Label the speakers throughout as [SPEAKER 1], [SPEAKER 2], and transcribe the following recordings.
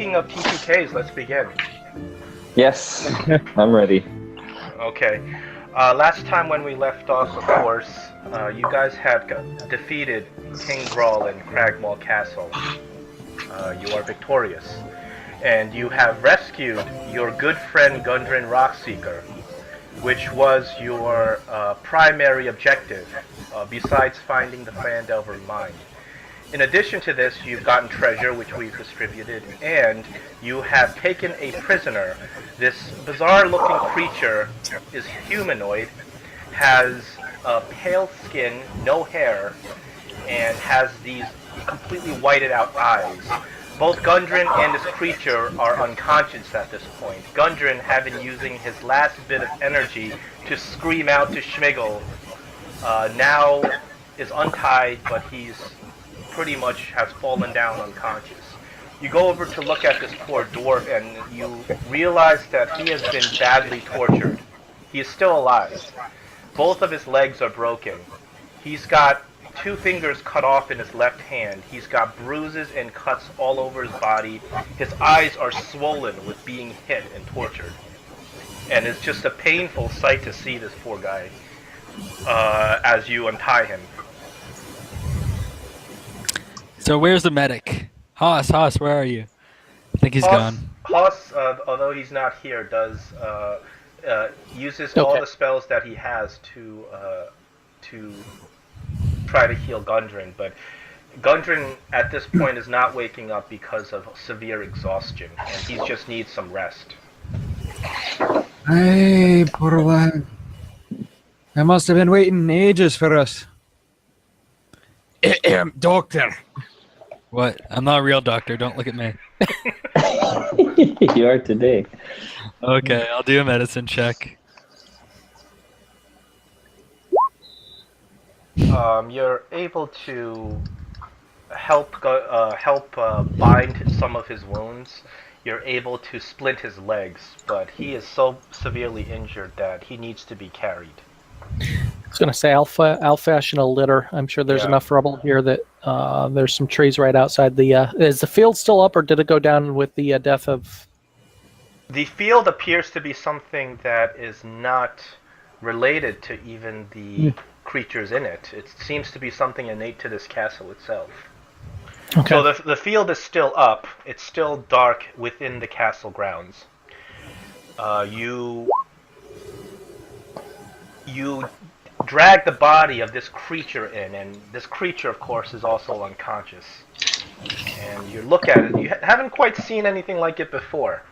[SPEAKER 1] speaking of TPKs, let's begin.
[SPEAKER 2] Yes, I'm ready.
[SPEAKER 1] Okay. Last time when we left off, of course, you guys had defeated King Grawl in Cragmaw Castle. You are victorious. And you have rescued your good friend Gundren Rockseeker, which was your primary objective, besides finding the Phandelver mine. In addition to this, you've gotten treasure, which we've distributed, and you have taken a prisoner. This bizarre-looking creature is humanoid, has pale skin, no hair, and has these completely whited-out eyes. Both Gundren and this creature are unconscious at this point. Gundren, having using his last bit of energy to scream out to Schmigel, now is untied, but he's pretty much has fallen down unconscious. You go over to look at this poor dwarf and you realize that he has been badly tortured. He is still alive. Both of his legs are broken. He's got 2 fingers cut off in his left hand. He's got bruises and cuts all over his body. His eyes are swollen with being hit and tortured. And it's just a painful sight to see this poor guy as you untie him.
[SPEAKER 3] So where's the medic? Haas, where are you? I think he's gone.
[SPEAKER 1] Haas, although he's not here, does uses all the spells that he has to try to heal Gundren, but Gundren at this point is not waking up because of severe exhaustion, and he just needs some rest.
[SPEAKER 4] Hey, poor lad. I must have been waiting ages for us. Doctor.
[SPEAKER 3] What? I'm not a real doctor. Don't look at me.
[SPEAKER 2] You are today.
[SPEAKER 3] Okay, I'll do a medicine check.
[SPEAKER 1] You're able to help bind some of his wounds. You're able to splint his legs, but he is so severely injured that he needs to be carried.
[SPEAKER 5] I was going to say, I'll fashion a litter. I'm sure there's enough rubble here that there's some trees right outside the... is the field still up, or did it go down with the death of...
[SPEAKER 1] The field appears to be something that is not related to even the creatures in it. It seems to be something innate to this castle itself. Okay. So the field is still up. It's still dark within the castle grounds. You drag the body of this creature in, and this creature, of course, is also unconscious. And you look at it, you haven't quite seen anything like it before.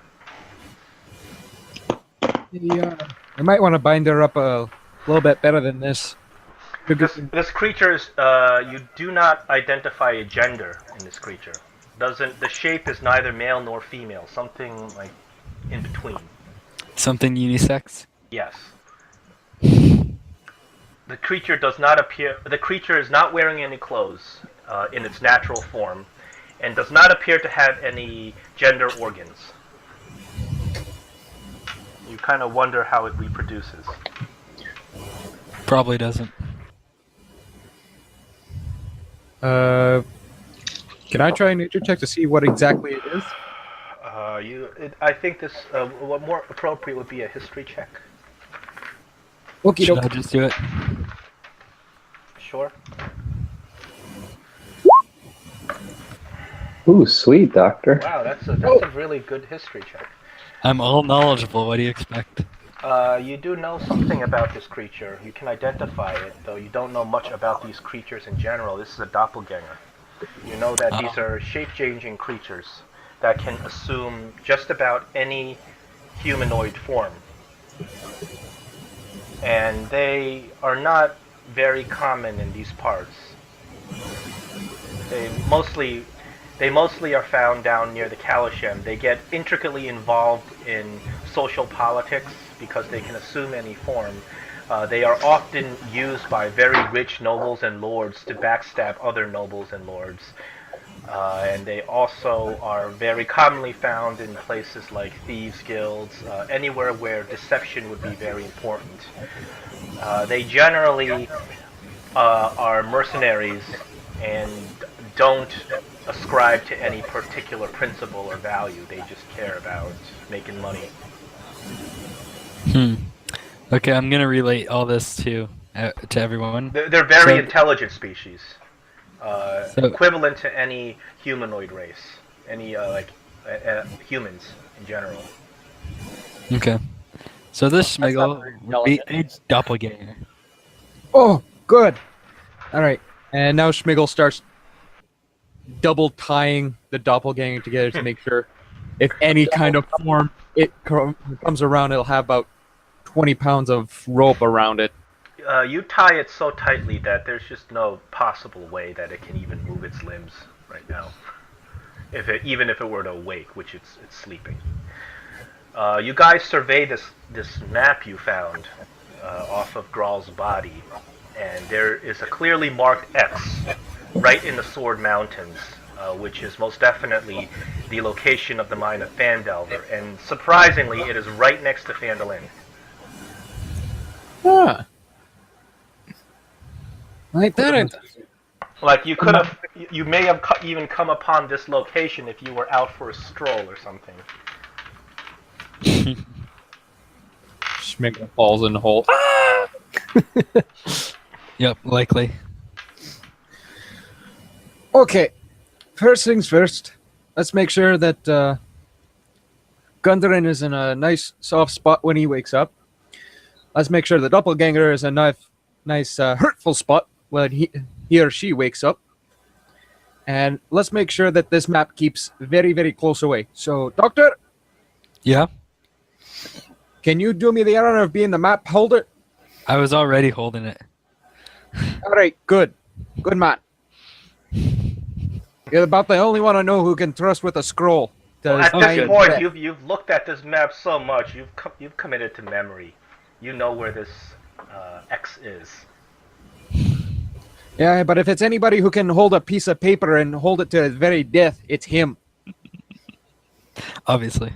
[SPEAKER 4] Yeah, I might want to bind her up a little bit better than this.
[SPEAKER 1] This creature is, you do not identify a gender in this creature. The shape is neither male nor female, something like in between.
[SPEAKER 3] Something unisex?
[SPEAKER 1] Yes. The creature does not appear. The creature is not wearing any clothes in its natural form, and does not appear to have any gender organs. You kind of wonder how it reproduces.
[SPEAKER 3] Probably doesn't.
[SPEAKER 4] Can I try a nature check to see what exactly it is?
[SPEAKER 1] I think this. What more appropriate would be a history check.
[SPEAKER 4] Okay,
[SPEAKER 3] Should I just do it?
[SPEAKER 1] Sure.
[SPEAKER 2] Ooh, sweet, Doctor.
[SPEAKER 1] Wow, that's a really good history check.
[SPEAKER 3] I'm all knowledgeable. What do you expect?
[SPEAKER 1] You do know something about this creature. You can identify it, though you don't know much about these creatures in general. This is a doppelganger. You know that these are shape-changing creatures that can assume just about any humanoid form. And they are not very common in these parts. They mostly are found down near the Kalishem. They get intricately involved in social politics because they can assume any form. They are often used by very rich nobles and lords to backstab other nobles and lords. And they also are very commonly found in places like thieves' guilds, anywhere where deception would be very important. They generally are mercenaries and don't ascribe to any particular principle or value. They just care about making money.
[SPEAKER 3] Okay, I'm gonna relate all this to everyone.
[SPEAKER 1] They're very
[SPEAKER 3] So-
[SPEAKER 1] intelligent species,
[SPEAKER 3] So-
[SPEAKER 1] equivalent to any humanoid race, any humans in general.
[SPEAKER 3] Okay. So this
[SPEAKER 5] That's not
[SPEAKER 3] Schmigel
[SPEAKER 5] very
[SPEAKER 3] would be a
[SPEAKER 5] intelligent.
[SPEAKER 3] doppelganger.
[SPEAKER 4] Oh, good. All right. And now Schmigel starts double tying the doppelganger together to make sure if any kind of form comes around, it'll have about 20 pounds of rope around it.
[SPEAKER 1] You tie it so tightly that there's just no possible way that it can even move its limbs right now. Even if it were to awake, which it's sleeping. You guys survey this map you found off of Graal's body, and there is a clearly marked X right in the Sword Mountains, which is most definitely the location of the Mine of Phandelver, and surprisingly, it is right next to Phandalin.
[SPEAKER 4] Huh. Like that.
[SPEAKER 1] Like you could have, you may have even come upon this location if you were out for a stroll or something.
[SPEAKER 4] Schmigel falls in the hole.
[SPEAKER 3] Yep, likely.
[SPEAKER 4] Okay. First things first. Let's make sure that Gundren is in a nice soft spot when he wakes up. Let's make sure the doppelganger is a nice hurtful spot when he or she wakes up. And let's make sure that this map keeps very, very close away. So, Doctor,
[SPEAKER 3] Yeah,
[SPEAKER 4] can you do me the honor of being the map holder?
[SPEAKER 3] I was already holding it.
[SPEAKER 4] All right, good. Good man. You're about the only one I know who can trust with a scroll.
[SPEAKER 1] Well, at
[SPEAKER 3] Oh,
[SPEAKER 1] this
[SPEAKER 3] good.
[SPEAKER 1] point, you've looked at this map so much, you've committed to memory. You know where this X is.
[SPEAKER 4] Yeah, but if it's anybody who can hold a piece of paper and hold it to his very death, it's him.
[SPEAKER 3] Obviously.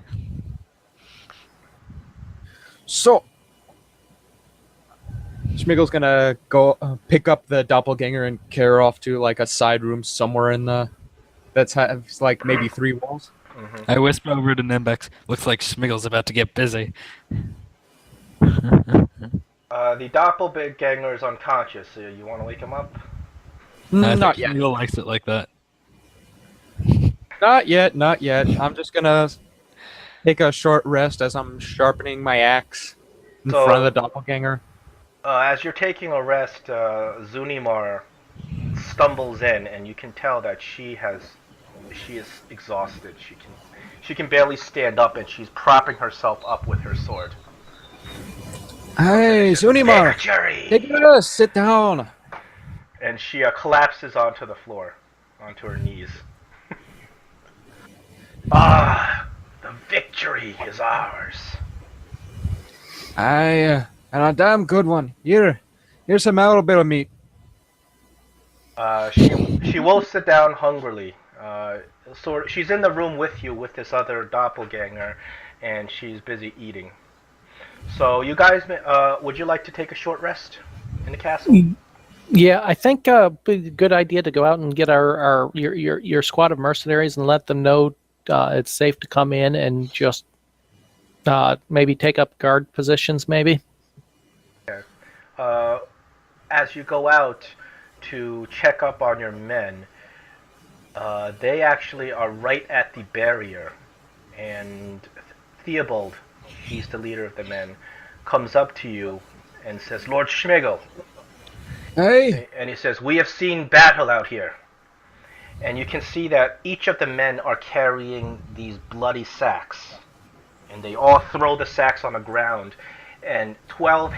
[SPEAKER 4] So, Schmigel's gonna go pick up the doppelganger and carry her off to like a side room somewhere in the that's has like maybe 3 walls.
[SPEAKER 3] I whisper over to Nimbex. Looks like Schmigel's about to get busy.
[SPEAKER 1] The doppelganger is unconscious. You want to wake him up?
[SPEAKER 3] I
[SPEAKER 4] Not
[SPEAKER 3] think
[SPEAKER 4] yet.
[SPEAKER 3] Schmigel likes it like that.
[SPEAKER 4] Not yet. Not yet. I'm just gonna take a short rest as I'm sharpening my axe in
[SPEAKER 1] So-
[SPEAKER 4] front of the doppelganger.
[SPEAKER 1] As you're taking a rest, Zunimar stumbles in, and you can tell that she is exhausted. She can barely stand up, and she's propping herself up with her sword.
[SPEAKER 4] Hey, Sunimar,
[SPEAKER 1] Victory!
[SPEAKER 4] take a rest. Sit down.
[SPEAKER 1] And she collapses onto the floor, onto her knees. The victory is ours.
[SPEAKER 4] And a damn good one. Here's a little bit of meat.
[SPEAKER 1] She will sit down hungrily. She's in the room with you with this other doppelganger, and she's busy eating. So you guys, would you like to take a short rest in the castle?
[SPEAKER 5] Yeah, I think be a good idea to go out and get your squad of mercenaries and let them know it's safe to come in and just maybe take up guard positions, maybe.
[SPEAKER 1] As you go out to check up on your men, they actually are right at the barrier, and Theobald, he's the leader of the men, comes up to you and says, "Lord Schmigel,"
[SPEAKER 4] Hey,
[SPEAKER 1] and he says, "We have seen battle out here." And you can see that each of the men are carrying these bloody sacks, and they all throw the sacks on the ground, and 12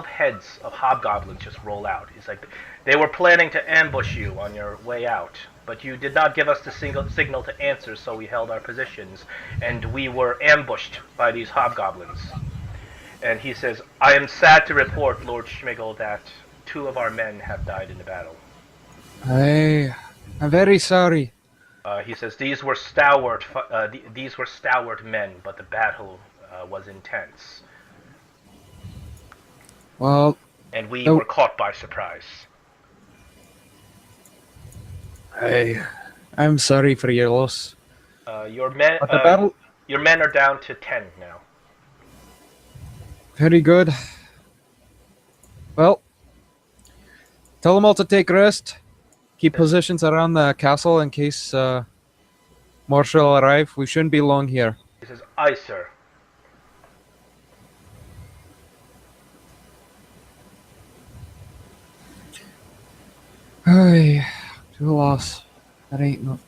[SPEAKER 1] heads of hobgoblins just roll out. It's like they were planning to ambush you on your way out, but you did not give us the signal to answer, so we held our positions, and we were ambushed by these hobgoblins. And he says, "I am sad to report, Lord Schmigel, that 2 of our men have died in the battle."
[SPEAKER 4] I'm very sorry.
[SPEAKER 1] He says, these were stalwart men, but the battle was intense,
[SPEAKER 4] Well,
[SPEAKER 1] and we
[SPEAKER 4] Oh.
[SPEAKER 1] were caught by surprise.
[SPEAKER 4] I'm sorry for your loss.
[SPEAKER 1] Your men,
[SPEAKER 4] But the battle...
[SPEAKER 1] your men are down to 10 now.
[SPEAKER 4] Very good. Well, tell them all to take rest. Keep positions around the castle in case more shall arrive. We shouldn't be long here.
[SPEAKER 1] He says, "Aye, sir."
[SPEAKER 4] Ay, to a loss. That ain't no...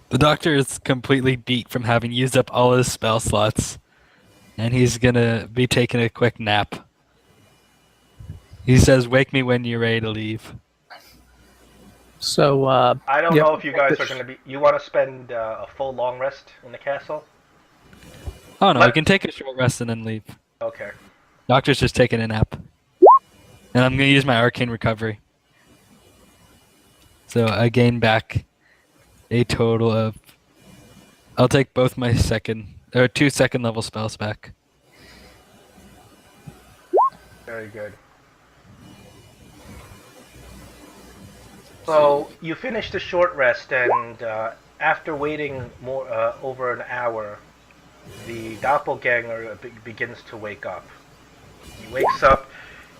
[SPEAKER 3] The doctor is completely beat from having used up all his spell slots, and he's gonna be taking a quick nap. He says, "Wake me when you're ready to leave."
[SPEAKER 5] So,
[SPEAKER 1] I don't
[SPEAKER 5] Yep.
[SPEAKER 1] know if you guys are going to be. You want to spend a full long rest in the castle?
[SPEAKER 3] Oh no,
[SPEAKER 1] What?
[SPEAKER 3] we can take a short rest and then leave.
[SPEAKER 1] Okay.
[SPEAKER 3] Doctor's just taking a nap. And I'm gonna use my arcane recovery. So I gain back a total of... I'll take both my two second level spells back.
[SPEAKER 1] Very good. So you finish the short rest, and after waiting more over an hour, the doppelganger begins to wake up. He wakes up,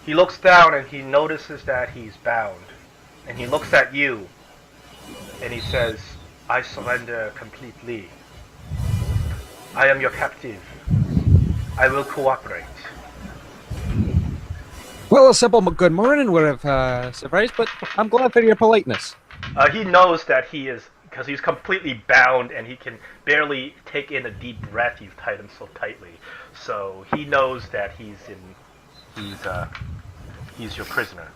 [SPEAKER 1] he looks down, and he notices that he's bound. And he looks at you, and he says, "I surrender completely. I am your captive. I will cooperate."
[SPEAKER 4] Well, a simple good morning would have sufficed, but I'm glad for your politeness.
[SPEAKER 1] He knows that he is, because he's completely bound and he can barely take in a deep breath. You've tied him so tightly, so he knows that he's your prisoner.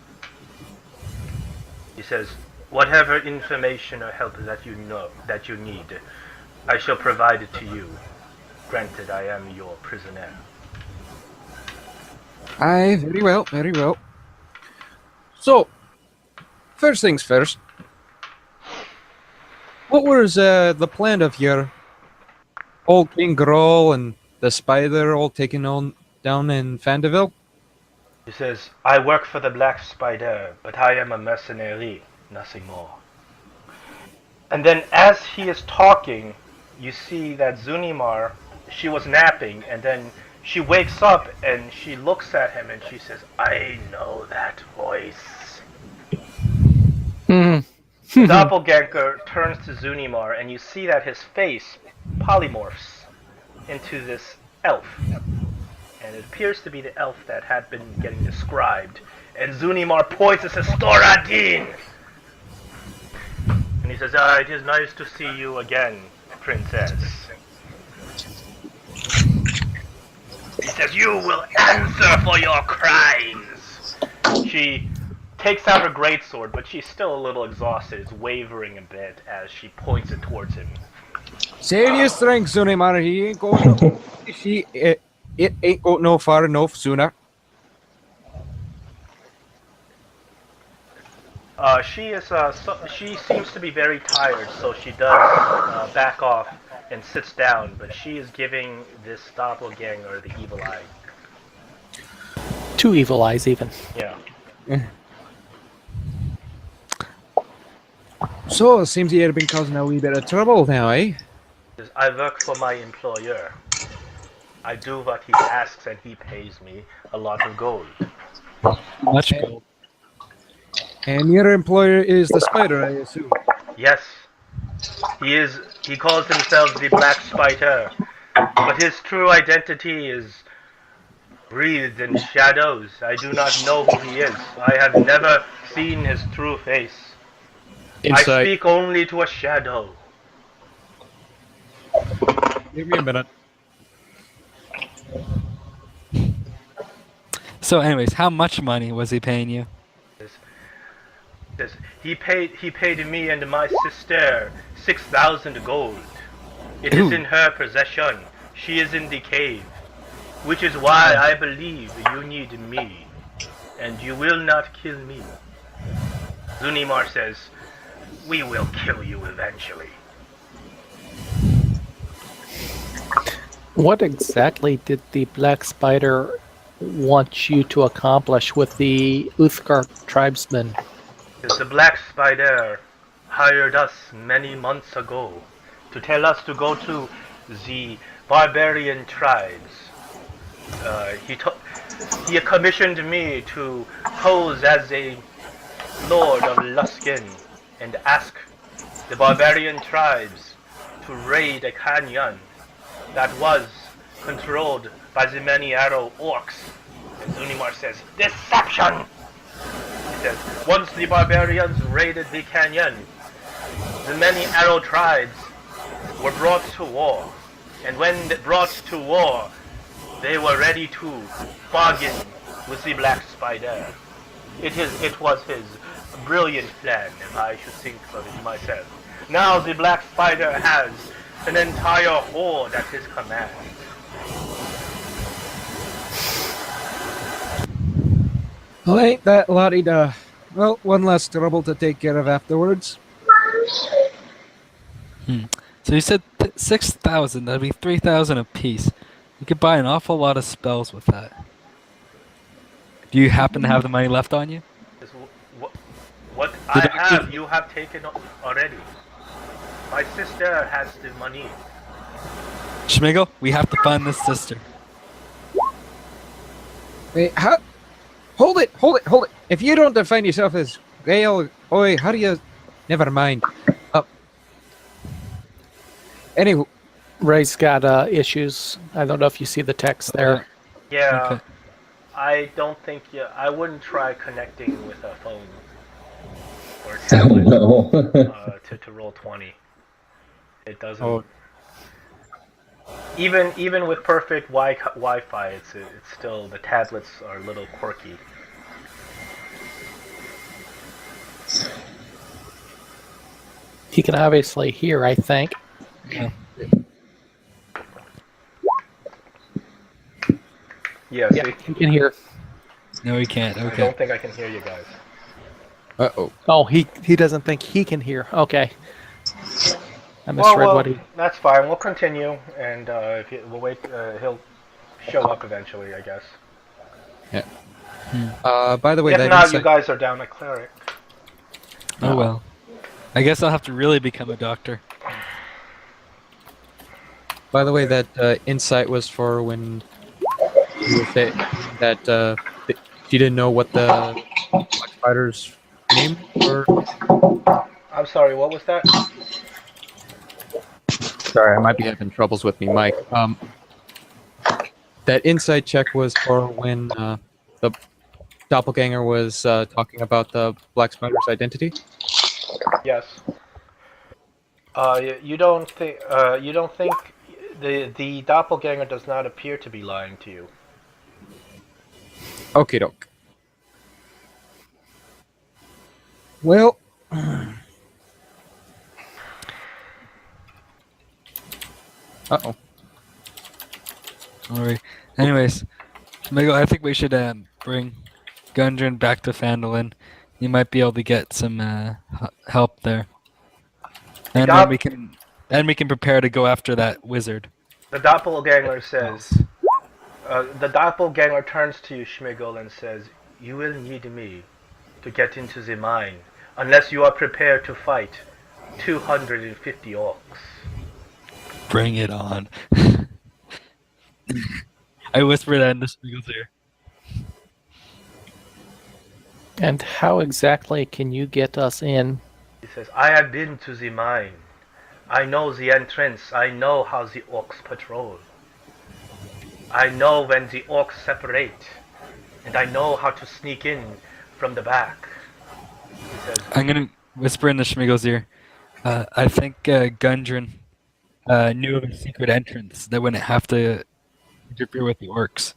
[SPEAKER 1] He says, "Whatever information or help that you need, I shall provide it to you. Granted, I am your prisoner."
[SPEAKER 4] Aye, very well, very well. So, first things first. What was the plan of your old King Groll and the spider all taken on down in Phandelver?
[SPEAKER 1] He says, "I work for the Black Spider, but I am a mercenary, nothing more." And then as he is talking, you see that Zunimar, she was napping, and then she wakes up and she looks at him and she says, "I know that voice." The doppelganger turns to Zunimar, and you see that his face polymorphs into this elf. And it appears to be the elf that had been getting described. And Zunimar points and says, "Storadin!" And he says, "It is nice to see you again, princess." He says, "You will answer for your crimes." She takes out her greatsword, but she's still a little exhausted. It's wavering a bit as she points it towards him.
[SPEAKER 4] Save your strength, Zunimar. He ain't going no... It ain't going no far enough sooner.
[SPEAKER 1] She seems to be very tired, so she does back off and sits down, but she is giving this doppelganger the evil eye.
[SPEAKER 5] 2 evil eyes, even.
[SPEAKER 1] Yeah.
[SPEAKER 4] So, it seems he had been causing a wee bit of trouble now, eh?
[SPEAKER 1] "I work for my employer. I do what he asks, and he pays me a lot of gold."
[SPEAKER 3] Much gold.
[SPEAKER 4] And your employer is the spider, I assume.
[SPEAKER 1] Yes. He calls himself the Black Spider, but his true identity is breathed in shadows. I do not know who he is. I have never seen his true face. I speak only to a shadow.
[SPEAKER 4] Give me a minute.
[SPEAKER 3] So anyways, how much money was he paying you?
[SPEAKER 1] He paid me and my sister 6,000 gold. It is in her possession. She is in the cave, which is why I believe you need me, and you will not kill me. Zunimar says, "We will kill you eventually."
[SPEAKER 5] What exactly did the Black Spider want you to accomplish with the Uthgar tribesmen?
[SPEAKER 1] The Black Spider hired us many months ago to tell us to go to the barbarian tribes. He commissioned me to pose as a lord of Luskin and ask the barbarian tribes to raid a canyon that was controlled by the many arrow orcs. And Zunimar says, deception! He says, once the barbarians raided the canyon, the many arrow tribes were brought to war. And when brought to war, they were ready to bargain with the Black Spider. It was his brilliant plan, if I should think of it myself. Now the Black Spider has an entire horde at his command.
[SPEAKER 4] Well, ain't that la-di-da. Well, one less trouble to take care of afterwards.
[SPEAKER 3] So you said 6,000. That'd be 3,000 apiece. You could buy an awful lot of spells with that. Do you happen to have the money left on you?
[SPEAKER 1] What I have, you have taken already. My sister has the money.
[SPEAKER 3] Schmigel, we have to find this sister.
[SPEAKER 4] Wait, how? Hold it! If you don't define yourself as Gale, oi, how do you? Never mind. Anywho,
[SPEAKER 5] Ray's got issues. I don't know if you see the text there.
[SPEAKER 1] Yeah,
[SPEAKER 3] Okay.
[SPEAKER 1] I don't think I wouldn't try connecting with a phone or
[SPEAKER 2] Oh
[SPEAKER 1] tablet
[SPEAKER 2] no.
[SPEAKER 1] to roll 20. It doesn't.
[SPEAKER 4] Oh.
[SPEAKER 1] Even with perfect Wi-Fi, it's still, the tablets are a little quirky.
[SPEAKER 5] He can obviously hear, I think.
[SPEAKER 3] Yeah.
[SPEAKER 1] Yeah,
[SPEAKER 5] Yeah,
[SPEAKER 1] see?
[SPEAKER 5] he can hear.
[SPEAKER 3] No, we can't.
[SPEAKER 1] I
[SPEAKER 3] Okay.
[SPEAKER 1] don't think I can hear you guys.
[SPEAKER 4] uh-oh.
[SPEAKER 5] Oh, he doesn't think he can hear. Okay. I misread
[SPEAKER 1] Well,
[SPEAKER 5] what he...
[SPEAKER 1] that's fine. We'll continue, and we'll wait. He'll show up eventually, I guess.
[SPEAKER 4] By the way,
[SPEAKER 1] If
[SPEAKER 4] that
[SPEAKER 1] not,
[SPEAKER 4] insight,
[SPEAKER 1] you guys are down a cleric.
[SPEAKER 3] Oh well. I guess I'll have to really become a doctor.
[SPEAKER 4] by the way, that insight was for when you were saying that she didn't know what the Black Spider's name were.
[SPEAKER 1] I'm sorry. What was that?
[SPEAKER 4] Sorry, I might be having troubles with me, Mike. That insight check was for when the doppelganger was talking about the Black Spider's identity.
[SPEAKER 1] Yes. You don't think the doppelganger does not appear to be lying to you.
[SPEAKER 4] Okie doke. Well, uh-oh.
[SPEAKER 3] Alright. Anyways, Schmigel, I think we should bring Gundren back to Phandelver. You might be able to get some help there. And then we can prepare to go after that wizard.
[SPEAKER 1] The doppelganger says. The doppelganger turns to you, Schmigel, and says, "You will need me to get into the mine, unless you are prepared to fight 250 orcs."
[SPEAKER 3] Bring it on. I whispered that into Schmigel's ear.
[SPEAKER 5] And how exactly can you get us in?
[SPEAKER 1] He says, "I have been to the mine. I know the entrance. I know how the orcs patrol. I know when the orcs separate, and I know how to sneak in from the back." He says,
[SPEAKER 3] I'm gonna whisper into Schmigel's ear. I think Gundren knew of a secret entrance that wouldn't have to interfere with the orcs.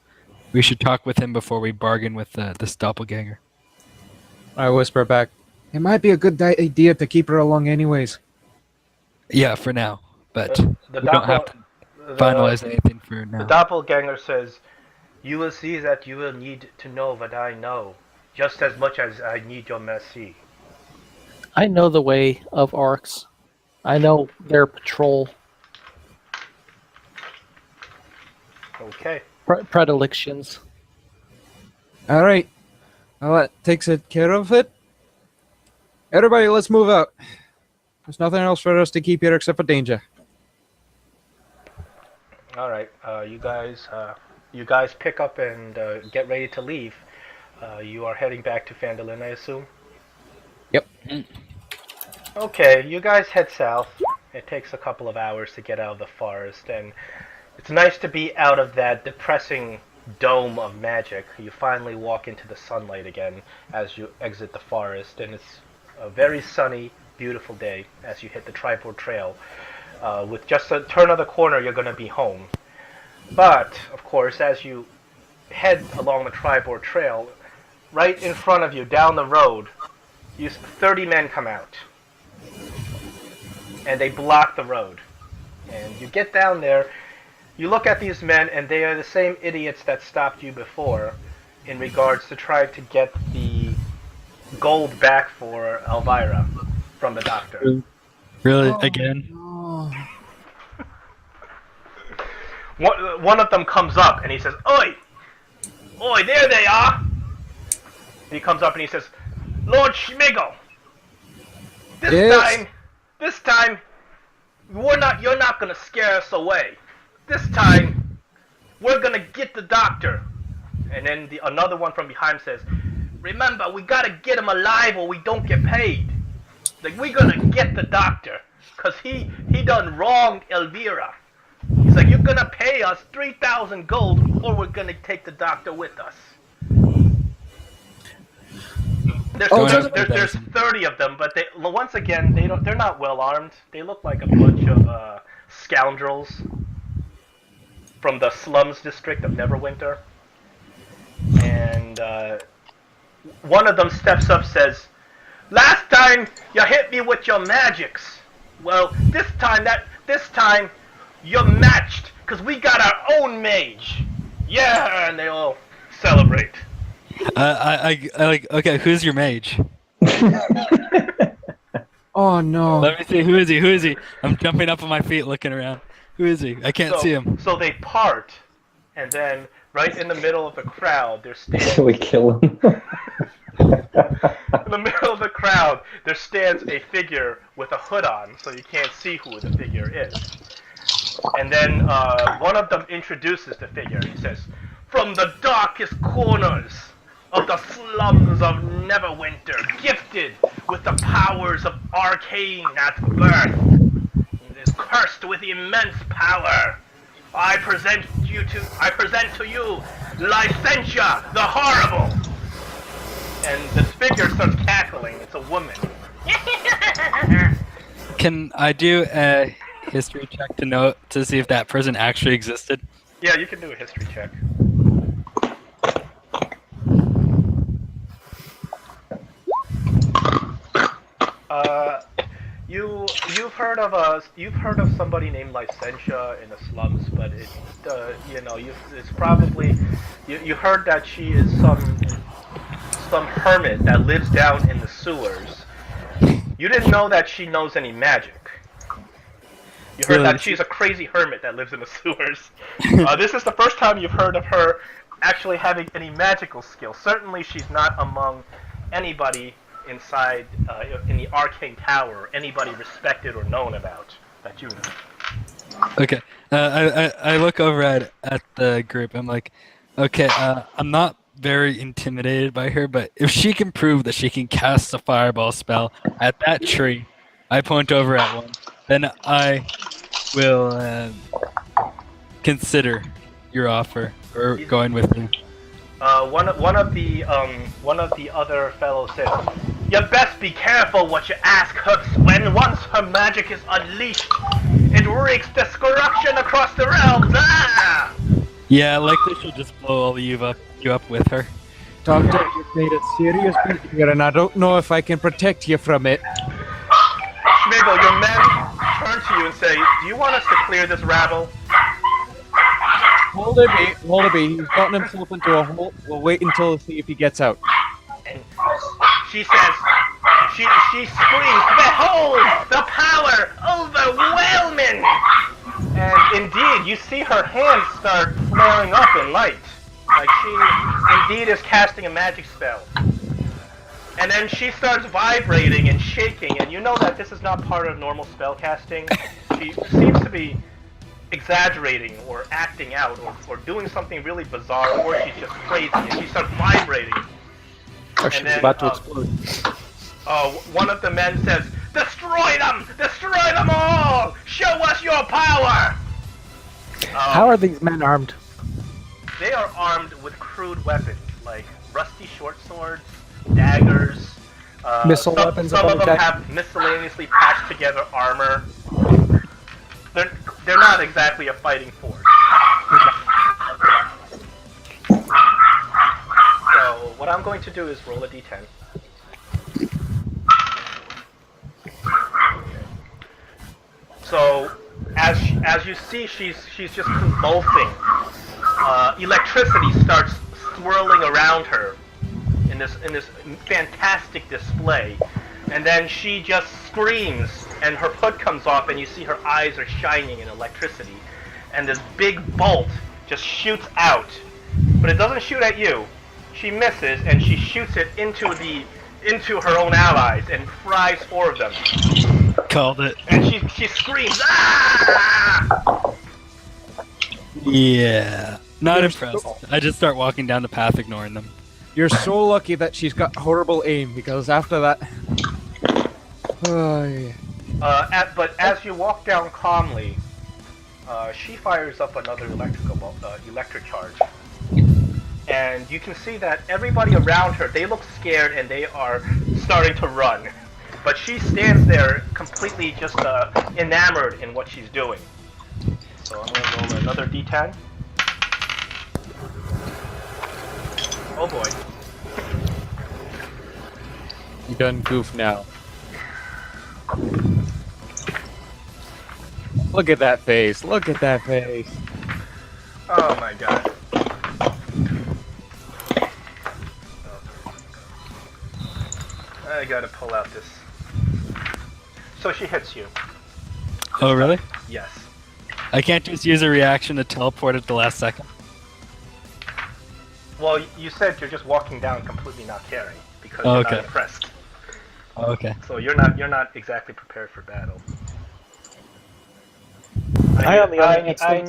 [SPEAKER 3] We should talk with him before we bargain with this doppelganger.
[SPEAKER 4] I whisper back. It might be a good idea to keep her along anyways.
[SPEAKER 3] Yeah, for now. But
[SPEAKER 1] the
[SPEAKER 3] we don't have to finalize anything for
[SPEAKER 1] The
[SPEAKER 3] now.
[SPEAKER 1] doppelganger says, "You will see that you will need to know what I know, just as much as I need your mercy."
[SPEAKER 5] I know the way of orcs. I know their patrol
[SPEAKER 1] Okay.
[SPEAKER 5] predilections.
[SPEAKER 4] All right. Well, that takes care of it. Everybody, let's move out. There's nothing else for us to keep here except for danger.
[SPEAKER 1] All right, you guys pick up and get ready to leave. You are heading back to Phandelver, I assume.
[SPEAKER 4] Yep.
[SPEAKER 1] Okay, you guys head south. It takes a couple of hours to get out of the forest, and it's nice to be out of that depressing dome of magic. You finally walk into the sunlight again as you exit the forest, and it's a very sunny, beautiful day as you hit the Tribord Trail. With just a turn of the corner, you're going to be home. But, of course, as you head along the Tribord Trail, right in front of you, down the road, 30 men come out. And they block the road. And you get down there, you look at these men, and they are the same idiots that stopped you before in regards to trying to get the gold back for Elvira from the doctor.
[SPEAKER 3] Really? Again?
[SPEAKER 1] One of them comes up and he says, "Oi! Oi, there they are!" And he comes up and he says, "Lord Schmigel, this time, you're not gonna scare us away. This time, we're gonna get the doctor." And then another one from behind says, "Remember, we gotta get him alive or we don't get paid. Like, we're gonna get the doctor, cause he done wronged Elvira. He's like, you're gonna pay us 3,000 gold, or we're gonna take the doctor with us." There's 30 of them, but once again they're not well armed. They look like a bunch of scoundrels from the slums district of Neverwinter. And one of them steps up, says, "Last time you hit me with your magics. Well, this time you're matched, because we got our own mage." Yeah, and they all celebrate.
[SPEAKER 3] Okay, who's your mage?
[SPEAKER 4] Oh no.
[SPEAKER 3] Let me see, who is he? I'm jumping up on my feet looking around. Who is he? I can't see him.
[SPEAKER 1] So they part, and then right in the middle of the crowd, there stands...
[SPEAKER 2] Can we kill him?
[SPEAKER 1] In the middle of the crowd, there stands a figure with a hood on, so you can't see who the figure is. And then one of them introduces the figure. He says, "From the darkest corners of the slums of Neverwinter, gifted with the powers of arcane at birth, he is cursed with immense power. I present to you Licentia the Horrible." And this figure starts cackling. It's a woman.
[SPEAKER 3] Can I do a history check to see if that person actually existed?
[SPEAKER 1] Yeah, you can do a history check. You've heard of somebody named Licentia in the slums, but it's probably you heard that she is some hermit that lives down in the sewers. You didn't know that she knows any magic. You heard that she's a crazy hermit that lives in the sewers. This is the first time you've heard of her actually having any magical skill. Certainly she's not among anybody inside in the Arcane Tower, or anybody respected or known about that you know.
[SPEAKER 3] Okay. I look over at the group. I'm like, okay, I'm not very intimidated by her, but if she can prove that she can cast a fireball spell at that tree, I point over at one, then I will consider your offer or going with you.
[SPEAKER 1] One of the other fellows says, "You best be careful what you ask her. When once her magic is unleashed, it wreaks destruction across the realms." Ah!
[SPEAKER 3] Yeah, likely she'll just blow all you up with her.
[SPEAKER 4] Doctor, you've made a serious mistake here, and I don't know if I can protect you from it.
[SPEAKER 1] Schmigel, your men turn to you and say, "Do you want us to clear this rabble?"
[SPEAKER 4] Hold it be. He's gotten himself into a hole. We'll wait until to see if he gets out.
[SPEAKER 1] And she says, she screams, "Behold, the power overwhelming!" And indeed, you see her hands start flaring up in light. Like she indeed is casting a magic spell. And then she starts vibrating and shaking, and you know that this is not part of normal spellcasting. She seems to be exaggerating or acting out or doing something really bizarre, or she's just crazy, and she starts vibrating.
[SPEAKER 5] Or she's about to explode.
[SPEAKER 1] One of the men says, "Destroy them! Destroy them all! Show us your power!"
[SPEAKER 5] How are these men armed?
[SPEAKER 1] They are armed with crude weapons, like rusty short swords, daggers.
[SPEAKER 5] Missile weapons of
[SPEAKER 1] Some of
[SPEAKER 5] any
[SPEAKER 1] them
[SPEAKER 5] type?
[SPEAKER 1] have miscellaneously patched together armor. They're not exactly a fighting force. So what I'm going to do is roll a d10. So as you see, she's just convulsing. Electricity starts swirling around her in this fantastic display, and then she just screams, and her hood comes off, and you see her eyes are shining in electricity, and this big bolt just shoots out, but it doesn't shoot at you. She misses, and she shoots it into her own allies and fries 4 of them.
[SPEAKER 3] Called it.
[SPEAKER 1] And she screams, "Ah!"
[SPEAKER 3] Yeah. Not
[SPEAKER 4] You're
[SPEAKER 3] impressed.
[SPEAKER 4] so-
[SPEAKER 3] I just start walking down the path, ignoring them.
[SPEAKER 4] You're so lucky that she's got horrible aim, because after that... Oh, yeah.
[SPEAKER 1] But as you walk down calmly, she fires up another electric charge. And you can see that everybody around her, they look scared and they are starting to run. But she stands there completely just enamored in what she's doing. So I'm going to roll another d10. Oh boy.
[SPEAKER 4] You done goof now. Look at that face. Look at that face.
[SPEAKER 1] Oh my god. I gotta pull out this. So she hits you.
[SPEAKER 3] Oh, really?
[SPEAKER 1] Yes.
[SPEAKER 3] I can't just use a reaction to teleport at the last second.
[SPEAKER 1] Well, you said you're just walking down completely not caring because
[SPEAKER 3] Oh,
[SPEAKER 1] you're
[SPEAKER 3] okay.
[SPEAKER 1] not impressed.
[SPEAKER 3] Oh, okay.
[SPEAKER 1] So you're not exactly prepared for battle. I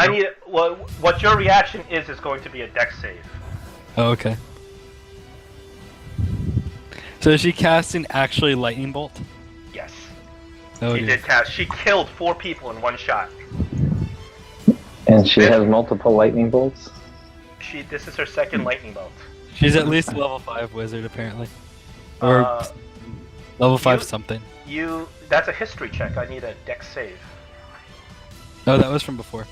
[SPEAKER 1] need. Well, what your reaction is going to be a dex save.
[SPEAKER 3] Oh, okay. So is she casting actually lightning bolt?
[SPEAKER 1] Yes.
[SPEAKER 3] Oh,
[SPEAKER 1] She
[SPEAKER 3] dear.
[SPEAKER 1] did cast. She killed 4 people in one shot.
[SPEAKER 2] And she has multiple lightning bolts.
[SPEAKER 1] This is her second lightning bolt.
[SPEAKER 3] She's at least level 5 wizard, apparently. Or level 5 something.
[SPEAKER 1] That's a history check. I need a dex save.
[SPEAKER 3] Oh, that was from before.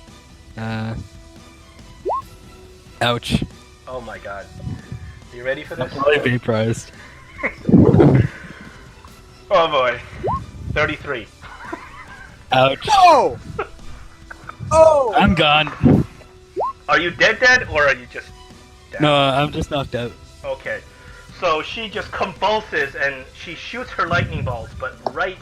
[SPEAKER 3] Ouch.
[SPEAKER 1] Oh my god. Are you ready for
[SPEAKER 3] I'm
[SPEAKER 1] this?
[SPEAKER 3] probably vaporized.
[SPEAKER 1] Oh boy. 33.
[SPEAKER 3] Ouch.
[SPEAKER 4] Oh! Oh!
[SPEAKER 3] I'm gone.
[SPEAKER 1] Are you dead or are you just dead?
[SPEAKER 3] No, I'm just knocked out.
[SPEAKER 1] Okay. So she just convulses and she shoots her lightning bolts, but right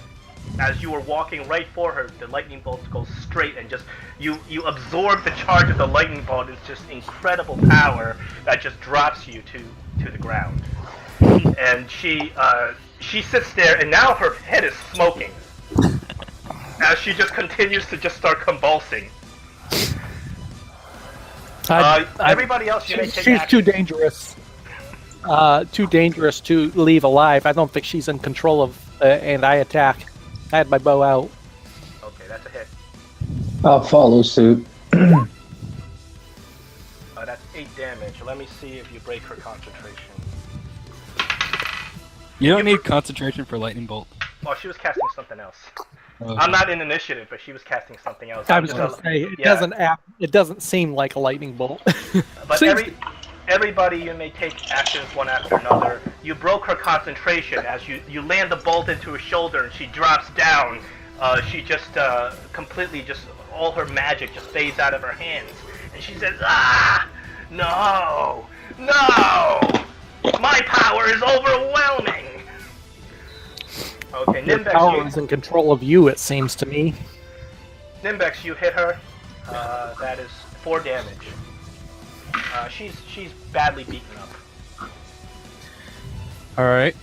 [SPEAKER 1] as you were walking right for her, the lightning bolts go straight and just you absorb the charge of the lightning bolt. It's just incredible power that just drops you to the ground. And she sits there and now her head is smoking as she just continues to just start convulsing. Everybody else, you may take
[SPEAKER 5] She's
[SPEAKER 1] action.
[SPEAKER 5] too dangerous. Too dangerous to leave alive. I don't think she's in control of, and I attack. I had my bow out.
[SPEAKER 1] Okay, that's a hit.
[SPEAKER 2] I'll follow suit.
[SPEAKER 1] That's 8 damage. Let me see if you break her concentration.
[SPEAKER 3] You don't need concentration for lightning bolt.
[SPEAKER 1] Well, she was casting something else.
[SPEAKER 3] Okay.
[SPEAKER 1] I'm not in initiative, but she was casting something else.
[SPEAKER 5] I was going to say it doesn't seem like a lightning bolt.
[SPEAKER 1] But
[SPEAKER 5] Seems-
[SPEAKER 1] everybody, you may take actions one after another. You broke her concentration as you land the bolt into her shoulder, and she drops down. She just completely all her magic just fades out of her hands, and she says, "Ah, no, my power is overwhelming." Okay,
[SPEAKER 5] Your power is in control of you, it seems to me.
[SPEAKER 1] Nimbex, you hit her. That is 4 damage. She's badly beaten up.
[SPEAKER 4] Alright.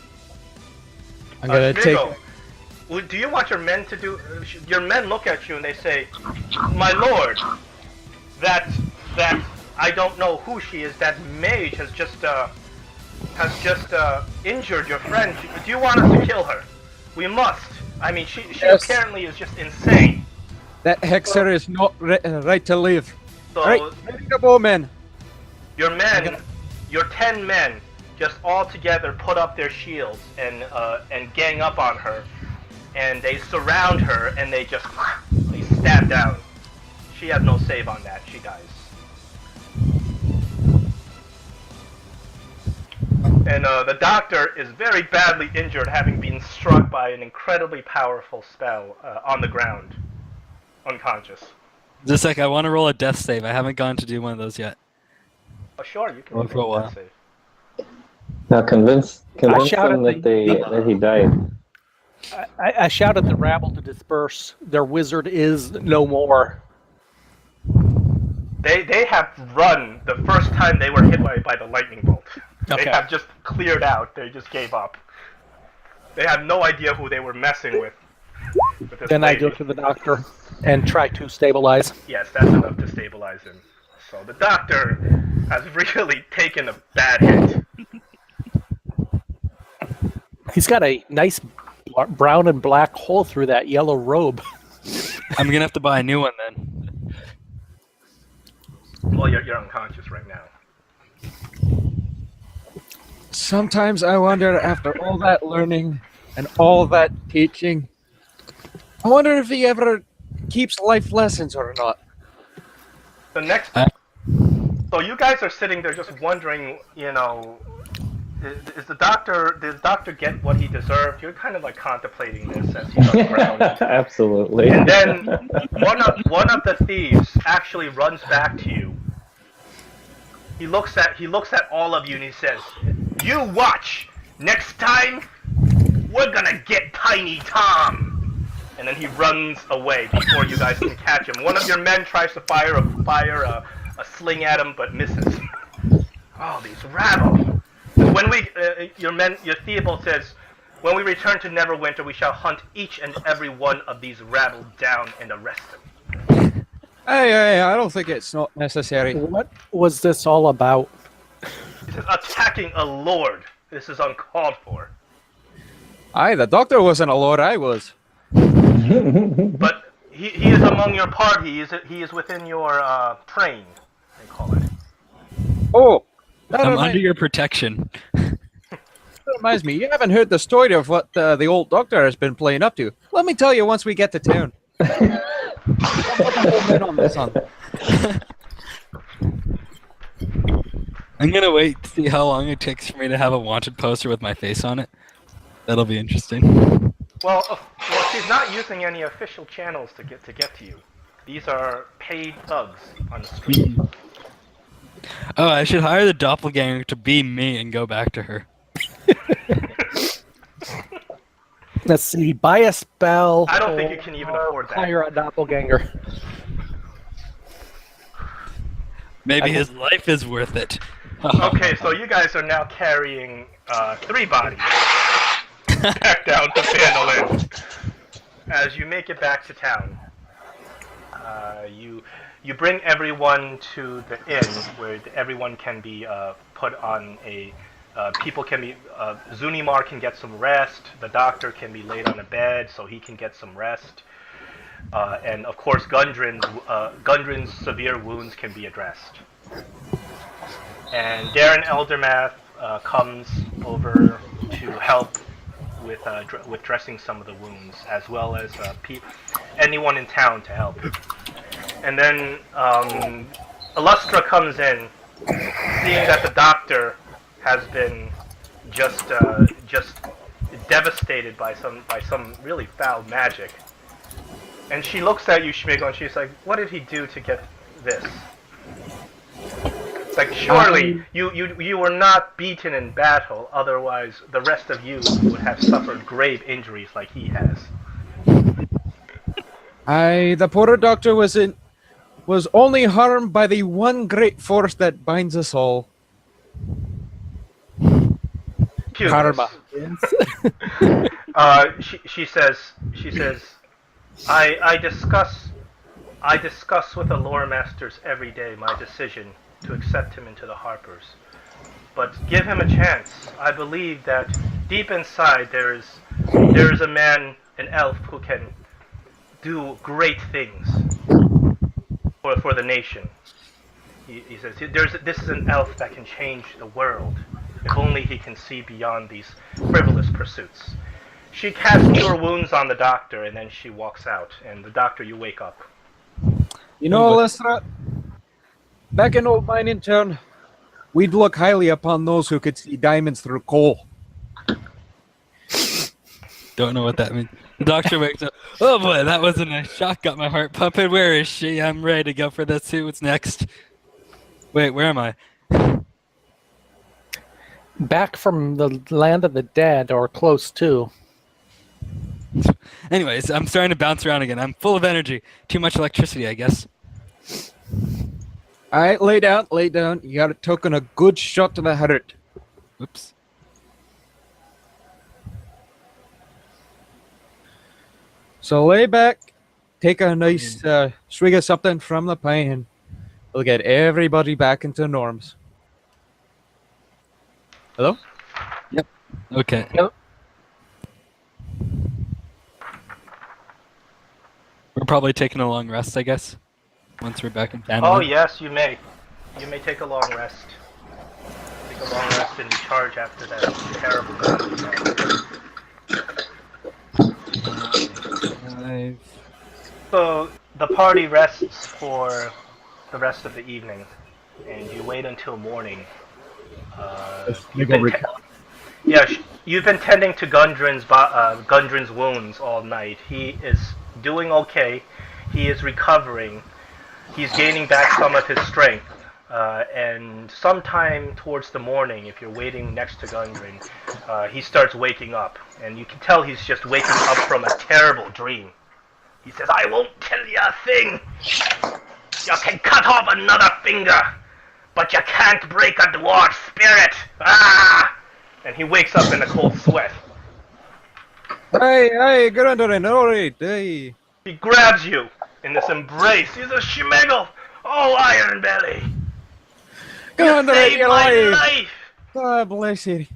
[SPEAKER 4] I'm gonna take.
[SPEAKER 1] Schmigel, do you want your men to do? Your men look at you and they say, "My lord, that I don't know who she is. That mage has just injured your friend. Do you want us to kill her? We must. I mean, she
[SPEAKER 4] Yes.
[SPEAKER 1] apparently is just insane.
[SPEAKER 4] That hexer is not right to live.
[SPEAKER 1] So
[SPEAKER 4] All right, ready to go, men.
[SPEAKER 1] your men, your 10 men, just all together put up their shields and gang up on her, and they surround her and they stab down. She has no save on that. She dies. And the doctor is very badly injured, having been struck by an incredibly powerful spell on the ground, unconscious.
[SPEAKER 3] Just a sec, I want to roll a death save. I haven't gone to do one of those yet.
[SPEAKER 1] Oh, sure, you can
[SPEAKER 3] Well, for a
[SPEAKER 1] roll
[SPEAKER 3] while.
[SPEAKER 1] that save.
[SPEAKER 2] Now convince
[SPEAKER 5] shouted
[SPEAKER 2] them that he died.
[SPEAKER 5] I shout at the rabble to disperse. Their wizard is no more.
[SPEAKER 1] They have run the first time they were hit by the lightning bolt.
[SPEAKER 5] Okay.
[SPEAKER 1] They have just cleared out. They just gave up. They have no idea who they were messing with this
[SPEAKER 5] Then I
[SPEAKER 1] lady.
[SPEAKER 5] go to the doctor and try to stabilize.
[SPEAKER 1] Yes, that's enough to stabilize him. So the doctor has really taken a bad hit.
[SPEAKER 5] He's got a nice brown and black hole through that yellow robe.
[SPEAKER 3] I'm gonna have to buy a new one then.
[SPEAKER 1] Well, you're unconscious right now.
[SPEAKER 4] Sometimes I wonder, after all that learning and all that teaching, I wonder if he ever keeps life lessons or not.
[SPEAKER 1] The next... So you guys are sitting there just wondering, did the doctor get what he deserved? You're kind of like contemplating this as he's on the ground.
[SPEAKER 2] Absolutely.
[SPEAKER 1] And then one of the thieves actually runs back to you. He looks at all of you and he says, "You watch. Next time, we're gonna get Tiny Tom." And then he runs away before you guys can catch him. One of your men tries to fire a sling at him, but misses. Oh, these rabble! When your Theobald says, "When we return to Neverwinter, we shall hunt each and every one of these rabble down and arrest them."
[SPEAKER 4] Hey, I don't think it's not necessary.
[SPEAKER 5] What was this all about?
[SPEAKER 1] He says, "Attacking a lord. This is uncalled for."
[SPEAKER 4] Aye, the doctor wasn't a lord, I was.
[SPEAKER 1] But he is among your party. He is within your train, they call it.
[SPEAKER 4] Oh, that
[SPEAKER 3] I'm
[SPEAKER 4] reminds,
[SPEAKER 3] under your protection.
[SPEAKER 4] that reminds me, you haven't heard the story of what the old doctor has been playing up to. Let me tell you once we get to town. I'll put the whole men on this one.
[SPEAKER 3] I'm gonna wait to see how long it takes for me to have a wanted poster with my face on it. That'll be interesting.
[SPEAKER 1] Well, she's not using any official channels to get to you. These are paid thugs on the street.
[SPEAKER 3] Oh, I should hire the doppelganger to be me and go back to her.
[SPEAKER 5] Let's see. Buy a spell.
[SPEAKER 1] I don't think you can even afford that.
[SPEAKER 5] Hire a doppelganger.
[SPEAKER 3] Maybe his life is worth it.
[SPEAKER 1] Okay, so you guys are now carrying 3 bodies back down to Phandalin. As you make it back to town, you bring everyone to the inn where everyone can be put on a. People can be. Zunimar can get some rest. The doctor can be laid on a bed so he can get some rest. And of course, Gundren's severe wounds can be addressed. And Darren Eldermath comes over to help with dressing some of the wounds, as well as anyone in town to help. And then Illustra comes in, seeing that the doctor has been just devastated by some really foul magic. And she looks at you, Schmigel, and she's like, "What did he do to get this?" It's like, surely you were not beaten in battle, otherwise the rest of you would have suffered grave injuries like he has.
[SPEAKER 4] Aye, the poor doctor was only harmed by the one great force that binds us all.
[SPEAKER 1] Pubis.
[SPEAKER 4] Karma.
[SPEAKER 1] She says, I discuss with the lore masters every day my decision to accept him into the Harpers. But give him a chance. I believe that deep inside there is a man, an elf, who can do great things for the nation. He says, this is an elf that can change the world, if only he can see beyond these frivolous pursuits. She casts Cure Wounds on the doctor, and then she walks out. And the doctor, you wake up.
[SPEAKER 4] You know, Lestra, back in old mining town, we'd look highly upon those who could see diamonds through coal.
[SPEAKER 3] Don't know what that means. The doctor wakes up. Oh boy, that was a nice shot. Got my heart pumping. Where is she? I'm ready to go for this too. What's next? Wait, where am I?
[SPEAKER 5] Back from the land of the dead, or close to.
[SPEAKER 3] Anyways, I'm starting to bounce around again. I'm full of energy. Too much electricity, I guess.
[SPEAKER 4] All right, lay down, lay down. You got taken a good shot to the heart.
[SPEAKER 3] Oops.
[SPEAKER 4] So lay back, take a nice swig of something from the pan. We'll get everybody back into norms. Hello?
[SPEAKER 3] Okay.
[SPEAKER 5] Yep.
[SPEAKER 3] We're probably taking a long rest, I guess. Once we're back in town.
[SPEAKER 1] Oh yes, you may. You may take a long rest. Take a long rest and recharge after that terrible battle. So the party rests for the rest of the evening, and you wait until morning. You've been tending to Gundren's wounds all night. He is doing okay. He is recovering. He's gaining back some of his strength. And sometime towards the morning, if you're waiting next to Gundren, he starts waking up. And you can tell he's just waking up from a terrible dream. He says, I won't tell you a thing. You can cut off another finger, but you can't break a dwarf spirit. Ah! And he wakes up in a cold sweat.
[SPEAKER 4] Hey, Gundren, alright, hey.
[SPEAKER 1] He grabs you in this embrace. He's a schmegel. Oh, Iron Belly. You
[SPEAKER 4] Gundren,
[SPEAKER 1] saved
[SPEAKER 4] you're
[SPEAKER 1] my
[SPEAKER 4] alive.
[SPEAKER 1] life.
[SPEAKER 4] God bless you.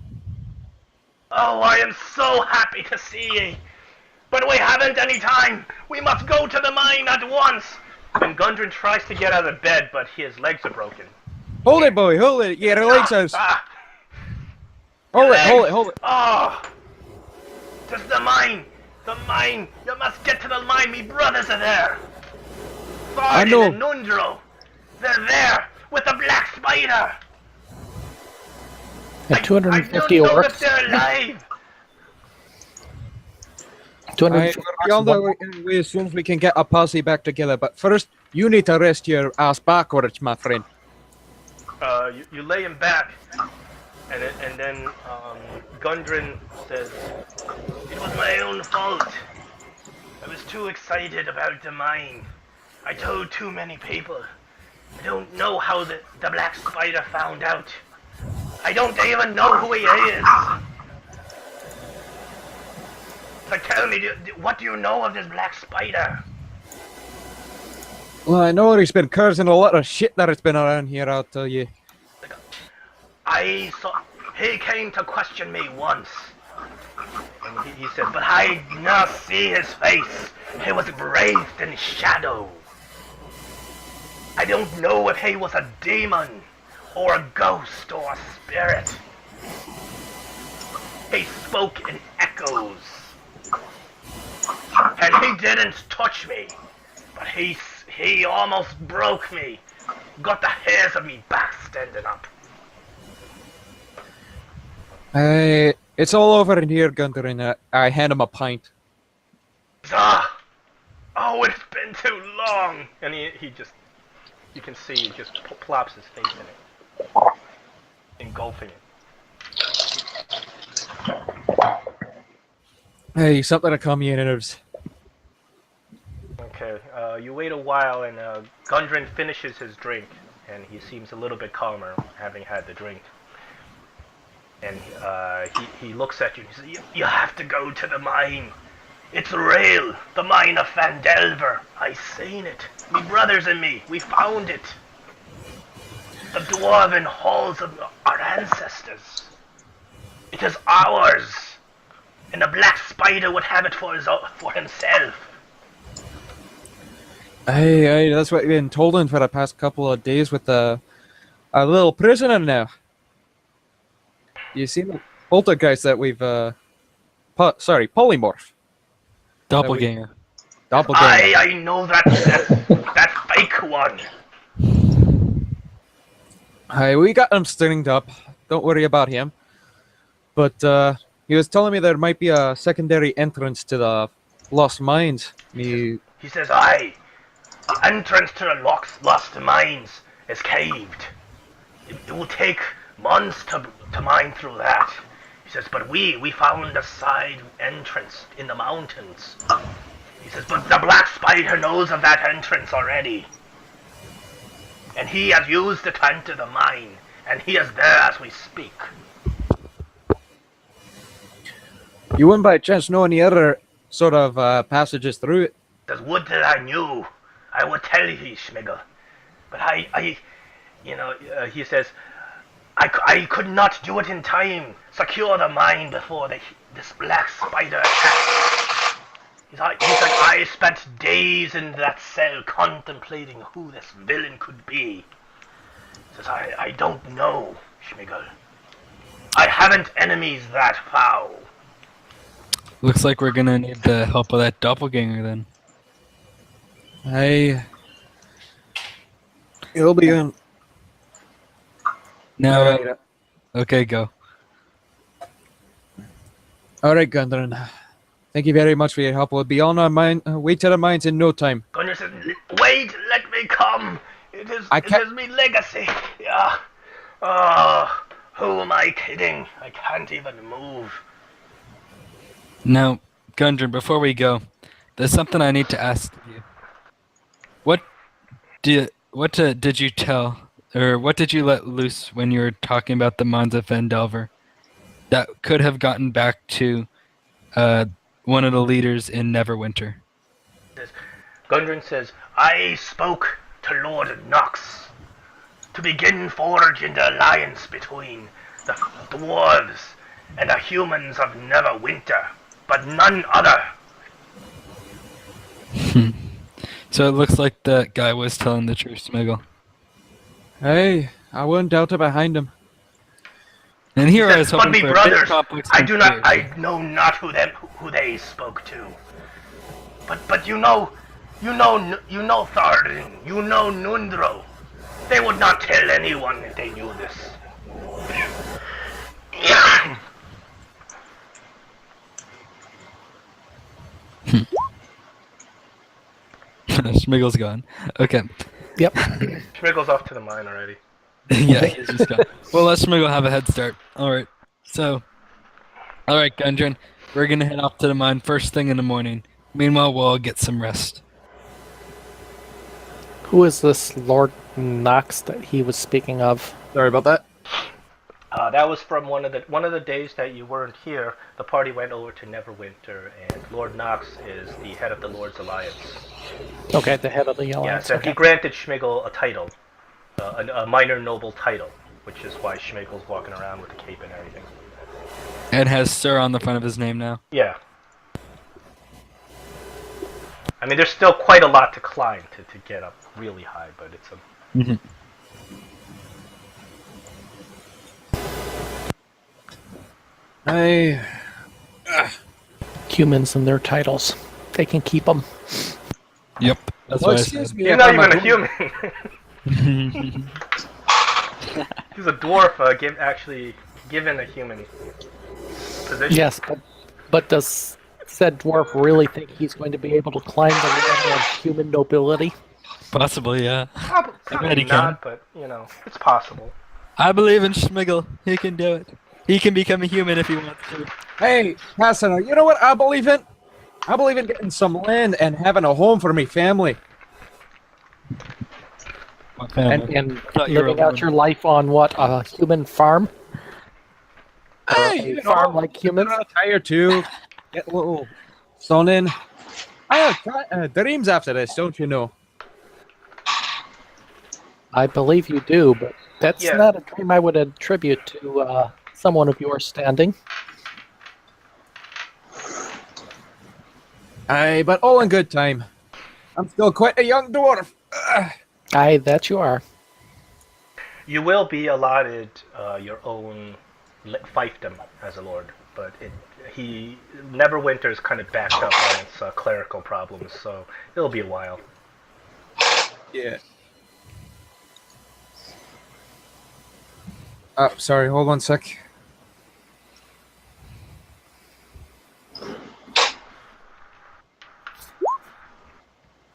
[SPEAKER 1] Oh, I am so happy to see ye. But we haven't any time. We must go to the mine at once. And Gundren tries to get out of bed, but his legs are broken.
[SPEAKER 4] Hold it, boy, hold it. Yeah, relax us. Hold it.
[SPEAKER 1] Oh, just the mine. The mine. You must get to the mine. Me brothers are there.
[SPEAKER 4] I
[SPEAKER 1] Fardin
[SPEAKER 4] know.
[SPEAKER 1] and Nundro. They're there with the black spider.
[SPEAKER 5] And 250
[SPEAKER 1] I don't know if
[SPEAKER 5] orcs.
[SPEAKER 1] they're alive.
[SPEAKER 5] 250
[SPEAKER 4] Be on the way as soon as we can get a posse back together. But first, you need to rest your ass backwards, my friend.
[SPEAKER 1] You lay him back, and then Gundren says, "It was my own fault. I was too excited about the mine. I told too many people. I don't know how the black spider found out. I don't even know who he is. So tell me, what do you know of this black spider?"
[SPEAKER 4] Well, I know he's been cursing a lot of shit that has been around here, I'll tell you.
[SPEAKER 1] I saw he came to question me once, and he said, but I did not see his face. He was wraithed in shadow. I don't know if he was a demon, or a ghost, or a spirit. He spoke in echoes, and he didn't touch me, but he almost broke me, got the hairs of me back standing up.
[SPEAKER 4] It's all over in here, Gundren. I hand him a pint.
[SPEAKER 1] Ah! Oh, it's been too long! And he just, you can see, he just plops his face in it, engulfing it.
[SPEAKER 4] Hey, something to calm your nerves.
[SPEAKER 1] Okay, you wait a while, and Gundren finishes his drink, and he seems a little bit calmer, having had the drink. And he looks at you and he says, you have to go to the mine. It's real. The Mine of Phandelver. I seen it. Me brothers and me, we found it. The dwarven halls of our ancestors. It is ours. And the black spider would have it for himself.
[SPEAKER 4] Hey, that's what we've been told him for the past couple of days with a little prisoner now. You see the poltergeist that we've, polymorph.
[SPEAKER 3] Doppelganger.
[SPEAKER 4] Doppelganger.
[SPEAKER 1] I know that fake one.
[SPEAKER 4] Hey, we got him stringed up. Don't worry about him. But he was telling me there might be a secondary entrance to the Lost Mines.
[SPEAKER 1] He says, aye. The entrance to the lost mines is caved. It will take months to mine through that. He says, but we found a side entrance in the mountains. He says, but the black spider knows of that entrance already. And he has used it to enter the mine. And he is there as we speak.
[SPEAKER 4] You wouldn't by chance know any other sort of passages through it?
[SPEAKER 1] There's would that I knew. I would tell you, Schmigel. But he says, I could not do it in time. Secure the mine before this black spider attacked. He's like, I spent days in that cell contemplating who this villain could be. He says, I don't know, Schmigel. I haven't enemies that foul.
[SPEAKER 3] Looks like we're gonna need the help of that doppelganger then.
[SPEAKER 4] He'll be in.
[SPEAKER 3] Now,
[SPEAKER 4] Alright,
[SPEAKER 3] okay, go.
[SPEAKER 4] Alright, Gundren. Thank you very much for your help. We'll be on our way to the mines in no time.
[SPEAKER 1] Gunnar says, wait, let me come. It is me legacy. Yeah. Oh, who am I kidding? I can't even move.
[SPEAKER 3] Now, Gundren, before we go, there's something I need to ask you. What did you tell, or what did you let loose when you were talking about the Mines of Phandelver that could have gotten back to one of the leaders in Neverwinter?
[SPEAKER 1] Gundren says, I spoke to Lord Nox to begin forging the alliance between the dwarves and the humans of Neverwinter, but none other.
[SPEAKER 3] So it looks like that guy was telling the truth, Smiggle.
[SPEAKER 4] Hey, I wouldn't doubt it behind him.
[SPEAKER 3] And here I was
[SPEAKER 1] But
[SPEAKER 3] hoping
[SPEAKER 1] me
[SPEAKER 3] for a
[SPEAKER 1] brothers,
[SPEAKER 3] bit complex.
[SPEAKER 1] I know not who they spoke to. But you know Thardin, you know Nundro. They would not tell anyone if they knew this.
[SPEAKER 3] Schmiggle's gone. Okay.
[SPEAKER 5] Yep.
[SPEAKER 1] Schmiggle's off to the mine already.
[SPEAKER 3] Yeah, he's just gone. Well, let Schmiggle have a head start. Alright. So, alright, Gundren. We're gonna head off to the mine first thing in the morning. Meanwhile, we'll all get some rest.
[SPEAKER 5] Who is this Lord Knox that he was speaking of?
[SPEAKER 4] Sorry about that.
[SPEAKER 1] That was from one of the days that you weren't here. The party went over to Neverwinter, and Lord Knox is the head of the Lord's Alliance.
[SPEAKER 5] Okay, the head of the Alliance.
[SPEAKER 1] Yeah, so
[SPEAKER 5] okay.
[SPEAKER 1] he granted Schmigel a title, a minor noble title, which is why Schmigel's walking around with the cape and everything.
[SPEAKER 3] And has Sir on the front of his name now.
[SPEAKER 1] Yeah. I mean, there's still quite a lot to climb to get up really high, but it's a...
[SPEAKER 3] Mm-hmm.
[SPEAKER 5] Humans and their titles. They can keep them.
[SPEAKER 3] Yep. That's
[SPEAKER 4] Well,
[SPEAKER 3] what I
[SPEAKER 4] excuse
[SPEAKER 3] said.
[SPEAKER 4] me.
[SPEAKER 1] You're not even a human! He's a dwarf, actually given a human position.
[SPEAKER 5] Yes, but does said dwarf really think he's going to be able to climb the ladder of human nobility?
[SPEAKER 3] Possibly, yeah.
[SPEAKER 1] Probably
[SPEAKER 3] bet he
[SPEAKER 1] not,
[SPEAKER 3] can.
[SPEAKER 1] but, it's possible.
[SPEAKER 3] I believe in Schmigel. He can do it. He can become a human if he wants to.
[SPEAKER 4] Hey, Hassan, you know what I believe in? I believe in getting some land and having a home for me family.
[SPEAKER 3] What family?
[SPEAKER 5] And
[SPEAKER 3] Thought you were
[SPEAKER 5] living
[SPEAKER 3] a
[SPEAKER 5] out
[SPEAKER 3] woman.
[SPEAKER 5] your life on what, a human farm?
[SPEAKER 4] Hey,
[SPEAKER 5] a
[SPEAKER 4] you know,
[SPEAKER 5] farm like humans.
[SPEAKER 4] a tire too. Get a little sun in. I have dreams after this, don't you know?
[SPEAKER 5] I believe you do, but that's
[SPEAKER 1] Yeah.
[SPEAKER 5] not a dream I would attribute to someone of your standing.
[SPEAKER 4] Aye, but all in good time. I'm still quite a young dwarf.
[SPEAKER 5] Aye, that you are.
[SPEAKER 1] You will be allotted your own fiefdom as a lord, but Neverwinter's kind of backed up on its clerical problems, so it'll be a while.
[SPEAKER 4] Yeah. Sorry, hold on a sec.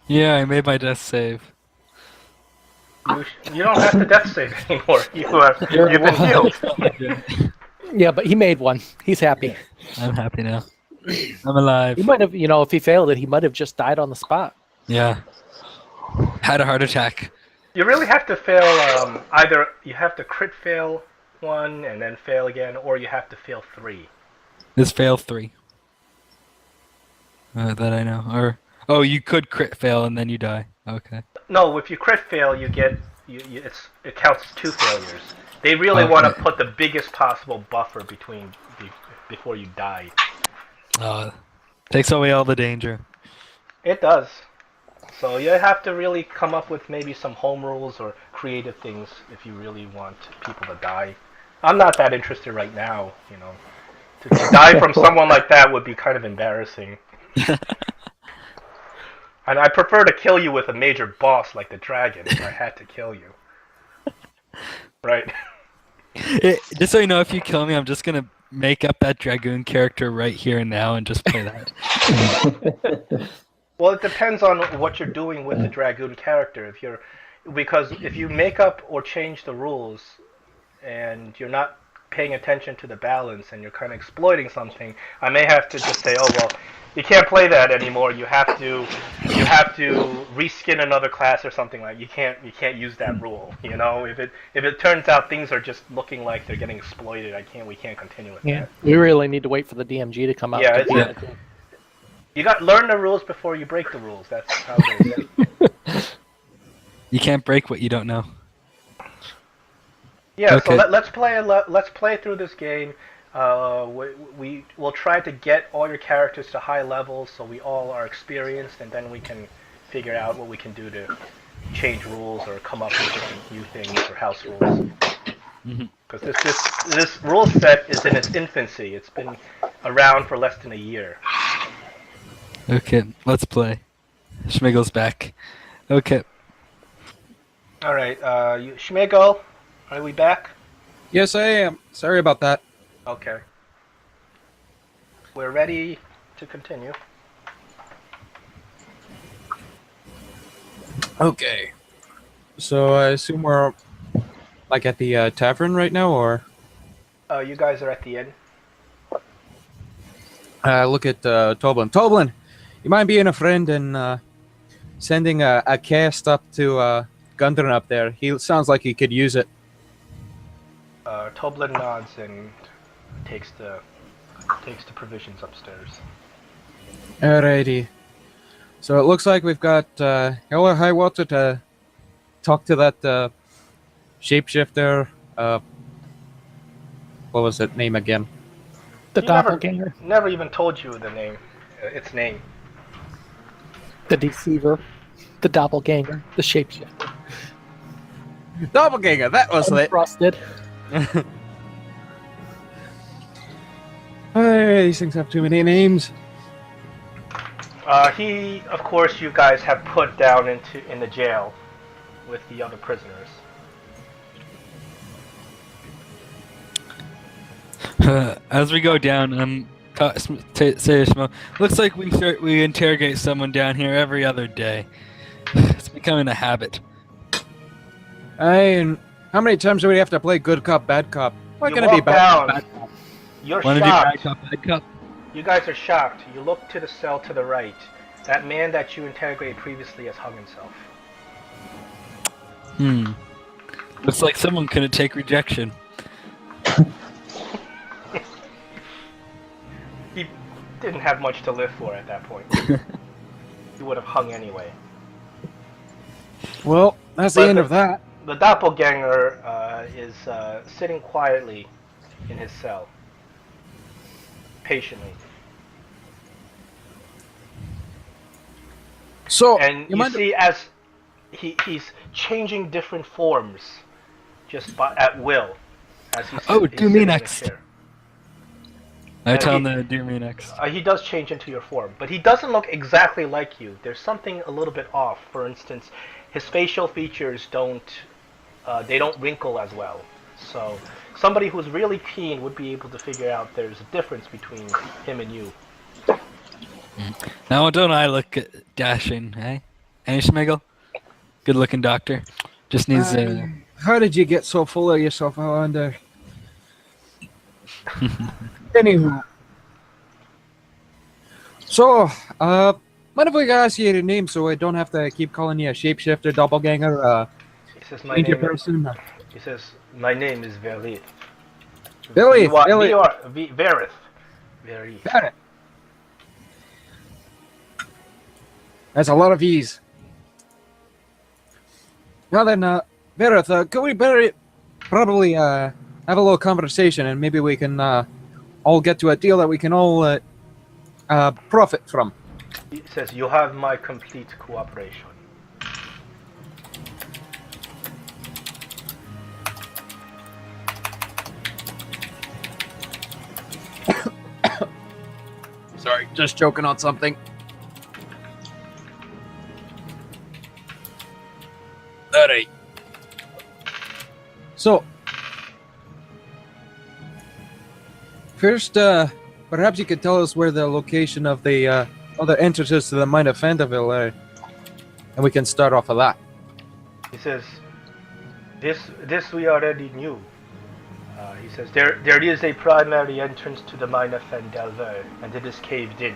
[SPEAKER 3] Yeah, I made my death save.
[SPEAKER 1] You don't have to death save anymore. You've been healed.
[SPEAKER 5] Yeah, but he made one. He's happy.
[SPEAKER 3] I'm happy now. I'm alive.
[SPEAKER 5] He might have, if he failed it, he might have just died on the spot.
[SPEAKER 3] Yeah. Had a heart attack.
[SPEAKER 1] You really have to fail. Either you have to crit fail one and then fail again, or you have to fail 3.
[SPEAKER 3] This fail 3. That I know. Or you could crit fail and then you die. Okay.
[SPEAKER 1] No, if you crit fail, you get it counts as 2 failures. They really want to put the biggest possible buffer before you die.
[SPEAKER 3] Takes away all the danger.
[SPEAKER 1] It does. So you have to really come up with maybe some home rules or creative things if you really want people to die. I'm not that interested right now, To die from someone like that would be kind of embarrassing. And I prefer to kill you with a major boss like the dragon if I had to kill you. Right.
[SPEAKER 3] Just so you know, if you kill me, I'm just gonna make up that dragoon character right here and now and just play that.
[SPEAKER 1] Well, it depends on what you're doing with the dragoon character. Because if you make up or change the rules and you're not paying attention to the balance and you're kind of exploiting something, I may have to just say, oh well, you can't play that anymore. You have to reskin another class or something like. You can't use that rule. If it turns out things are just looking like they're getting exploited, we can't continue with that.
[SPEAKER 5] We really need to wait for the DMG to come out.
[SPEAKER 1] Yeah, you learn the rules before you break the rules. That's how it is.
[SPEAKER 3] You can't break what you don't know.
[SPEAKER 1] Yeah,
[SPEAKER 3] Okay.
[SPEAKER 1] So let's play through this game. We'll try to get all your characters to high levels so we all are experienced, and then we can figure out what we can do to change rules or come up with different new things or house rules. Because this rule set is in its infancy. It's been around for less than a year.
[SPEAKER 3] Okay, let's play. Schmigel's back. Okay.
[SPEAKER 1] All right, Schmigel, are we back?
[SPEAKER 4] Yes, I am. Sorry about that.
[SPEAKER 1] Okay. We're ready to continue.
[SPEAKER 4] Okay. So I assume we're like at the tavern right now, or
[SPEAKER 1] You guys are at the inn.
[SPEAKER 4] look at Toblin. Toblin, you mind being a friend and sending a cast up to Gundren up there? He sounds like he could use it.
[SPEAKER 1] Toblin nods and takes the provisions upstairs.
[SPEAKER 4] Alrighty. So it looks like we've got hell or high water to talk to that shapeshifter. What was that name again?
[SPEAKER 5] The
[SPEAKER 1] He
[SPEAKER 5] doppelganger,
[SPEAKER 1] Never even told you the name. Its name.
[SPEAKER 5] the deceiver, the doppelganger, the shapeshifter.
[SPEAKER 4] Doppelganger, that was it.
[SPEAKER 5] Trusted.
[SPEAKER 4] These things have too many names.
[SPEAKER 1] He, of course, you guys have put down in the jail with the other prisoners.
[SPEAKER 3] As we go down, say looks like we interrogate someone down here every other day. It's becoming a habit.
[SPEAKER 4] And how many times do we have to play good cop, bad cop? We're
[SPEAKER 1] You
[SPEAKER 4] gonna be
[SPEAKER 1] walk
[SPEAKER 4] bad
[SPEAKER 1] down.
[SPEAKER 4] cop, bad cop.
[SPEAKER 1] You're
[SPEAKER 3] Wanna do bad
[SPEAKER 1] shocked.
[SPEAKER 3] cop, bad cop?
[SPEAKER 1] You guys are shocked. You look to the cell to the right. That man that you interrogated previously has hung himself.
[SPEAKER 3] Looks like someone couldn't take rejection.
[SPEAKER 1] didn't have much to live for at that point. He would have hung anyway.
[SPEAKER 4] Well, that's the
[SPEAKER 1] But
[SPEAKER 4] end of that.
[SPEAKER 1] The doppelganger is sitting quietly in his cell, patiently.
[SPEAKER 4] So,
[SPEAKER 1] And you
[SPEAKER 4] mind
[SPEAKER 1] see as he's changing different forms just at will. As he's
[SPEAKER 3] Oh,
[SPEAKER 1] he's
[SPEAKER 3] do me
[SPEAKER 1] sitting in a
[SPEAKER 3] next.
[SPEAKER 1] chair.
[SPEAKER 3] I
[SPEAKER 1] And
[SPEAKER 3] tell
[SPEAKER 1] he-
[SPEAKER 3] him to do me next.
[SPEAKER 1] He does change into your form, but he doesn't look exactly like you. There's something a little bit off. For instance, his facial features don't wrinkle as well. So somebody who's really keen would be able to figure out there's a difference between him and you.
[SPEAKER 3] Now don't I look dashing, eh? Hey, Schmigel? Good looking doctor. Just needs
[SPEAKER 4] how did you get so full of yourself, I wonder? Anywho. So, mind if we ask you your name so I don't have to keep calling you a shapeshifter, doppelganger,
[SPEAKER 1] He says my
[SPEAKER 4] danger
[SPEAKER 1] name.
[SPEAKER 4] person?
[SPEAKER 1] He says my name is Verith.
[SPEAKER 4] Billy, Billy.
[SPEAKER 1] Verith. Verith.
[SPEAKER 4] Got it. That's a lot of V's. Now then, Verith, could we probably have a little conversation and maybe we can all get to a deal that we can all profit from?
[SPEAKER 1] He says you have my complete cooperation.
[SPEAKER 4] Sorry, just choking on something. Alright. So, first, perhaps you could tell us where the location of the other entrances to the Mine of Phandelver are, and we can start off of that.
[SPEAKER 1] He says, this we already knew. He says, there is a primary entrance to the Mine of Phandelver, and it is caved in.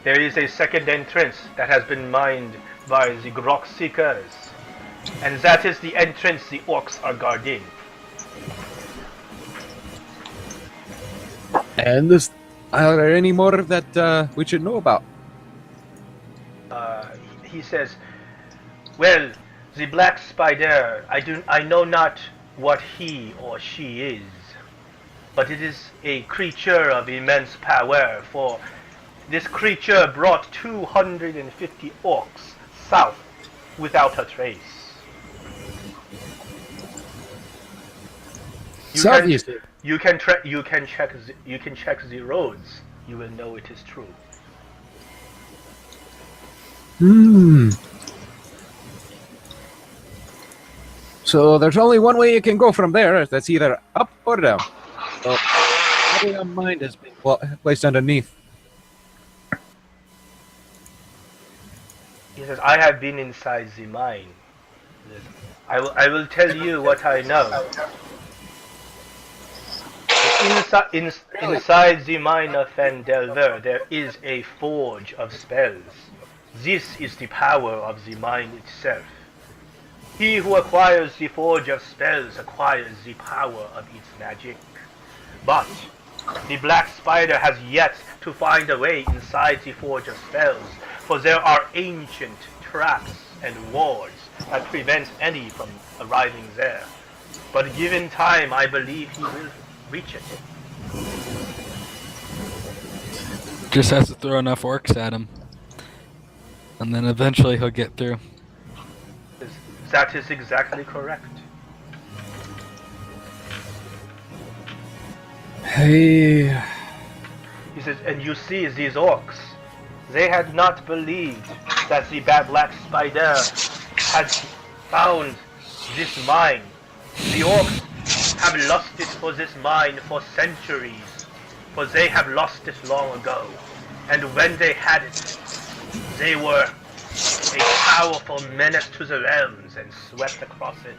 [SPEAKER 1] There is a second entrance that has been mined by the Grok Seekers, and that is the entrance the orcs are guarding.
[SPEAKER 4] And are there any more that we should know about?
[SPEAKER 1] He says, well, the Black Spider, I know not what he or she is, but it is a creature of immense power, for this creature brought 250 orcs south without a trace. You can check the roads. You will know it is true.
[SPEAKER 4] So there's only one way you can go from there. That's either up or down. So, probably a mine has been placed underneath.
[SPEAKER 1] He says, I have been inside the mine. I will tell you what I know. Inside the Mine of Phandelver, there is a forge of spells. This is the power of the mine itself. He who acquires the forge of spells acquires the power of its magic. But the Black Spider has yet to find a way inside the forge of spells, for there are ancient traps and wards that prevent any from arriving there. But given time, I believe he will reach it.
[SPEAKER 3] Just has to throw enough orcs at him. And then eventually he'll get through.
[SPEAKER 1] That is exactly correct.
[SPEAKER 4] Hey.
[SPEAKER 1] He says, and you see these orcs, they had not believed that the bad Black Spider had found this mine. The orcs have lost it for this mine for centuries, for they have lost it long ago. And when they had it, they were a powerful menace to the realms and swept across it,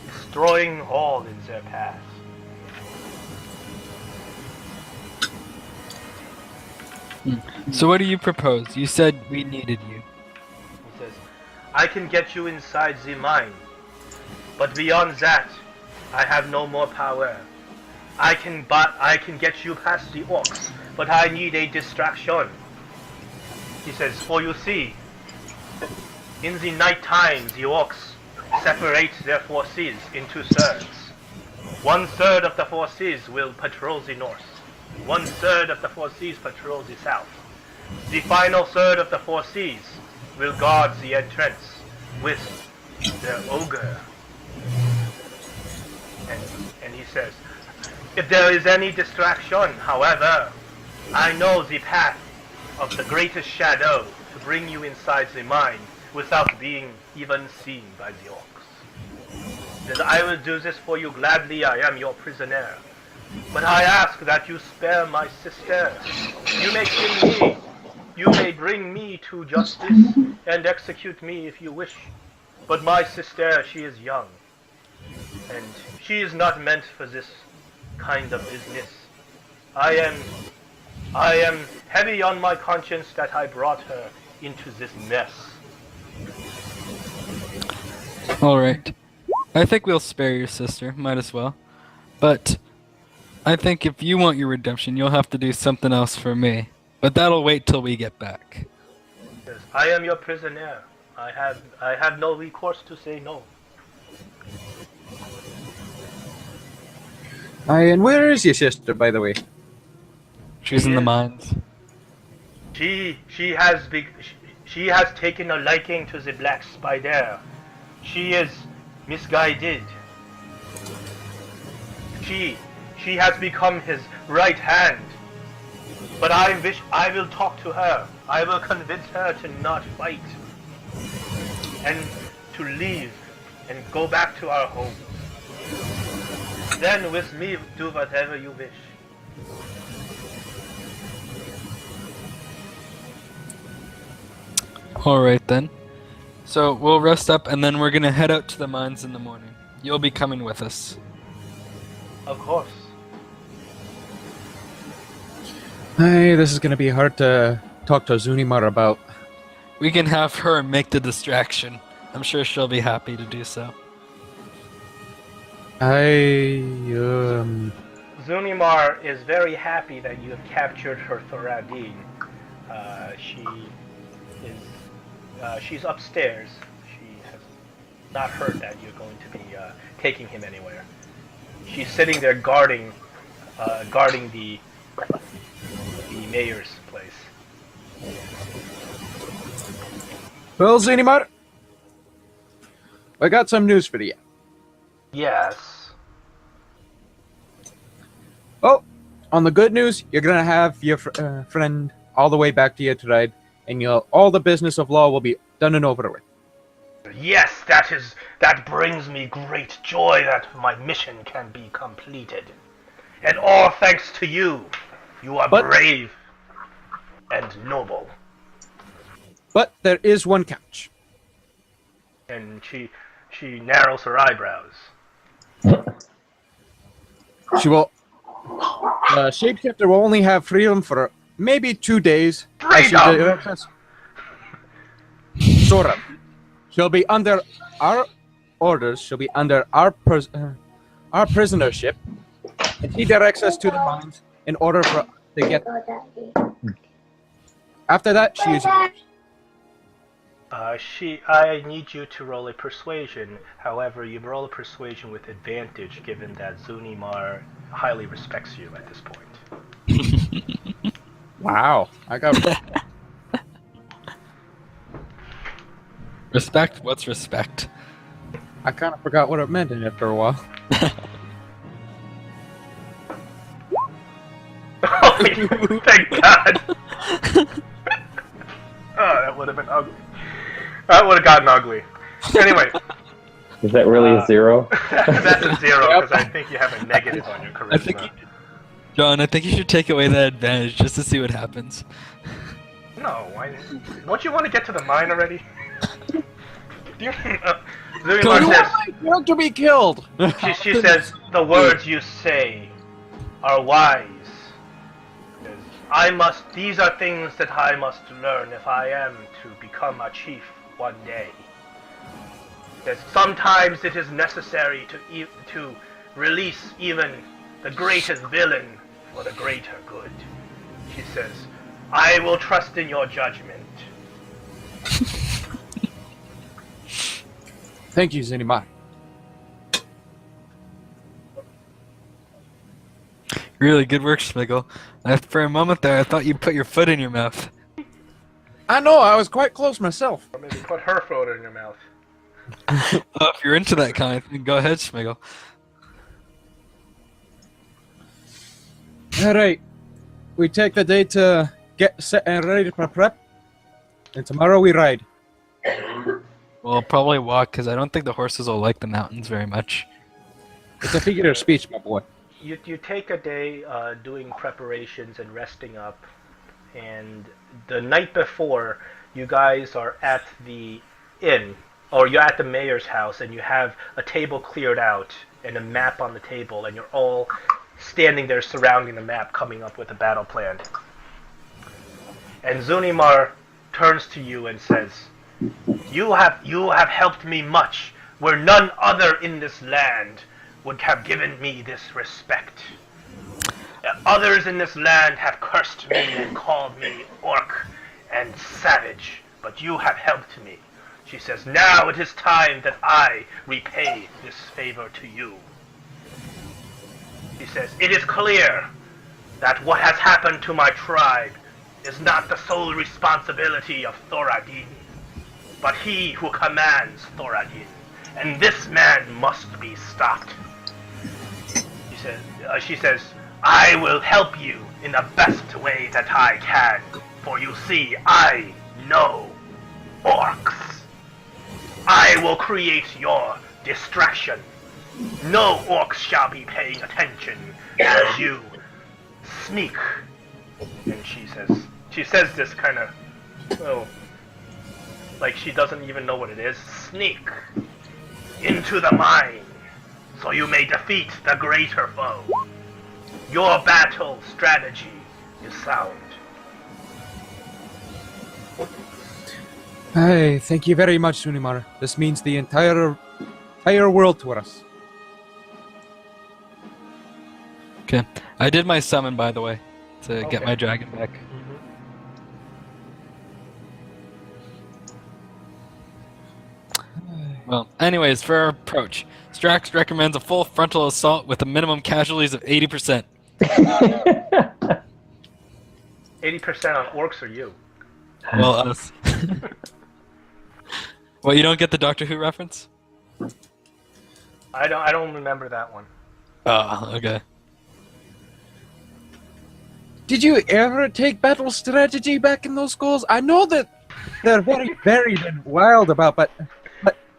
[SPEAKER 1] destroying all in their path.
[SPEAKER 3] So what do you propose? You said we needed you.
[SPEAKER 1] He says, I can get you inside the mine, but beyond that, I have no more power. I can get you past the orcs, but I need a distraction. He says, for you see, in the night times, the orcs separate their forces into thirds. 1/3 of the forces will patrol the north. 1/3 of the forces patrol the south. The final third of the forces will guard the entrance with their ogre. And he says, if there is any distraction, however, I know the path of the greatest shadow to bring you inside the mine without being even seen by the orcs. Says, I will do this for you gladly, I am your prisoner. But I ask that you spare my sister. You may bring me to justice and execute me if you wish. But my sister, she is young. And she is not meant for this kind of business. I am heavy on my conscience that I brought her into this mess.
[SPEAKER 3] Alright. I think we'll spare your sister, might as well. But I think if you want your redemption, you'll have to do something else for me. But that'll wait till we get back.
[SPEAKER 1] Yes, I am your prisoner. I have no recourse to say no.
[SPEAKER 4] And where is your sister, by the way?
[SPEAKER 3] She's in the mines.
[SPEAKER 1] She has taken a liking to the black spider. She is misguided. She has become his right hand. But I will talk to her. I will convince her to not fight. And to leave and go back to our home. Then with me, do whatever you wish.
[SPEAKER 3] Alright then. So we'll rest up and then we're gonna head out to the mines in the morning. You'll be coming with us.
[SPEAKER 1] Of course.
[SPEAKER 4] Hey, this is gonna be hard to talk to Zunimar about.
[SPEAKER 3] We can have her make the distraction. I'm sure she'll be happy to do so.
[SPEAKER 1] Zunimar is very happy that you have captured her Thoradin. She's upstairs. She has not heard that you're going to be taking him anywhere. She's sitting there guarding the mayor's place.
[SPEAKER 4] Well, Zunimar, I got some news for you.
[SPEAKER 1] Yes.
[SPEAKER 4] Oh, on the good news, you're gonna have your friend all the way back to Yitride, and all the business of law will be done and over with.
[SPEAKER 1] Yes, that brings me great joy that my mission can be completed. And all thanks to you. You are brave and noble.
[SPEAKER 4] But there is one catch.
[SPEAKER 1] And she narrows her eyebrows.
[SPEAKER 4] She will. Shapeshifter will only have freedom for maybe 2 days.
[SPEAKER 1] Freedom!
[SPEAKER 4] Sort of. She'll be under our orders. She'll be under our prisonership, and she directs us to the mines in order for to get. After that, she is yours.
[SPEAKER 1] I need you to roll a persuasion. However, you roll a persuasion with advantage, given that Zunimar highly respects you at this point.
[SPEAKER 4] Wow, I got.
[SPEAKER 3] Respect? What's respect?
[SPEAKER 4] I kind of forgot what it meant after a while.
[SPEAKER 1] Oh, thank God! Oh, that would have been ugly. That would have gotten ugly. Anyway.
[SPEAKER 2] Is that really a 0?
[SPEAKER 1] That's a 0, because I think you have a negative on your charisma.
[SPEAKER 3] John, I think you should take away that advantage just to see what happens.
[SPEAKER 1] No, don't you want to get to the mine already?
[SPEAKER 4] Zunimar says, "You want to be killed."
[SPEAKER 1] She says, "The words you say are wise. These are things that I must learn if I am to become a chief one day. That sometimes it is necessary to release even the greatest villain for the greater good. She says, I will trust in your judgment.
[SPEAKER 4] Thank you, Zinimar.
[SPEAKER 3] Really good work, Schmigel. For a moment there, I thought you put your foot in your mouth.
[SPEAKER 4] I know, I was quite close myself.
[SPEAKER 1] Or maybe put her foot in your mouth.
[SPEAKER 3] Oh, if you're into that kind of thing, go ahead, Schmigel.
[SPEAKER 4] Alright. We take the day to get set and ready for prep. And tomorrow we ride.
[SPEAKER 3] We'll probably walk, because I don't think the horses will like the mountains very much.
[SPEAKER 4] It's a figure of speech, my boy.
[SPEAKER 1] You take a day doing preparations and resting up, and the night before, you guys are at the inn, or you're at the mayor's house, and you have a table cleared out and a map on the table, and you're all standing there surrounding the map, coming up with a battle plan. And Zunimar turns to you and says, You have helped me much, where none other in this land would have given me this respect. Others in this land have cursed me and called me orc and savage, but you have helped me. She says, now it is time that I repay this favor to you. She says, it is clear that what has happened to my tribe is not the sole responsibility of Thoradin, but he who commands Thoradin, and this man must be stopped. She says, I will help you in the best way that I can, for you see, I know orcs. I will create your distraction. No orcs shall be paying attention as you sneak. And she says this kind of, oh, like she doesn't even know what it is. Sneak into the mine, so you may defeat the greater foe. Your battle strategy is sound.
[SPEAKER 4] Hey, thank you very much, Sunimar. This means the entire world to us.
[SPEAKER 3] Okay. I did my summon, by the way, to get
[SPEAKER 1] Okay.
[SPEAKER 3] my dragon back. Well, anyways, for our approach, Strax recommends a full frontal assault with a minimum casualties of 80%.
[SPEAKER 1] 80% on orcs or you?
[SPEAKER 3] Well, us. Well, you don't get the Doctor Who reference?
[SPEAKER 1] I don't remember that one.
[SPEAKER 3] Oh, okay.
[SPEAKER 4] Did you ever take battle strategy back in those schools? I know that they're very varied and wild about, but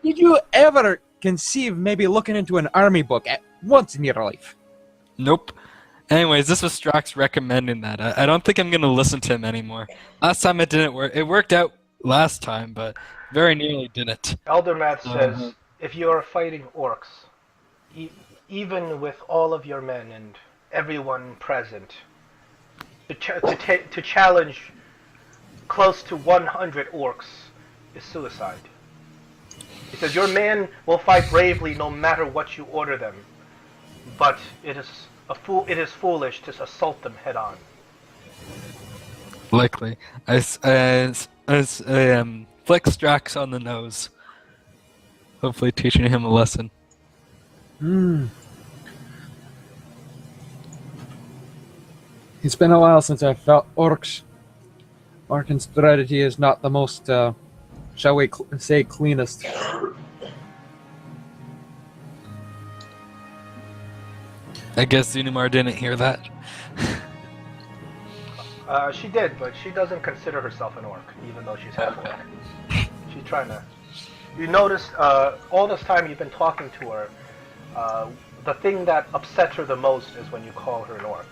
[SPEAKER 4] did you ever conceive maybe looking into an army book at once in your life?
[SPEAKER 3] Nope. Anyways, this was Strax recommending that. I don't think I'm going to listen to him anymore. Last time it didn't work. It worked out last time, but very nearly didn't.
[SPEAKER 1] Eldermath says, if you are fighting orcs, even with all of your men and everyone present, to challenge close to 100 orcs is suicide. He says, your men will fight bravely no matter what you order them, but it is foolish to assault them head on.
[SPEAKER 3] Likely. I flick Strax on the nose. Hopefully teaching him a lesson.
[SPEAKER 4] It's been a while since I felt orcs. Orcan strategy is not the most, shall we say, cleanest.
[SPEAKER 3] I guess Zunimar didn't hear that.
[SPEAKER 1] She did, but she doesn't consider herself an orc, even though she's half orc. She's trying to... You notice, all this time you've been talking to her, the thing that upsets her the most is when you call her an orc.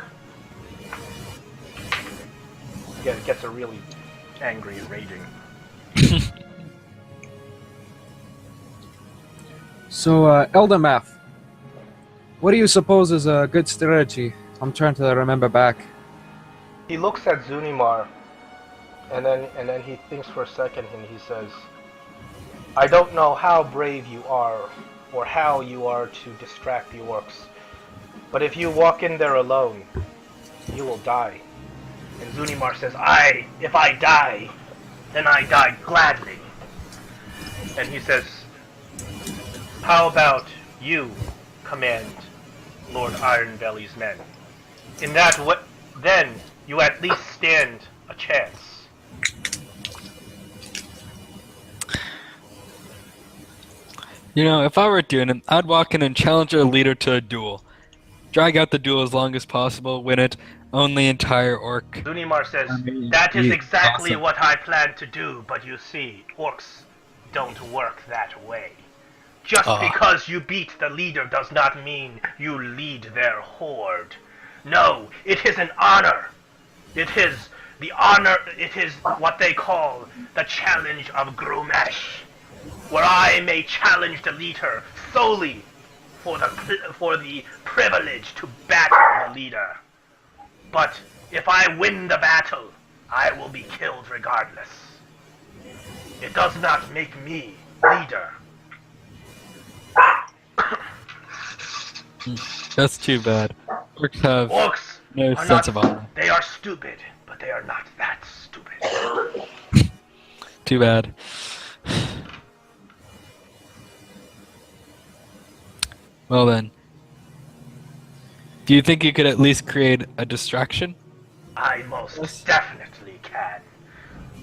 [SPEAKER 1] Yeah, it gets her really angry and raging.
[SPEAKER 4] So, Eldermath, what do you suppose is a good strategy? I'm trying to remember back.
[SPEAKER 1] He looks at Zunimar, and then he thinks for a second, and he says, I don't know how brave you are, or how you are to distract the orcs, but if you walk in there alone, you will die. And Zunimar says, if I die, then I die gladly. And he says, how about you command Lord Ironbelly's men? In that then you at least stand a chance.
[SPEAKER 3] You know, if I were doing it, I'd walk in and challenge a leader to a duel. Drag out the duel as long as possible, win it, own the entire orc.
[SPEAKER 1] Zunimar says,
[SPEAKER 3] I mean,
[SPEAKER 1] that is
[SPEAKER 3] he's
[SPEAKER 1] exactly
[SPEAKER 3] awesome.
[SPEAKER 1] what I plan to do, but you see, orcs don't work that way. Just because you beat the leader does not mean you lead their horde. No, it is an honor. It is what they call the challenge of Grumesh, where I may challenge the leader solely for the privilege to battle the leader. But if I win the battle, I will be killed regardless. It does not make me leader.
[SPEAKER 3] That's too bad. Orcs have
[SPEAKER 1] Orcs
[SPEAKER 3] no
[SPEAKER 1] are
[SPEAKER 3] sense of honor.
[SPEAKER 1] They are stupid, but they are not that stupid.
[SPEAKER 3] Too bad. Well then. Do you think you could at least create a distraction?
[SPEAKER 1] I most definitely can.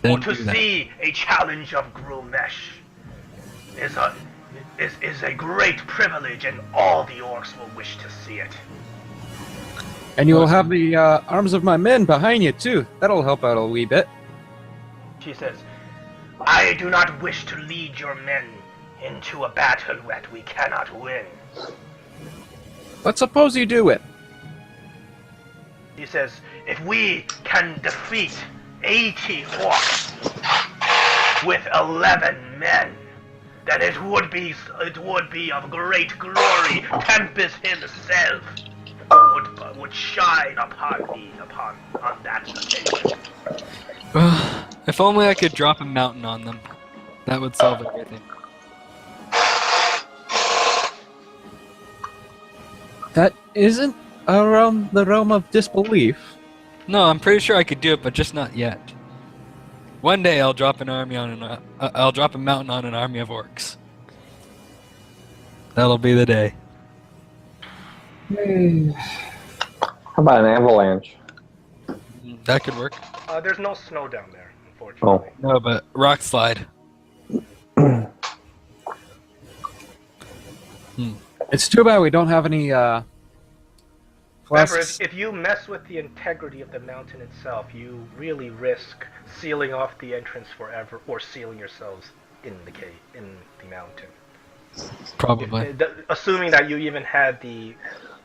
[SPEAKER 3] Then
[SPEAKER 1] For
[SPEAKER 3] do
[SPEAKER 1] to
[SPEAKER 3] that.
[SPEAKER 1] see a challenge of Grumesh is a great privilege, and all the orcs will wish to see it.
[SPEAKER 4] And you will have the arms of my men behind you, too. That'll help out a wee bit.
[SPEAKER 1] She says, I do not wish to lead your men into a battle that we cannot win.
[SPEAKER 4] But suppose you do it.
[SPEAKER 1] He says, if we can defeat 80 orcs with 11 men, then it would be of great glory. Tempest himself would shine upon me on that occasion.
[SPEAKER 3] If only I could drop a mountain on them. That would solve everything.
[SPEAKER 4] That isn't around the realm of disbelief.
[SPEAKER 3] No, I'm pretty sure I could do it, but just not yet. One day I'll drop an army on I'll drop a mountain on an army of orcs. That'll be the day.
[SPEAKER 2] How about an avalanche?
[SPEAKER 3] That could work.
[SPEAKER 1] There's no snow down there, unfortunately.
[SPEAKER 3] No, but rock slide.
[SPEAKER 4] It's too bad we don't have any
[SPEAKER 1] Remember,
[SPEAKER 4] classes.
[SPEAKER 1] if you mess with the integrity of the mountain itself, you really risk sealing off the entrance forever, or sealing yourselves in the mountain.
[SPEAKER 3] Probably.
[SPEAKER 1] Assuming that you even had the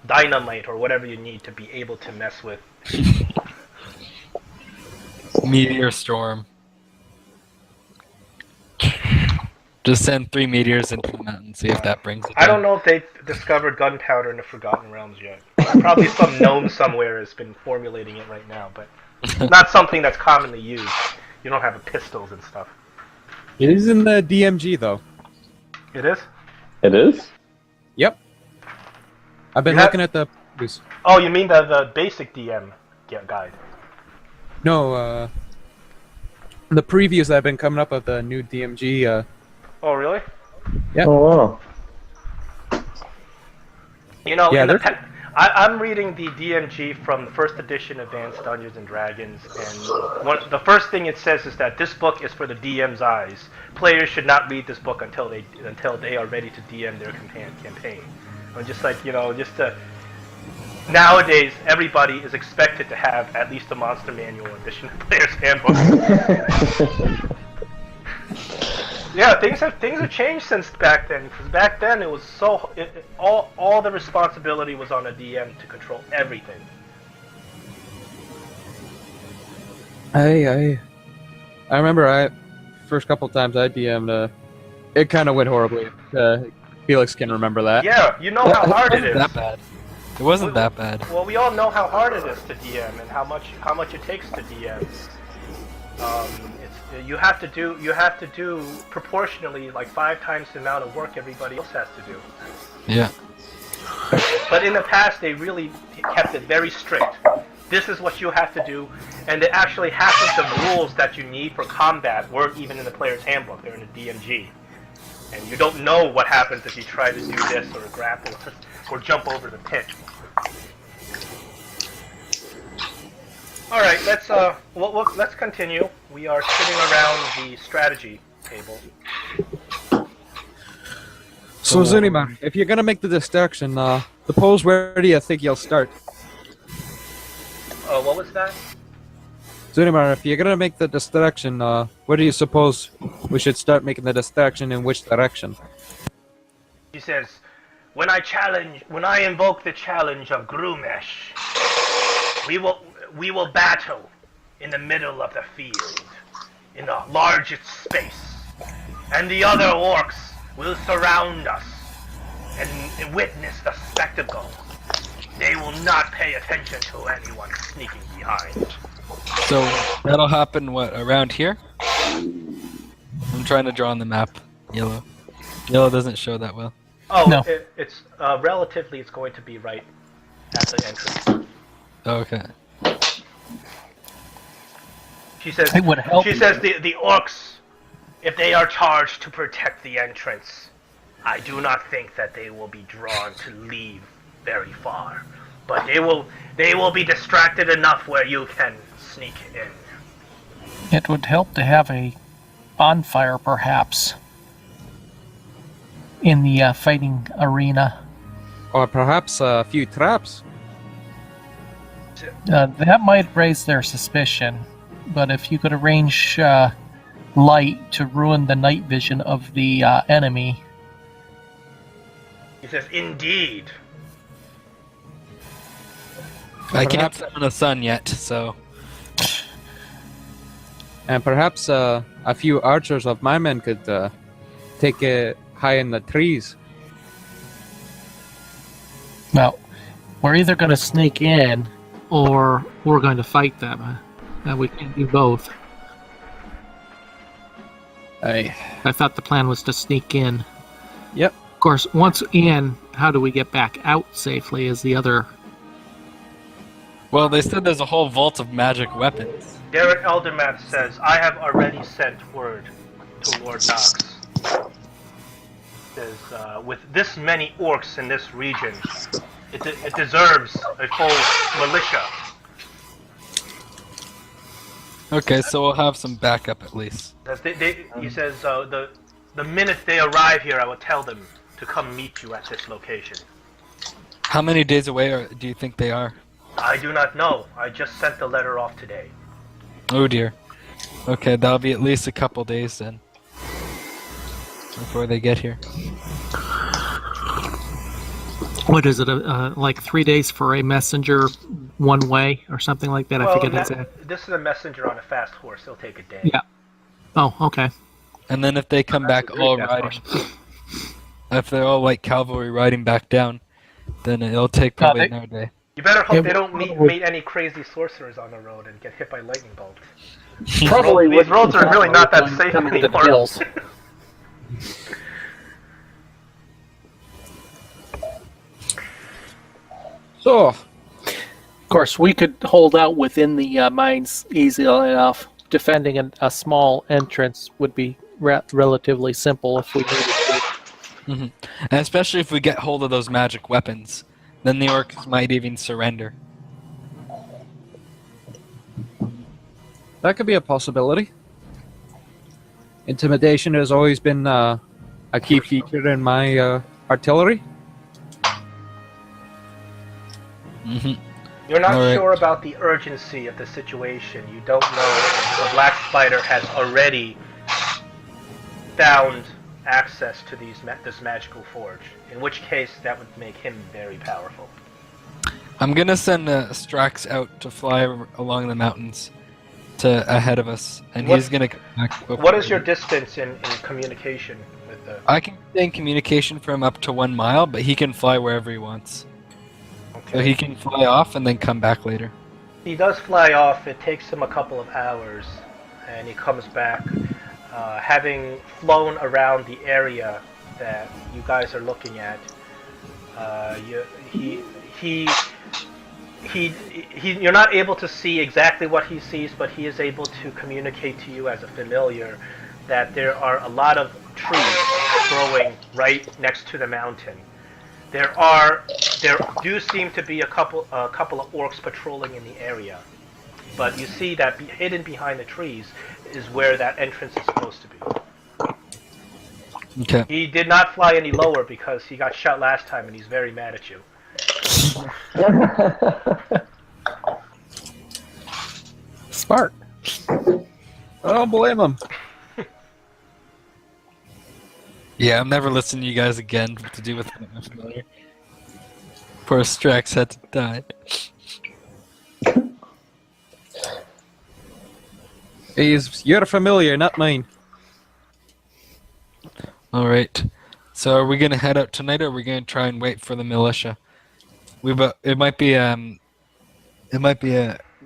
[SPEAKER 1] dynamite or whatever you need to be able to mess with.
[SPEAKER 3] Meteor storm. Just send 3 meteors into the mountain, see if that brings it
[SPEAKER 1] I don't
[SPEAKER 3] down.
[SPEAKER 1] know if they've discovered gunpowder in the Forgotten Realms yet. Probably some gnome somewhere has been formulating it right now, but not something that's commonly used. You don't have pistols and stuff.
[SPEAKER 4] It is in the DMG, though.
[SPEAKER 1] It is?
[SPEAKER 2] It is?
[SPEAKER 4] Yep. I've been
[SPEAKER 1] You have-
[SPEAKER 4] looking at the...
[SPEAKER 1] Oh, you mean the basic DM guide?
[SPEAKER 4] No, the previews that have been coming up of the new DMG,
[SPEAKER 1] Oh, really?
[SPEAKER 4] Yep.
[SPEAKER 2] Oh, wow.
[SPEAKER 1] You know,
[SPEAKER 4] Yeah,
[SPEAKER 1] I'm reading the DMG from the first edition Advanced Dungeons and Dragons, and the first thing it says is that this book is for the DM's eyes. Players should not read this book until they are ready to DM their campaign. I'm just like, nowadays everybody is expected to have at least a monster manual edition of Player's Handbook. Yeah, things have changed since back then. Because back then it was all the responsibility was on a DM to control everything.
[SPEAKER 4] I remember first couple times I DM'd, it kind of went horribly. Felix can remember that.
[SPEAKER 1] Yeah, you know how hard it
[SPEAKER 3] It
[SPEAKER 1] is.
[SPEAKER 3] wasn't that bad. It wasn't that bad.
[SPEAKER 1] Well, we all know how hard it is to DM and how much it takes to DM. You have to do proportionally like 5 times the amount of work everybody else has to do.
[SPEAKER 3] Yeah.
[SPEAKER 1] But in the past, they really kept it very strict. this is what you have to do, and actually half of the rules that you need for combat weren't even in the player's handbook. They're in the DMG. And you don't know what happens if you try to do this or grapple or jump over the pit. All right, let's continue. We are sitting around the strategy table.
[SPEAKER 4] So Zuniman, if you're gonna make the distraction, suppose where do you think you'll start?
[SPEAKER 1] What was that?
[SPEAKER 4] Zuniman, if you're gonna make the distraction, where do you suppose we should start making the distraction, in which direction?
[SPEAKER 1] He says, when I invoke the challenge of Grumesh, we will battle in the middle of the field, in the largest space, and the other orcs will surround us and witness the spectacle. They will not pay attention to anyone sneaking behind.
[SPEAKER 3] So that'll happen, what, around here? I'm trying to draw on the map. Yellow. Yellow doesn't show that well.
[SPEAKER 1] Oh,
[SPEAKER 5] No.
[SPEAKER 1] It's relatively, it's going to be right at the entrance.
[SPEAKER 3] Oh, okay.
[SPEAKER 1] She says,
[SPEAKER 5] It would help.
[SPEAKER 1] She says the orcs, if they are charged to protect the entrance, I do not think that they will be drawn to leave very far. But they will be distracted enough where you can sneak in.
[SPEAKER 5] It would help to have a bonfire, perhaps, in the fighting arena.
[SPEAKER 4] Or perhaps a few traps?
[SPEAKER 5] That might raise their suspicion, but if you could arrange light to ruin the night vision of the enemy.
[SPEAKER 1] He says, indeed.
[SPEAKER 3] I can't summon the sun yet, so...
[SPEAKER 4] And perhaps a few archers of my men could take it high in the trees.
[SPEAKER 5] Well, we're either going to sneak in, or we're going to fight them. We can't do both. I thought the plan was to sneak in.
[SPEAKER 4] Yep.
[SPEAKER 5] Of course, once in, how do we get back out safely is the other...
[SPEAKER 3] Well, they said there's a whole vault of magic weapons.
[SPEAKER 1] Derek Eldermath says, I have already sent word to Lord Knox. Says, with this many orcs in this region, it deserves a full militia.
[SPEAKER 3] Okay, so we'll have some backup at least.
[SPEAKER 1] He says, the minute they arrive here, I will tell them to come meet you at this location.
[SPEAKER 3] How many days away do you think they are?
[SPEAKER 1] I do not know. I just sent the letter off today.
[SPEAKER 3] Oh dear. Okay, that'll be at least a couple days then. Before they get here.
[SPEAKER 5] What is it, like 3 days for a messenger one way, or something like that? I forget exactly.
[SPEAKER 1] This is a messenger on a fast horse. It'll take a day.
[SPEAKER 5] Yeah. Oh, okay.
[SPEAKER 3] And then if they come back all riding... If they're all like cavalry riding back down, then it'll take probably another day.
[SPEAKER 1] You better hope they don't meet any crazy sorcerers on the road and get hit by lightning bolts.
[SPEAKER 2] Probably
[SPEAKER 1] These roads are really not that safe
[SPEAKER 5] Coming to the
[SPEAKER 1] anymore.
[SPEAKER 5] hills.
[SPEAKER 4] So,
[SPEAKER 5] Of course, we could hold out within the mines easily enough. Defending a small entrance would be relatively simple if we needed to.
[SPEAKER 3] And especially if we get hold of those magic weapons, then the orcs might even surrender.
[SPEAKER 4] that could be a possibility. Intimidation has always been a key feature in my artillery.
[SPEAKER 1] You're not
[SPEAKER 3] Alright.
[SPEAKER 1] sure about the urgency of the situation. You don't know if the Black Spider has already found access to this magical forge, in which case that would make him very powerful.
[SPEAKER 3] I'm gonna send Strax out to fly along the mountains to ahead of us, and
[SPEAKER 1] What-
[SPEAKER 3] he's gonna come back.
[SPEAKER 1] What is your distance in communication with the...
[SPEAKER 3] I can stay in communication for him up to 1 mile, but he can fly wherever he wants. So he can fly off and then come back later.
[SPEAKER 1] He does fly off. It takes him a couple of hours, and he comes back, having flown around the area that you guys are looking at. you're not able to see exactly what he sees, but he is able to communicate to you as a familiar that there are a lot of trees growing right next to the mountain. There do seem to be a couple of orcs patrolling in the area, but you see that hidden behind the trees is where that entrance is supposed to be.
[SPEAKER 3] Okay.
[SPEAKER 1] He did not fly any lower because he got shot last time, and he's very mad at you.
[SPEAKER 5] Smart.
[SPEAKER 4] I don't blame him.
[SPEAKER 3] Yeah, I'm never listening to you guys again to do with my familiar. Poor Strax had to die.
[SPEAKER 4] He's your familiar, not mine.
[SPEAKER 3] Alright. So are we gonna head out tonight or are we gonna try and wait for the militia? It might be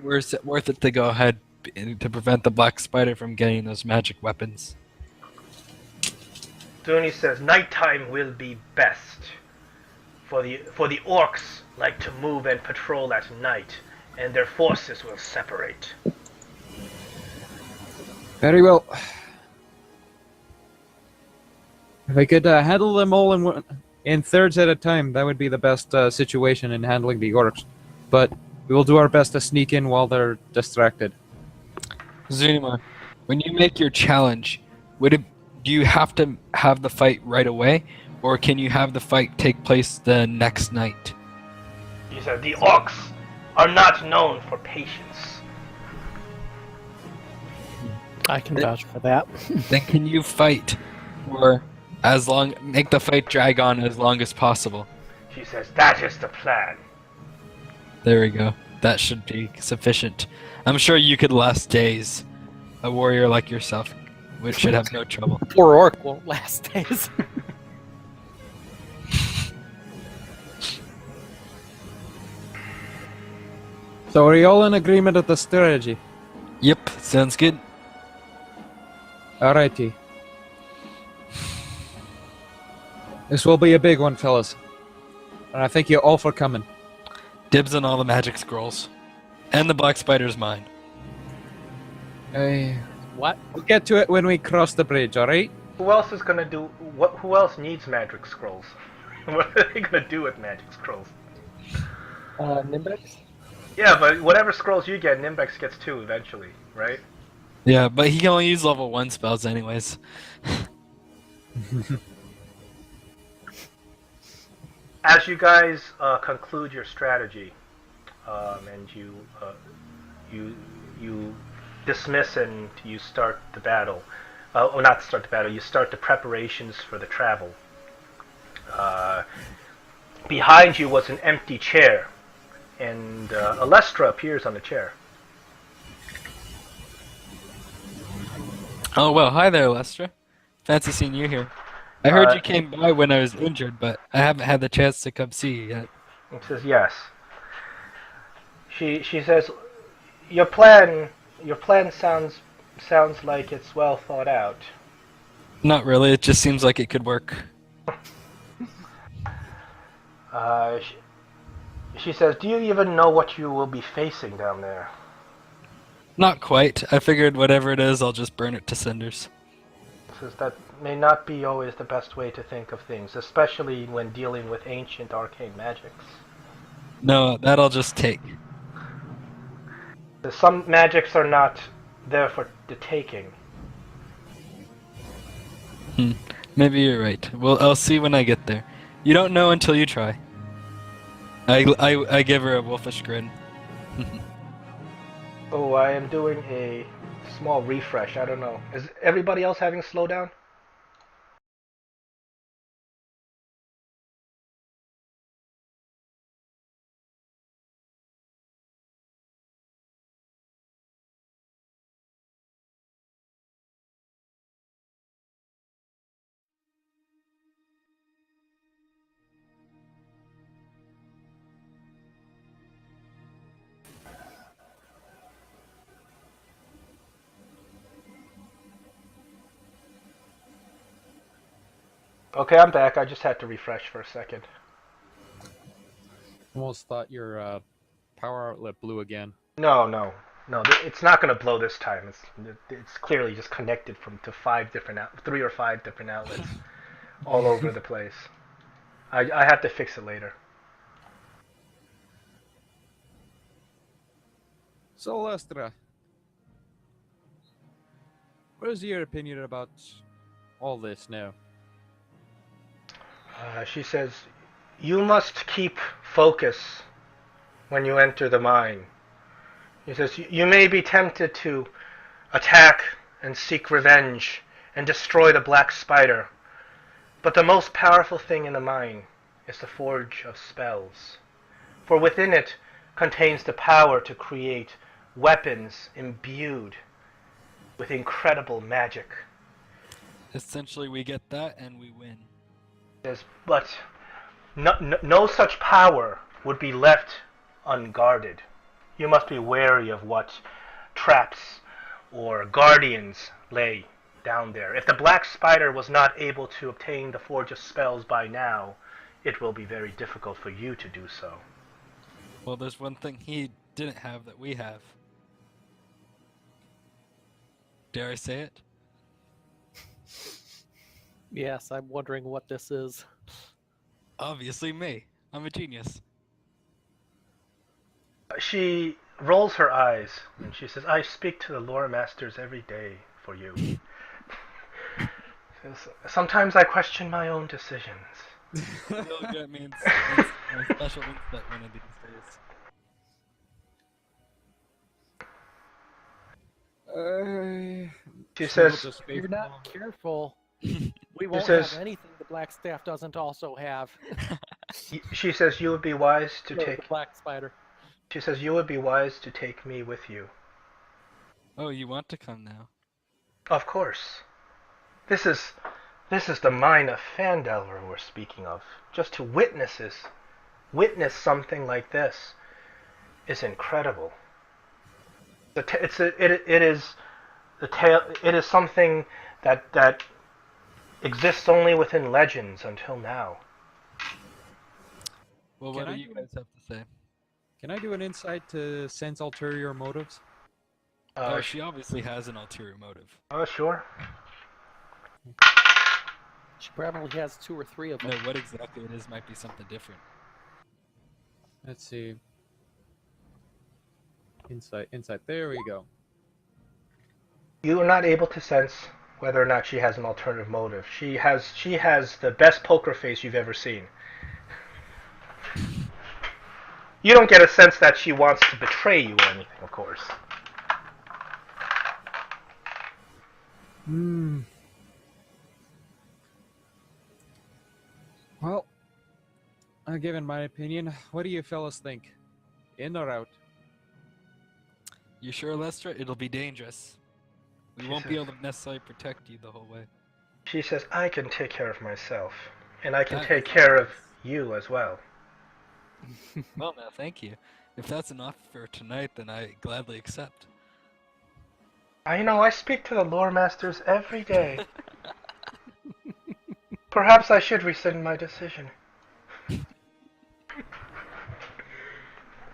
[SPEAKER 3] worth it to go ahead to prevent the black spider from getting those magic weapons.
[SPEAKER 1] Dooney says nighttime will be best. For the orcs like to move and patrol at night, and their forces will separate.
[SPEAKER 4] Very well. If I could handle them all in thirds at a time, that would be the best situation in handling the orcs. But we will do our best to sneak in while they're distracted.
[SPEAKER 3] Zunimar, when you make your challenge, do you have to have the fight right away, or can you have the fight take place the next night?
[SPEAKER 1] He said the orcs are not known for patience.
[SPEAKER 5] I can vouch for that.
[SPEAKER 3] Then can you fight for make the fight drag on as long as possible?
[SPEAKER 1] She says that is the plan.
[SPEAKER 3] There we go. That should be sufficient. I'm sure you could last days. A warrior like yourself should have no trouble.
[SPEAKER 5] Poor orc won't last days.
[SPEAKER 4] So are you all in agreement with the strategy?
[SPEAKER 3] Yep, sounds good.
[SPEAKER 4] Alrighty. This will be a big one, fellas. And I thank you all for coming.
[SPEAKER 3] Dibs on all the magic scrolls. And the black spider's mine.
[SPEAKER 5] What?
[SPEAKER 4] We'll get to it when we cross the bridge, alright?
[SPEAKER 1] Who else is gonna do what? Who else needs magic scrolls? What are they gonna do with magic scrolls?
[SPEAKER 5] Nimbex?
[SPEAKER 1] Yeah, but whatever scrolls you get, Nimbex gets too eventually, right?
[SPEAKER 3] Yeah, but he can only use level 1 spells anyways.
[SPEAKER 1] As you guys conclude your strategy, and you dismiss and you start the battle, or not start the battle, you start the preparations for the travel. Behind you was an empty chair, and Alestra appears on the chair.
[SPEAKER 3] Oh, well, hi there, Lestra. Fancy seeing you here. I heard you came by when I was injured, but I haven't had the chance to come see you yet.
[SPEAKER 1] He says yes. She says, your plan sounds like it's well thought out.
[SPEAKER 3] Not really, it just seems like it could work.
[SPEAKER 1] She says, do you even know what you will be facing down there?
[SPEAKER 3] Not quite. I figured whatever it is, I'll just burn it to cinders.
[SPEAKER 1] Says that may not be always the best way to think of things, especially when dealing with ancient arcane magics.
[SPEAKER 3] No, that I'll just take.
[SPEAKER 1] Some magics are not there for the taking.
[SPEAKER 3] Maybe you're right. Well, I'll see when I get there. You don't know until you try. I give her a wolfish grin.
[SPEAKER 1] Oh, I am doing a small refresh. I don't know. Is everybody else having slowdown? Okay, I'm back. I just had to refresh for a second.
[SPEAKER 4] Almost thought your power outlet blew again.
[SPEAKER 1] No. It's not going to blow this time. It's clearly just connected to 3 or 5 different outlets, all over the place. I have to fix it later.
[SPEAKER 4] So, Lestra, what is your opinion about all this now?
[SPEAKER 1] She says, "You must keep focus when you enter the mine." He says, "You may be tempted to attack and seek revenge and destroy the black spider, but the most powerful thing in the mine is the forge of spells. For within it contains the power to create weapons imbued with incredible magic."
[SPEAKER 3] Essentially, we get that and we win.
[SPEAKER 1] Says, "But no such power would be left unguarded. You must be wary of what traps or guardians lay down there. If the black spider was not able to obtain the forge of spells by now, it will be very difficult for you to do so."
[SPEAKER 3] Well, there's one thing he didn't have that we have. Dare I say it?
[SPEAKER 5] Yes, I'm wondering what this is.
[SPEAKER 3] Obviously me. I'm a genius.
[SPEAKER 1] She rolls her eyes and she says, "I speak to the lore masters every day for you. Says, sometimes I question my own decisions."
[SPEAKER 3] You'll get me special insight one of these days.
[SPEAKER 1] She
[SPEAKER 4] Smiggle
[SPEAKER 1] says,
[SPEAKER 4] just
[SPEAKER 5] If you're
[SPEAKER 4] face
[SPEAKER 5] not
[SPEAKER 4] palm.
[SPEAKER 5] careful, we won't
[SPEAKER 1] says-
[SPEAKER 5] have anything the black staff doesn't also have.
[SPEAKER 1] she says, "You would be wise to
[SPEAKER 5] No,
[SPEAKER 1] take."
[SPEAKER 5] the black spider.
[SPEAKER 1] She says, "You would be wise to take me with you."
[SPEAKER 3] Oh, you want to come now?
[SPEAKER 1] Of course. This is the Mine of Phandelver we're speaking of. Just to witness something like this is incredible. It is something that exists only within legends until now.
[SPEAKER 3] Well,
[SPEAKER 4] Can
[SPEAKER 3] what do
[SPEAKER 4] I
[SPEAKER 3] you
[SPEAKER 4] do
[SPEAKER 3] guys have to say?
[SPEAKER 4] Can I do an insight to sense ulterior motives?
[SPEAKER 3] Oh, she obviously has an ulterior motive.
[SPEAKER 1] Sure.
[SPEAKER 5] She probably has 2 or 3 of them.
[SPEAKER 3] No, what exactly it is might be something different.
[SPEAKER 4] Let's see. Insight. There we go.
[SPEAKER 1] You are not able to sense whether or not she has an alternative motive. She has the best poker face you've ever seen. You don't get a sense that she wants to betray you or anything, of course.
[SPEAKER 4] Well, given my opinion, what do you fellas think? In or out?
[SPEAKER 3] You sure, Lester? It'll be dangerous. We
[SPEAKER 1] She
[SPEAKER 3] won't be
[SPEAKER 1] says-
[SPEAKER 3] able to necessarily protect you the whole way.
[SPEAKER 1] She says, "I can take care of myself, and I can
[SPEAKER 3] That
[SPEAKER 1] take
[SPEAKER 3] is
[SPEAKER 1] care of
[SPEAKER 3] obvious.
[SPEAKER 1] you as well."
[SPEAKER 3] Well, no, thank you. If that's an offer for tonight, then I gladly accept.
[SPEAKER 1] I speak to the lore masters every day. Perhaps I should rescind my decision.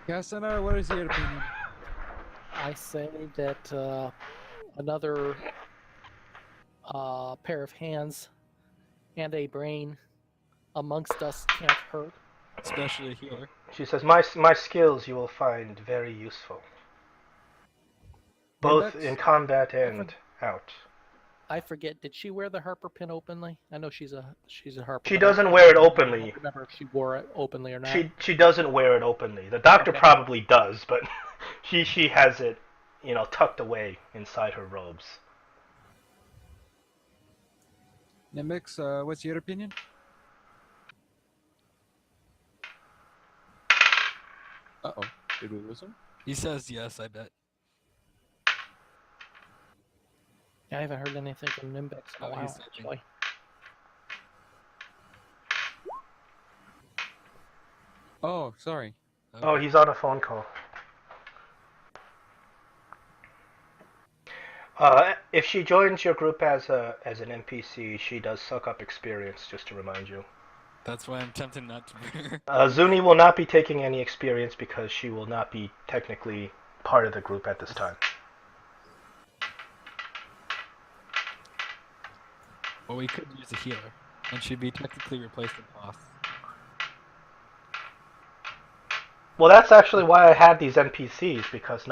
[SPEAKER 4] Castanar, what is your opinion?
[SPEAKER 5] I say that another pair of hands and a brain amongst us can't hurt.
[SPEAKER 3] Especially a healer.
[SPEAKER 1] She says, my skills you will find very useful, both
[SPEAKER 4] Index?
[SPEAKER 1] in combat and out."
[SPEAKER 5] I forget. Did she wear the Harper pin openly? I know she's a Harper.
[SPEAKER 1] She
[SPEAKER 5] but I
[SPEAKER 1] doesn't
[SPEAKER 5] can't
[SPEAKER 1] wear it
[SPEAKER 5] remember- I
[SPEAKER 1] openly.
[SPEAKER 5] don't remember if she wore it openly or not.
[SPEAKER 1] She doesn't wear it openly. The doctor
[SPEAKER 5] Okay.
[SPEAKER 1] probably does, but she has it, tucked away inside her robes.
[SPEAKER 4] Nimbix, what's your opinion? Uh-oh. Did we lose him?
[SPEAKER 3] He says yes, I bet.
[SPEAKER 5] I haven't heard anything from Nimbex in
[SPEAKER 3] Oh,
[SPEAKER 5] a while,
[SPEAKER 3] he's typing.
[SPEAKER 5] actually.
[SPEAKER 4] Oh, sorry.
[SPEAKER 1] Oh, he's on a phone call. If she joins your group as an NPC, she does suck up experience, just to remind you.
[SPEAKER 3] That's why I'm tempted not to bring her.
[SPEAKER 1] Zuni will not be taking any experience because she will not be technically part of the group at this time.
[SPEAKER 3] Well, we could use a healer, and she'd be technically replacing Hoss.
[SPEAKER 1] Well, that's actually why I had these NPCs because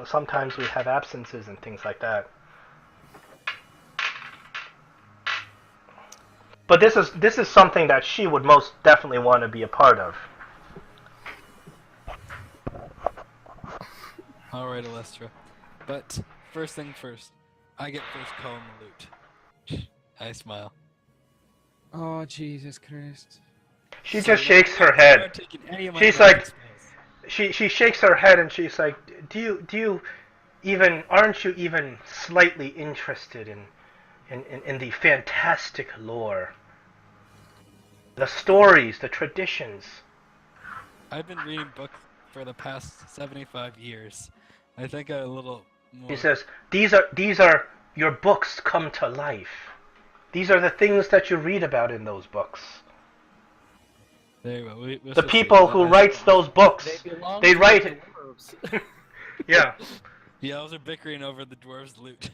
[SPEAKER 1] sometimes we have absences and things like that. But this is something that she would most definitely want to be a part of.
[SPEAKER 3] All right, Alestra. But first thing first, I get first call in the loot. I smile.
[SPEAKER 4] Oh, Jesus Christ.
[SPEAKER 1] She just shakes her head. She's like, she shakes her head and she's like, do you even aren't you even slightly interested in the fantastic lore, the stories, the traditions?
[SPEAKER 3] I've been reading books for the past 75 years. I think a little more.
[SPEAKER 1] He says, these are your books come to life. These are the things that you read about in those books.
[SPEAKER 3] There you go. We'll
[SPEAKER 1] The people who writes those books, they write it. Yeah.
[SPEAKER 3] The elves are bickering over the dwarves' loot.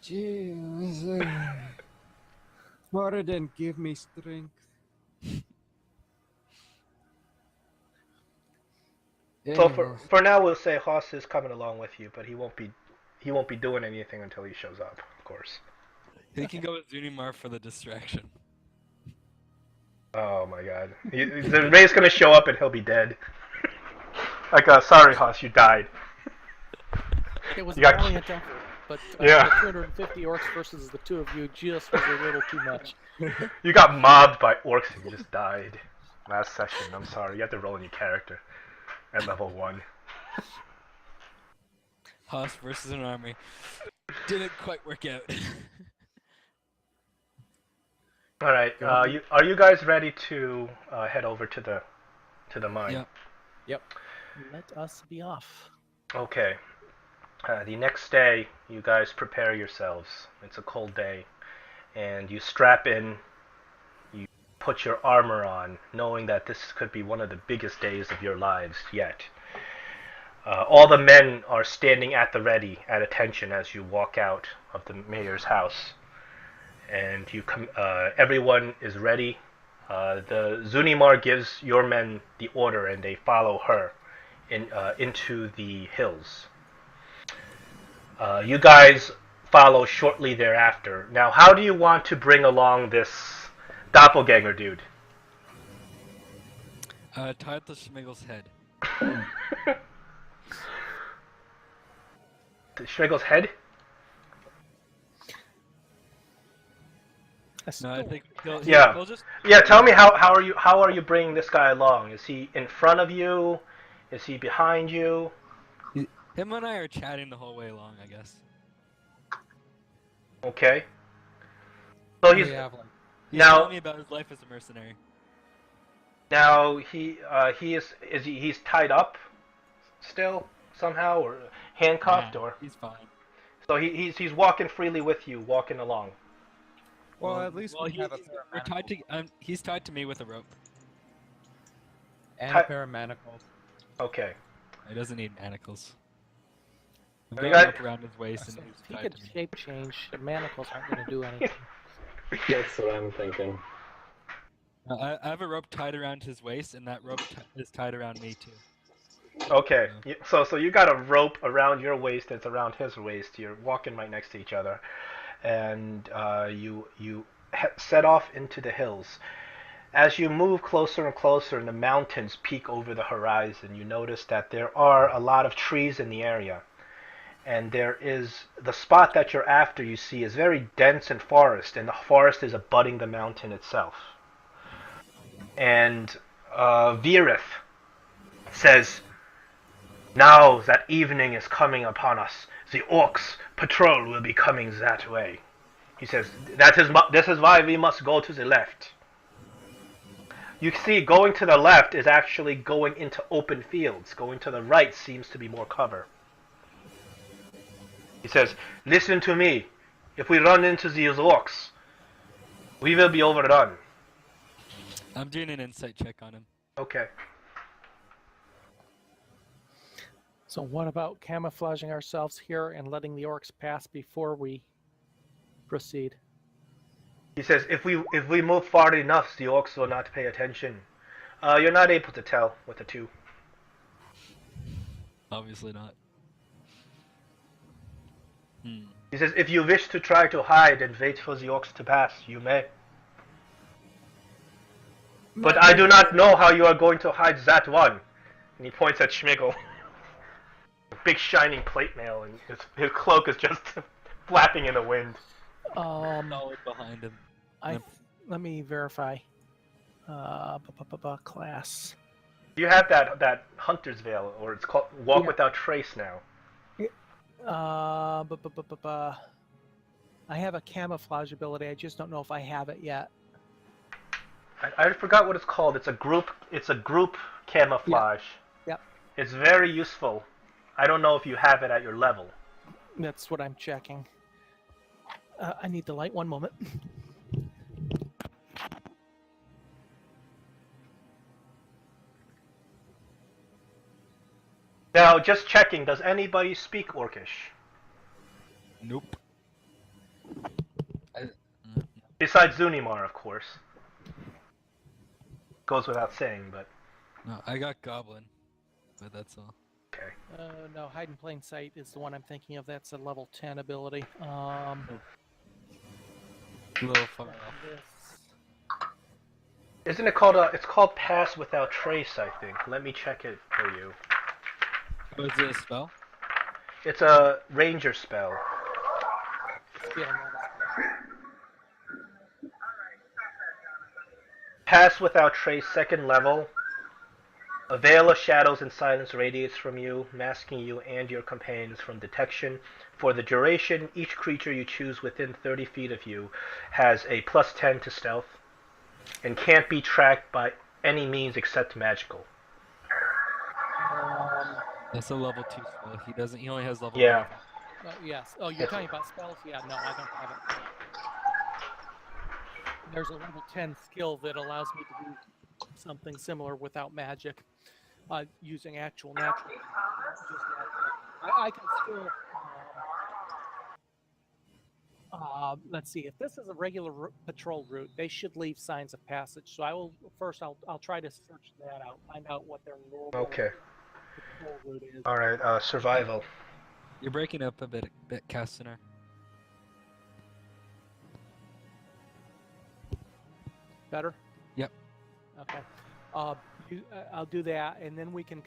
[SPEAKER 4] Jesus. Mother didn't give me strength.
[SPEAKER 1] So for now, we'll say Hoss is coming along with you, but he won't be doing anything until he shows up, of course.
[SPEAKER 3] He can go with Zunimar for the distraction.
[SPEAKER 1] Oh my God, Ray's gonna show up and he'll be dead. Like, sorry, Hoss, you died.
[SPEAKER 5] It was
[SPEAKER 1] You got-
[SPEAKER 5] valiant effort, but
[SPEAKER 1] Yeah.
[SPEAKER 5] the 250 orcs versus the two of you just was a little too much.
[SPEAKER 1] You got mobbed by orcs and you just died. Last session, I'm sorry, you have to roll a new character at level 1.
[SPEAKER 3] Hoss versus an army. Didn't quite work out.
[SPEAKER 1] All right, are you guys ready to head over to the mine?
[SPEAKER 3] Yep.
[SPEAKER 5] Let us be off.
[SPEAKER 1] Okay. The next day, you guys prepare yourselves. It's a cold day, and you strap in. You put your armor on, knowing that this could be one of the biggest days of your lives yet. All the men are standing at the ready, at attention, as you walk out of the mayor's house. And everyone is ready. The Zunimar gives your men the order, and they follow her into the hills. You guys follow shortly thereafter. Now, how do you want to bring along this doppelganger dude?
[SPEAKER 3] Tie it to Schmigel's head.
[SPEAKER 1] Schmigel's head?
[SPEAKER 3] No, I think
[SPEAKER 1] Yeah.
[SPEAKER 3] he'll just.
[SPEAKER 1] Yeah, tell me how are you bringing this guy along? Is he in front of you? Is he behind you?
[SPEAKER 3] Him and I are chatting the whole way along, I guess.
[SPEAKER 1] Okay. So he's
[SPEAKER 3] He's
[SPEAKER 1] Now-
[SPEAKER 3] telling me about his life as a mercenary.
[SPEAKER 1] now he's tied up still somehow or handcuffed
[SPEAKER 3] Nah,
[SPEAKER 1] or
[SPEAKER 3] he's fine.
[SPEAKER 1] so he's walking freely with you, walking along.
[SPEAKER 4] Well, at least we
[SPEAKER 3] he-
[SPEAKER 4] have a
[SPEAKER 3] he's,
[SPEAKER 4] pair of
[SPEAKER 3] we're tied to.
[SPEAKER 4] manacles.
[SPEAKER 3] He's tied to me with a rope.
[SPEAKER 4] And a pair of manacles.
[SPEAKER 1] Okay.
[SPEAKER 3] He doesn't need manacles. I've
[SPEAKER 1] You
[SPEAKER 3] got a
[SPEAKER 1] got-
[SPEAKER 3] rope around his waist and
[SPEAKER 5] If
[SPEAKER 3] he's
[SPEAKER 5] he
[SPEAKER 3] tied
[SPEAKER 5] could
[SPEAKER 3] to me.
[SPEAKER 5] shape change, the manacles aren't going to do anything.
[SPEAKER 2] That's what I'm thinking.
[SPEAKER 3] I have a rope tied around his waist, and that rope is tied around me too.
[SPEAKER 1] Okay. So you got a rope around your waist that's around his waist. You're walking right next to each other, and you set off into the hills. As you move closer and closer, and the mountains peek over the horizon, you notice that there are a lot of trees in the area. And there is the spot that you're after, you see, is very dense and forest, and the forest is abutting the mountain itself. And Virith says, "Now that evening is coming upon us, the orcs patrol will be coming that way." He says, this is why we must go to the left. You see, going to the left is actually going into open fields. Going to the right seems to be more cover. He says, "Listen to me. If we run into these orcs, We will be overdone.
[SPEAKER 3] I'm doing an insight check on him.
[SPEAKER 1] Okay.
[SPEAKER 5] So what about camouflaging ourselves here and letting the orcs pass before we proceed?
[SPEAKER 1] He says, if we move far enough, the orcs will not pay attention. You're not able to tell with the two.
[SPEAKER 3] Obviously not.
[SPEAKER 1] He says, if you wish to try to hide and wait for the orcs to pass, you may. But I do not know how you are going to hide that one. And he points at Schmigel. A big shining plate mail, and his cloak is just flapping in the wind.
[SPEAKER 3] Solid behind him.
[SPEAKER 5] Let me verify. Class.
[SPEAKER 1] You have that hunter's veil, or it's called Walk
[SPEAKER 5] Yeah.
[SPEAKER 1] Without Trace now.
[SPEAKER 5] I have a camouflage ability. I just don't know if I have it yet.
[SPEAKER 1] I forgot what it's called. It's a group camouflage.
[SPEAKER 5] Yep.
[SPEAKER 1] It's very useful. I don't know if you have it at your level.
[SPEAKER 5] That's what I'm checking. I need the light. One moment.
[SPEAKER 1] Now, just checking, does anybody speak Orcish?
[SPEAKER 3] Nope.
[SPEAKER 1] Besides Zunimar, of course. Goes without saying, but...
[SPEAKER 3] No, I got Goblin, but that's all.
[SPEAKER 1] Okay.
[SPEAKER 5] No, hide in plain sight is the one I'm thinking of. That's a level 10 ability.
[SPEAKER 3] A little far off.
[SPEAKER 5] This.
[SPEAKER 1] Isn't it called, it's called Pass Without Trace, I think. Let me check it for you.
[SPEAKER 3] Was it a spell?
[SPEAKER 1] It's a ranger spell.
[SPEAKER 5] Yeah, no,
[SPEAKER 1] Pass Without Trace, 2nd level. A veil of shadows and silence radiates from you, masking you and your companions from detection. For the duration, each creature you choose within 30 feet of you has a +10 to stealth, and can't be tracked by any means except magical.
[SPEAKER 3] That's a level 2 spell. He only has level
[SPEAKER 1] Yeah.
[SPEAKER 3] 1.
[SPEAKER 5] yes. Oh, you're talking about spells? Yeah, no, I don't have it. There's a level 10 skill that allows me to do something similar without magic, using actual natural. Just natural. I can still. Let's see. If this is a regular patrol route, they should leave signs of passage. So I'll try to search that out, find out what their normal
[SPEAKER 1] Okay.
[SPEAKER 5] patrol route is.
[SPEAKER 1] Alright, survival.
[SPEAKER 3] You're breaking up a bit, Castaner.
[SPEAKER 5] Better?
[SPEAKER 3] Yep.
[SPEAKER 5] Okay. I'll do that, and then we can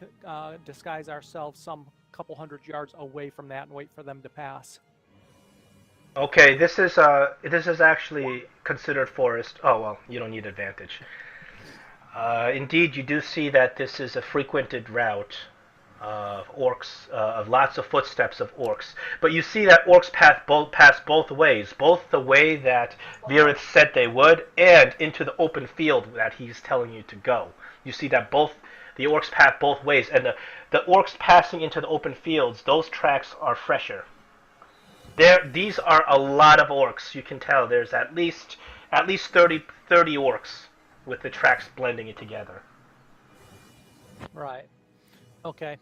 [SPEAKER 5] disguise ourselves some couple hundred yards away from that and wait for them to pass.
[SPEAKER 1] Okay, this is actually considered forest. Oh well, you don't need advantage. Indeed, you do see that this is a frequented route of orcs, of lots of footsteps of orcs. But you see that orcs pass both ways, both the way that Virith said they would, and into the open field that he's telling you to go. You see that the orcs pass both ways, and the orcs passing into the open fields, those tracks are fresher. These are a lot of orcs. You can tell there's at least 30 orcs with the tracks blending it together.
[SPEAKER 5] Right. Okay.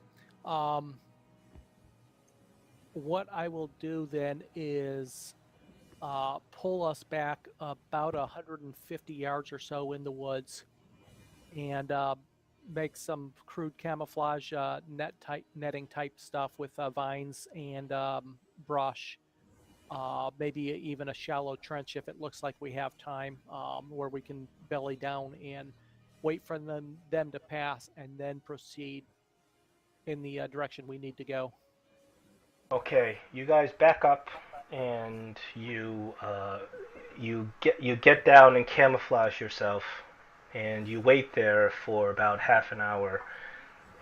[SPEAKER 5] What I will do then is pull us back about 150 yards or so in the woods, and make some crude camouflage netting type stuff with vines and brush. Maybe even a shallow trench if it looks like we have time, where we can belly down and wait for them to pass and then proceed in the direction we need to go.
[SPEAKER 1] Okay, you guys back up, and you get down and camouflage yourself, and you wait there for about half an hour,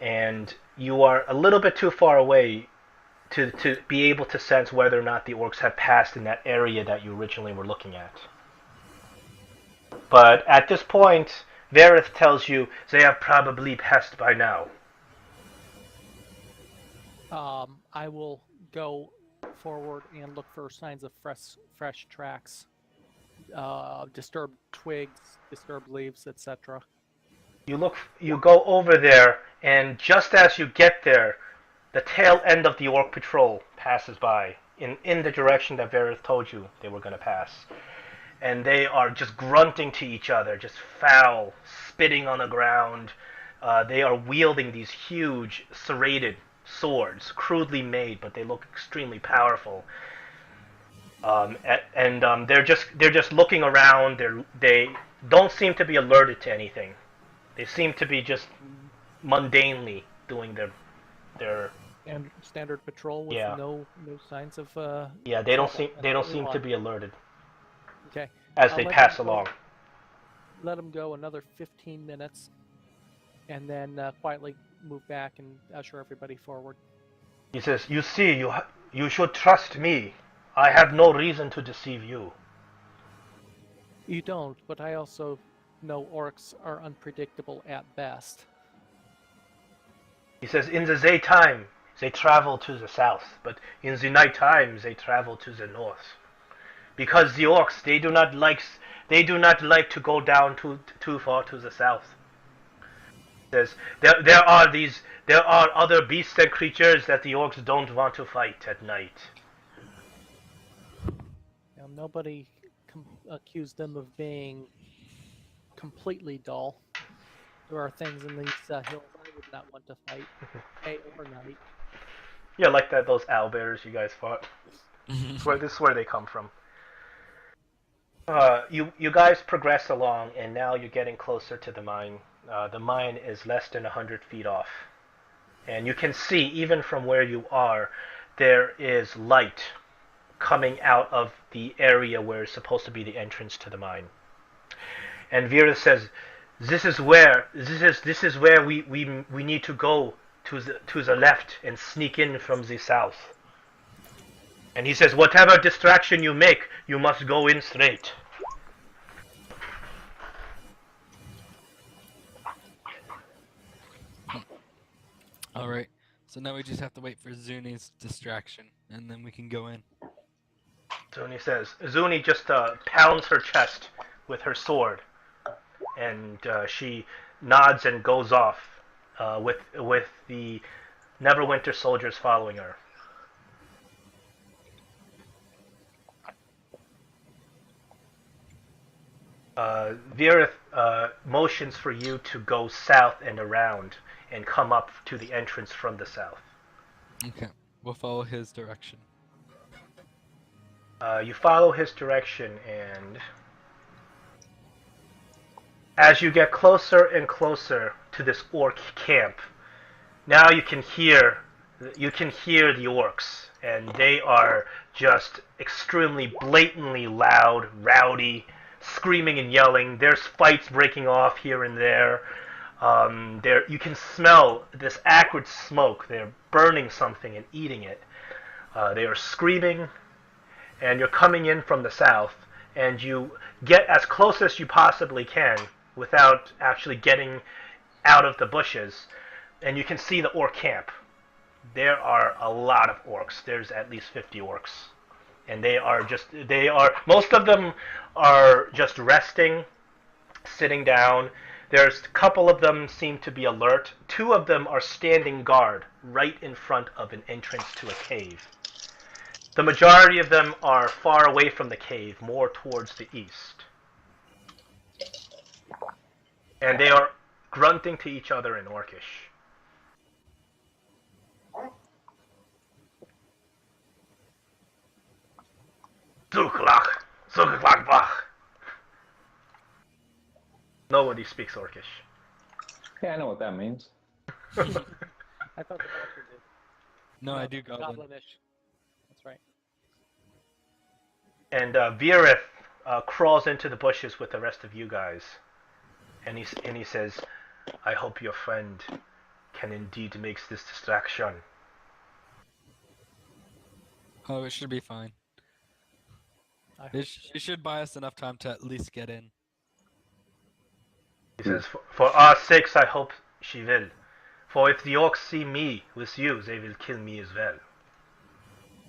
[SPEAKER 1] and you are a little bit too far away to be able to sense whether or not the orcs have passed in that area that you originally were looking at. But at this point, Varith tells you they have probably passed by now.
[SPEAKER 5] I will go forward and look for signs of fresh tracks. disturbed twigs, disturbed leaves, etc.
[SPEAKER 1] You go over there, and just as you get there, the tail end of the orc patrol passes by in the direction that Varith told you they were going to pass. And they are just grunting to each other, just foul, spitting on the ground. They are wielding these huge serrated swords, crudely made, but they look extremely powerful. They're just looking around. They don't seem to be alerted to anything. They seem to be just mundanely doing their
[SPEAKER 5] And standard patrol with
[SPEAKER 1] Yeah.
[SPEAKER 5] no signs of.
[SPEAKER 1] yeah. They don't
[SPEAKER 5] trouble.
[SPEAKER 1] seem to be alerted
[SPEAKER 5] Okay.
[SPEAKER 1] as
[SPEAKER 5] I'll
[SPEAKER 1] they
[SPEAKER 5] let
[SPEAKER 1] pass
[SPEAKER 5] them go-
[SPEAKER 1] along.
[SPEAKER 5] Let them go another 15 minutes, and then quietly move back and usher everybody forward.
[SPEAKER 1] He says, "You see, you should trust me. I have no reason to deceive you."
[SPEAKER 5] You don't, but I also know orcs are unpredictable at best.
[SPEAKER 1] He says, "In the daytime, they travel to the south, but in the night times, they travel to the north. Because the orcs, they do not like to go down too far to the south." Says, there are other beasts and creatures that the orcs don't want to fight at night.
[SPEAKER 5] Now, nobody accused them of being completely dull. There are things in these hills I would not want to fight, day or night.
[SPEAKER 1] Yeah, like those owlbears you guys fought. This is where they come from. You guys progress along, and now you're getting closer to the mine. The mine is less than 100 feet off. And you can see, even from where you are, there is light coming out of the area where it's supposed to be the entrance to the mine. And Vera says, this is where we need to go to the left and sneak in from the south. And he says, whatever distraction you make, you must go in straight.
[SPEAKER 3] Alright, so now we just have to wait for Zuni's distraction, and then we can go in.
[SPEAKER 1] Zuni says, Zuni just pounds her chest with her sword, and she nods and goes off with the Neverwinter soldiers following her. Virith motions for you to go south and around and come up to the entrance from the south.
[SPEAKER 3] Okay, we'll follow his direction.
[SPEAKER 1] You follow his direction, and as you get closer and closer to this orc camp, now you can hear the orcs, and they are just extremely blatantly loud, rowdy, screaming and yelling. There's fights breaking off here and there. You can smell this acrid smoke. They're burning something and eating it. They are screaming, and you're coming in from the south, and you get as close as you possibly can without actually getting out of the bushes, and you can see the orc camp. There are a lot of orcs. There's at least 50 orcs. And most of them are just resting, sitting down. There's a couple of them seem to be alert. 2 of them are standing guard right in front of an entrance to a cave. The majority of them are far away from the cave, more towards the east. And they are grunting to each other in Orcish. Zuklach, Zuklach Bach. Nobody speaks Orcish.
[SPEAKER 2] Yeah, I know what that means.
[SPEAKER 5] I thought the doctor did.
[SPEAKER 3] No, I do Goblin.
[SPEAKER 5] Goblinish. That's right.
[SPEAKER 1] And Virith crawls into the bushes with the rest of you guys. And he says, I hope your friend can indeed make this distraction.
[SPEAKER 3] Oh, it should be fine.
[SPEAKER 5] I
[SPEAKER 3] It should buy us enough time to at least get in.
[SPEAKER 1] He says, for our sakes, I hope she will. For if the orcs see me with you, they will kill me as well.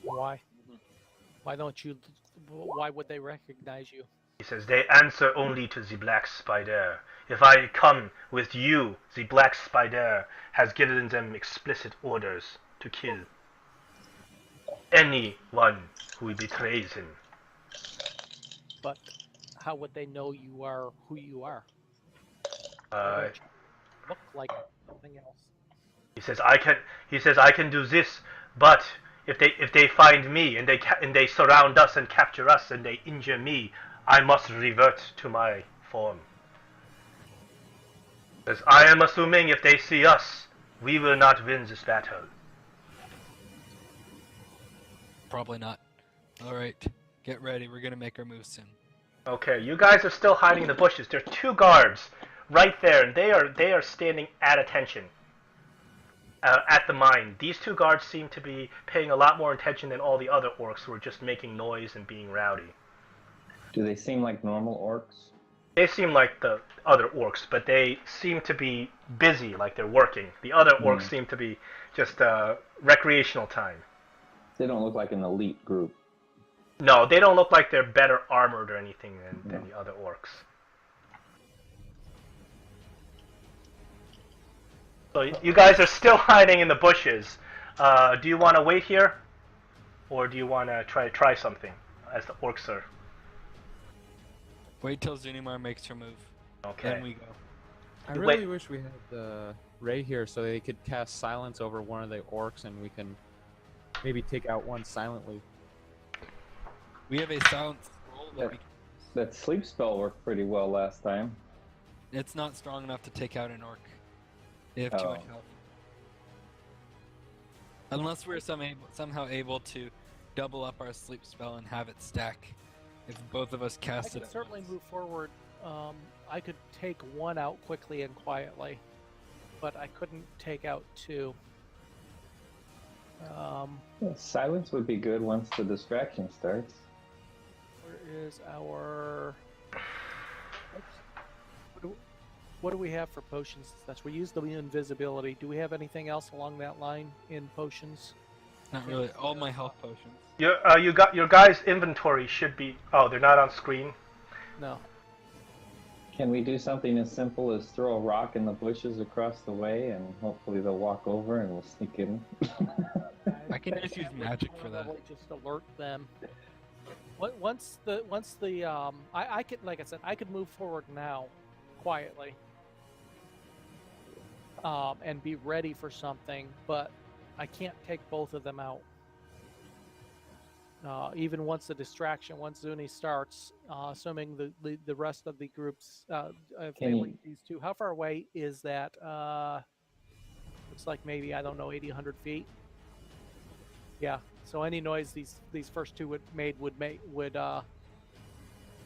[SPEAKER 5] Why? Why don't you? Why would they recognize you?
[SPEAKER 1] He says, they answer only to the Black Spider. If I come with you, the Black Spider has given them explicit orders to kill anyone who betrays him.
[SPEAKER 5] But how would they know you are who you are?
[SPEAKER 1] Uh,
[SPEAKER 5] Look like something else.
[SPEAKER 1] he says, I can do this, but if they find me and they surround us and capture us and they injure me, I must revert to my form. Because I am assuming if they see us, we will not win this battle.
[SPEAKER 3] Probably not. Alright, get ready. We're gonna make our move soon.
[SPEAKER 1] Okay, you guys are still hiding in the bushes. There are two guards right there, and they are standing at attention at the mine. These two guards seem to be paying a lot more attention than all the other orcs who are just making noise and being rowdy.
[SPEAKER 2] Do they seem like normal orcs?
[SPEAKER 1] They seem like the other orcs, but they seem to be busy, like they're working. The other orcs seem to be just recreational time.
[SPEAKER 2] They don't look like an elite group.
[SPEAKER 1] No, they don't look like they're better armored or anything than the other orcs. So you guys are still hiding in the bushes. Do you want to wait here? Or do you want to try something as the orcs are?
[SPEAKER 3] Wait till Zunimar makes her move.
[SPEAKER 1] Okay.
[SPEAKER 3] Then we go.
[SPEAKER 4] I really wish we had Ray here so they could cast silence over one of the orcs and we can maybe take out one silently.
[SPEAKER 3] We have a silent scroll that we
[SPEAKER 2] That sleep spell worked pretty well last time.
[SPEAKER 3] It's not strong enough to take out an orc. They have too much health. Unless we're somehow able to double up our sleep spell and have it stack. If both of us
[SPEAKER 5] I
[SPEAKER 3] cast it
[SPEAKER 5] could
[SPEAKER 3] at
[SPEAKER 5] certainly
[SPEAKER 3] once.
[SPEAKER 5] move forward. I could take one out quickly and quietly, but I couldn't take out two.
[SPEAKER 2] Silence would be good once the distraction starts.
[SPEAKER 5] Where is our... What do we have for potions? We use the invisibility. Do we have anything else along that line in potions?
[SPEAKER 3] Not really. All my health potions.
[SPEAKER 1] You got your guys' inventory should be. Oh, they're not on screen.
[SPEAKER 5] No.
[SPEAKER 2] Can we do something as simple as throw a rock in the bushes across the way and hopefully they'll walk over and we'll sneak in?
[SPEAKER 3] I can just use magic for that.
[SPEAKER 5] Just alert them. Once the I could, like I said, I could move forward now, quietly, and be ready for something, but I can't take both of them out. Even once Zuni starts, assuming the rest of the groups, if they leave these two, how far away is that? Looks like maybe, I don't know, 80, 100 feet. Yeah. So any noise these first two would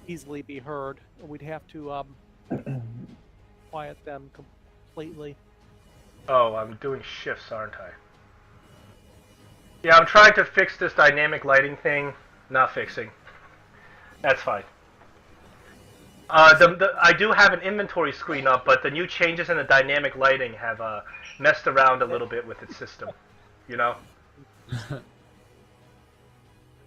[SPEAKER 5] easily be heard. We'd have to quiet them completely.
[SPEAKER 1] Oh, I'm doing shifts, aren't I? Yeah, I'm trying to fix this dynamic lighting thing. Not fixing. That's fine. I do have an inventory screen up, but the new changes in the dynamic lighting have messed around a little bit with its system. You know?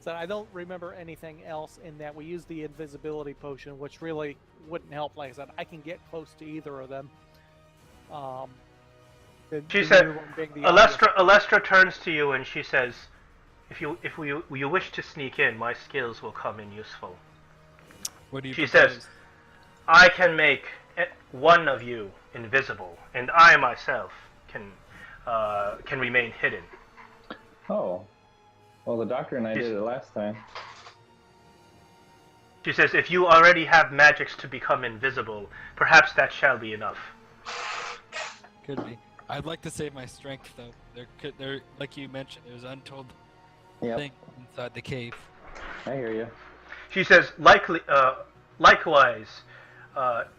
[SPEAKER 5] So I don't remember anything else in that. We use the invisibility potion, which really wouldn't help. Like I said, I can get close to either of them.
[SPEAKER 1] She said, Alestra turns to you and she says, if you wish to sneak in, my skills will come in useful.
[SPEAKER 3] What do you
[SPEAKER 1] She
[SPEAKER 3] propose?
[SPEAKER 1] says, I can make one of you invisible, and I myself can remain hidden.
[SPEAKER 2] Oh. Well, the doctor and I did it last time.
[SPEAKER 1] She says, if you already have magics to become invisible, perhaps that shall be enough.
[SPEAKER 3] Could be. I'd like to save my strength, though. There, like you mentioned, there's untold thing inside the cave.
[SPEAKER 2] I hear you.
[SPEAKER 1] She says, likewise,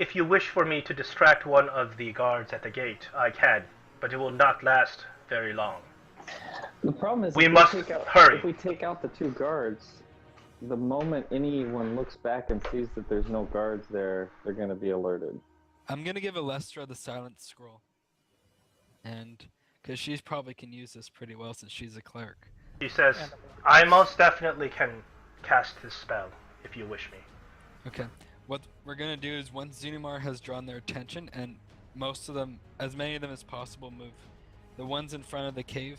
[SPEAKER 1] if you wish for me to distract one of the guards at the gate, I can, but it will not last very long.
[SPEAKER 2] The problem is
[SPEAKER 1] we must hurry.
[SPEAKER 2] If we take out the two guards, the moment anyone looks back and sees that there's no guards there, they're going to be alerted.
[SPEAKER 3] I'm going to give Alestra the silent scroll. And because she probably can use this pretty well since she's a cleric.
[SPEAKER 1] She says, I most definitely can cast this spell if you wish me.
[SPEAKER 3] Okay. What we're gonna do is once Zunimar has drawn their attention, and most of them, as many of them as possible, move. The ones in front of the cave,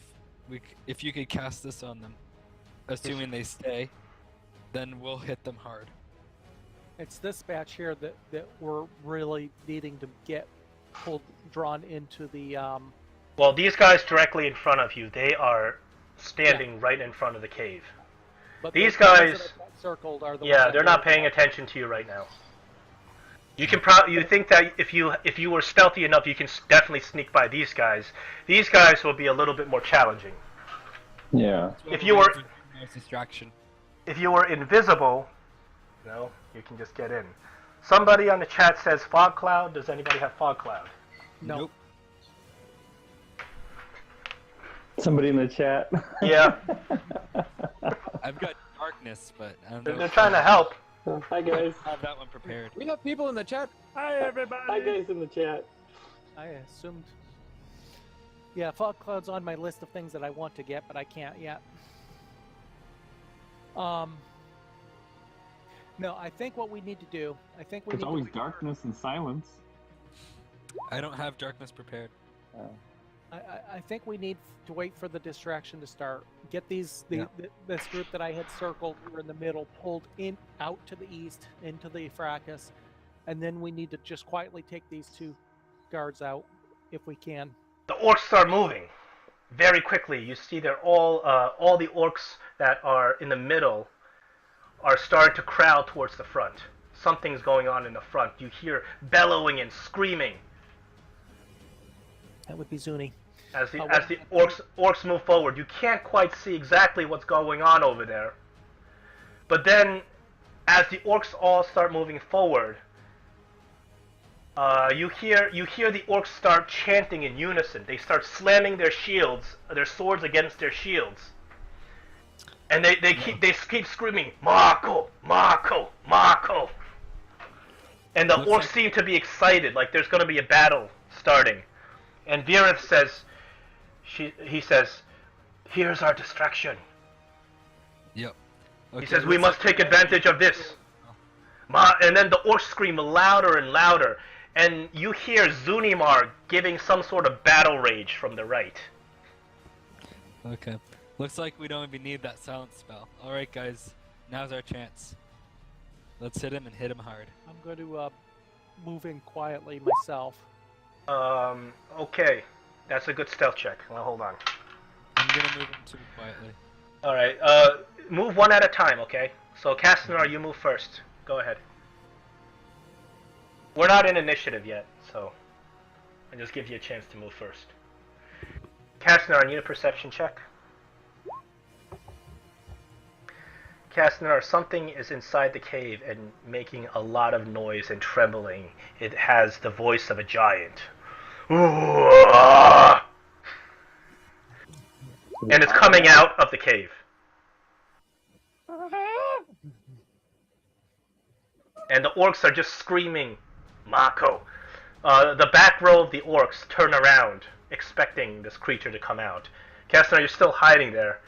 [SPEAKER 3] if you could cast this on them, assuming they stay, then we'll hit them hard.
[SPEAKER 5] It's this batch here that we're really needing to get drawn into the.
[SPEAKER 1] Well, these guys directly in front of you, they are standing right in front of the cave.
[SPEAKER 5] But
[SPEAKER 1] These
[SPEAKER 5] the ones
[SPEAKER 1] guys,
[SPEAKER 5] that are circled are the
[SPEAKER 1] yeah,
[SPEAKER 5] ones
[SPEAKER 1] they're not paying attention to you right now. You can you think that if you were stealthy enough, you can definitely sneak by these guys. These guys will be a little bit more challenging.
[SPEAKER 2] Yeah.
[SPEAKER 1] If you were
[SPEAKER 3] distraction.
[SPEAKER 1] If you were invisible, you can just get in. Somebody on the chat says fog cloud. Does anybody have fog cloud?
[SPEAKER 5] No.
[SPEAKER 3] Nope.
[SPEAKER 2] Somebody in the chat.
[SPEAKER 1] Yeah.
[SPEAKER 3] I've got darkness, but I don't know.
[SPEAKER 1] They're trying to help.
[SPEAKER 2] Hi guys.
[SPEAKER 3] I have that one prepared.
[SPEAKER 4] We have people in the chat.
[SPEAKER 1] Hi everybody.
[SPEAKER 2] Hi guys in the chat.
[SPEAKER 5] I assumed. Yeah, fog cloud's on my list of things that I want to get, but I can't yet. No, I think what we need to do.
[SPEAKER 6] It's always darkness and silence.
[SPEAKER 3] I don't have darkness prepared.
[SPEAKER 5] I think we need to wait for the distraction to start. Get this group that I had circled here in the middle pulled out to the east into the fracas, and then we need to just quietly take these two guards out if we can.
[SPEAKER 1] The orcs start moving very quickly. You see they're all the orcs that are in the middle are starting to crowd towards the front. Something's going on in the front. You hear bellowing and screaming.
[SPEAKER 5] That would be Zuni.
[SPEAKER 1] As the orcs move forward, you can't quite see exactly what's going on over there. But then, as the orcs all start moving forward, you hear the orcs start chanting in unison. They start slamming their swords against their shields, and they keep screaming, "Marco, Marco, Marco!" And the orcs seem to be excited, like there's going to be a battle starting. And Virith says, he says, "Here's our distraction."
[SPEAKER 3] Yep. Okay,
[SPEAKER 1] He says, "We must take advantage of this." And then the orcs scream louder and louder, and you hear Zunimar giving some sort of battle rage from the right.
[SPEAKER 3] Okay. Looks like we don't even need that silence spell. Alright guys, now's our chance. Let's hit him and hit him hard.
[SPEAKER 5] I'm going to move in quietly myself.
[SPEAKER 1] Okay. That's a good stealth check. Well, hold on.
[SPEAKER 3] I'm gonna move him too quietly.
[SPEAKER 1] Alright, move one at a time, okay? So, Castanar, you move first. Go ahead. We're not in initiative yet, so I just give you a chance to move first. Castanar, I need a perception check. Castanar, something is inside the cave and making a lot of noise and trembling. It has the voice of a giant. And it's coming out of the cave. And the orcs are just screaming, "Mako." The back row of the orcs turn around, expecting this creature to come out. Castanar, you're still hiding there.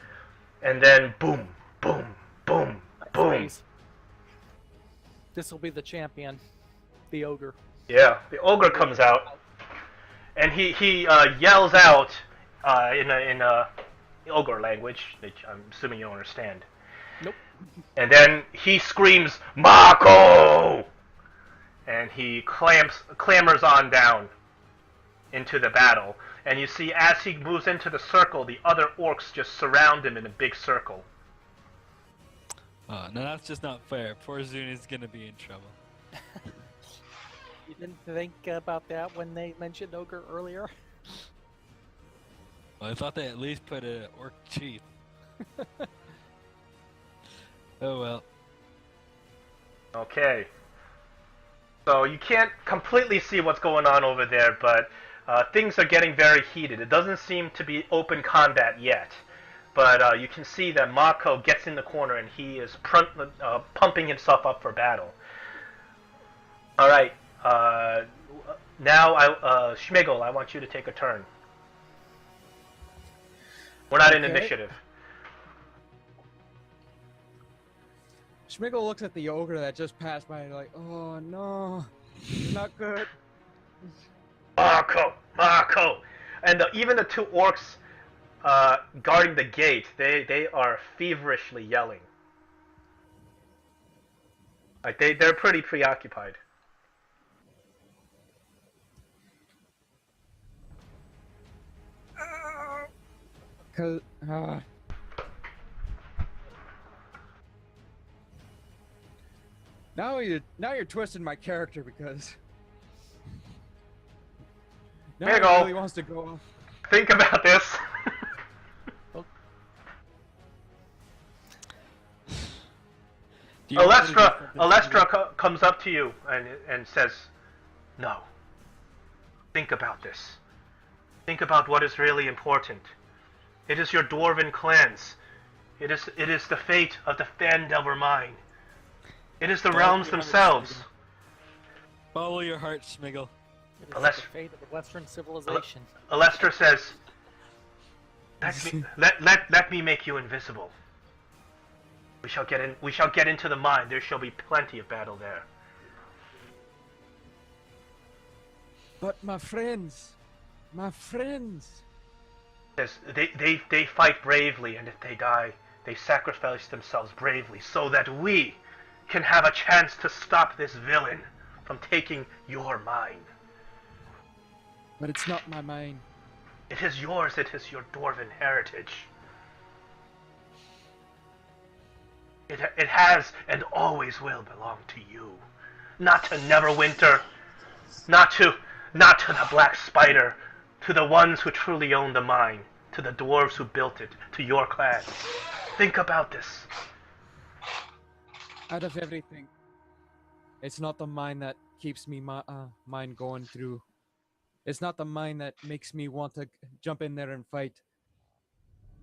[SPEAKER 1] And then boom, boom, boom, boom.
[SPEAKER 5] This will be the champion, the ogre.
[SPEAKER 1] Yeah, the ogre comes out, and he yells out in ogre language, which I'm assuming you don't understand.
[SPEAKER 5] Nope.
[SPEAKER 1] And then he screams, "Mako!" And he clambers on down into the battle. And you see, as he moves into the circle, the other orcs just surround him in a big circle.
[SPEAKER 3] No, that's just not fair. Poor Zuni's gonna be in trouble.
[SPEAKER 5] You didn't think about that when they mentioned ogre earlier?
[SPEAKER 3] Well, I thought they at least put an orc chief. Oh well.
[SPEAKER 1] Okay. So you can't completely see what's going on over there, but things are getting very heated. It doesn't seem to be open combat yet. But you can see that Mako gets in the corner and he is pumping himself up for battle. Alright. Now, Schmigel, I want you to take a turn. We're not in initiative.
[SPEAKER 4] Schmigel looks at the ogre that just passed by and like, oh no, not good.
[SPEAKER 1] Marco! And even the two orcs guarding the gate, they are feverishly yelling. Like they're pretty preoccupied.
[SPEAKER 4] Cause, now you're twisting my character because now he
[SPEAKER 1] Schmigel.
[SPEAKER 4] really wants to go off.
[SPEAKER 1] Think about this.
[SPEAKER 3] Do you want me to do something
[SPEAKER 1] Alestra comes up to you and says, "No. Think about this. Think about what is really important. It is your dwarven clans. It is the fate of the Phandelver mine. It is the realms themselves."
[SPEAKER 3] Follow your heart, Schmigel.
[SPEAKER 5] It is
[SPEAKER 1] Unless-
[SPEAKER 5] the fate of the Western civilization.
[SPEAKER 1] Alestra says, let me make you invisible. We shall get into the mine. There shall be plenty of battle there.
[SPEAKER 4] But my friends.
[SPEAKER 1] Says they fight bravely, and if they die, they sacrifice themselves bravely so that we can have a chance to stop this villain from taking your mine.
[SPEAKER 4] But it's not my mine.
[SPEAKER 1] It is yours. It is your dwarven heritage. It has and always will belong to you, not to Neverwinter, not to the Black Spider, to the ones who truly own the mine, to the dwarves who built it, to your clan. Think about this.
[SPEAKER 4] Out of everything, it's not the mine that keeps me mine going through. It's not the mine that makes me want to jump in there and fight.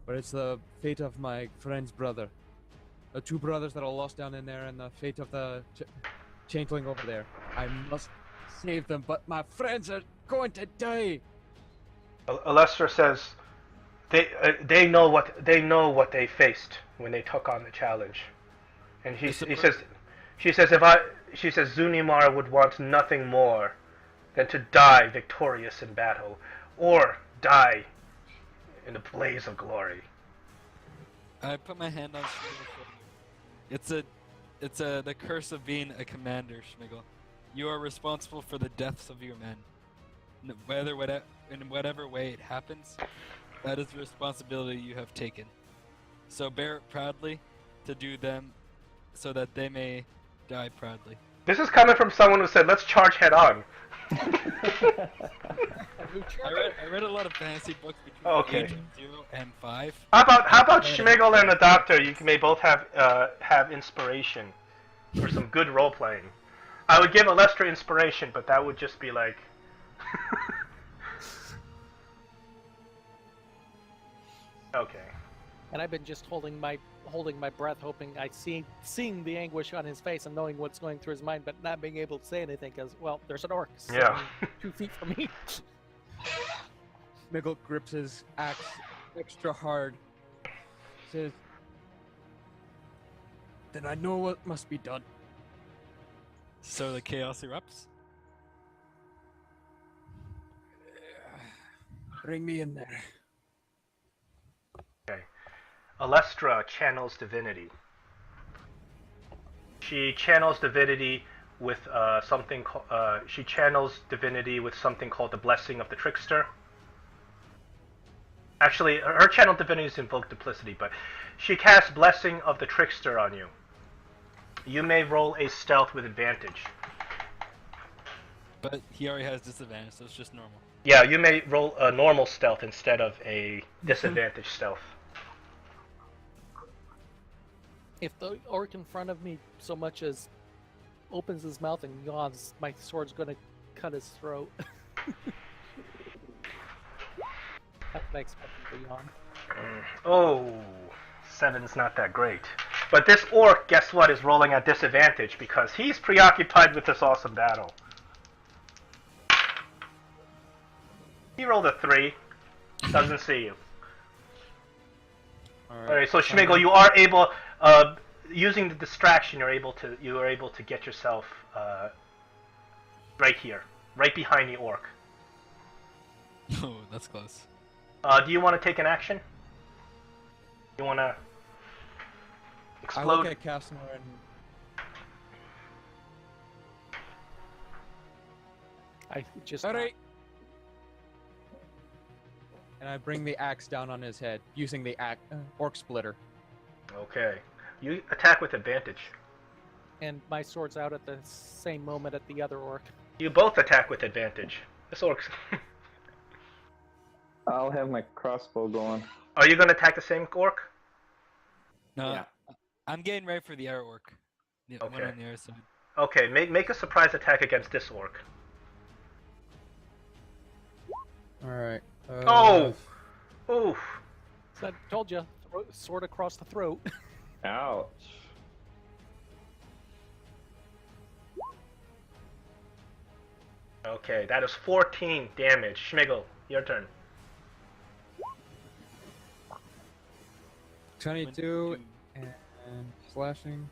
[SPEAKER 4] But it's the fate of my friend's brother. The two brothers that are lost down in there, and the fate of the changeling over there. I must save them, but my friends are going to die.
[SPEAKER 1] Alestra says they know what they faced when they took on the challenge, and she says Zunimar would want nothing more than to die victorious in battle, or die in a blaze of glory.
[SPEAKER 3] I put my hand on Schmigel's shoulder. It's the curse of being a commander, Schmigel. You are responsible for the deaths of your men. In whatever way it happens, that is the responsibility you have taken. So bear it proudly to do them so that they may die proudly.
[SPEAKER 1] This is coming from someone who said, "Let's charge head on."
[SPEAKER 3] I read a lot of fantasy books between
[SPEAKER 1] Okay.
[SPEAKER 3] the age of 0 and 5.
[SPEAKER 1] How about Schmigel and the Doctor? You may both have inspiration for some good role playing. I would give Alestra inspiration, but that would just be like. Okay.
[SPEAKER 5] And I've been just holding my breath, hoping seeing the anguish on his face and knowing what's going through his mind, but not being able to say anything because, well, there's an orc sitting
[SPEAKER 1] Yeah.
[SPEAKER 5] 2 feet from me.
[SPEAKER 4] Schmigel grips his axe extra hard. Says, "Then I know what must be done."
[SPEAKER 3] So the chaos erupts.
[SPEAKER 4] Bring me in there.
[SPEAKER 1] Okay. Alestra channels divinity. She channels divinity with something. She channels divinity with something called the Blessing of the Trickster. Actually, her channel divinity is invoke duplicity, but she casts Blessing of the Trickster on you. You may roll a stealth with advantage.
[SPEAKER 3] But he already has disadvantage, so it's just normal.
[SPEAKER 1] Yeah, you may roll a normal stealth instead of a disadvantage stealth.
[SPEAKER 5] If the orc in front of me so much as opens his mouth and yawns, my sword's gonna cut his throat. That's what I expect him to yawn.
[SPEAKER 1] Oh, 7's not that great. But this orc, guess what, is rolling at disadvantage because he's preoccupied with this awesome battle. He rolled a 3. Doesn't see you. Alright, so Schmigel, you are able... using the distraction, you are able to get yourself right here, right behind the orc.
[SPEAKER 3] Oh, that's close.
[SPEAKER 1] Do you want to take an action? You want to
[SPEAKER 4] I
[SPEAKER 1] explode?
[SPEAKER 4] look at Casimir and
[SPEAKER 5] I just
[SPEAKER 4] alright. And I bring the axe down on his head using the orc splitter.
[SPEAKER 1] Okay. You attack with advantage.
[SPEAKER 5] and my sword's out at the same moment at the other orc.
[SPEAKER 1] You both attack with advantage. This orc's.
[SPEAKER 2] I'll have my crossbow going.
[SPEAKER 1] Are you going to attack the same orc?
[SPEAKER 3] No,
[SPEAKER 4] Yeah.
[SPEAKER 3] I'm getting ready for the air orc. The one
[SPEAKER 1] Okay.
[SPEAKER 3] on the other side.
[SPEAKER 1] Okay, make a surprise attack against this orc.
[SPEAKER 4] Alright.
[SPEAKER 1] Oh! Oof.
[SPEAKER 5] So I told you, sword across the throat.
[SPEAKER 2] Ouch.
[SPEAKER 1] Okay, that is 14 damage. Schmigel, your turn.
[SPEAKER 4] 22 and slashing.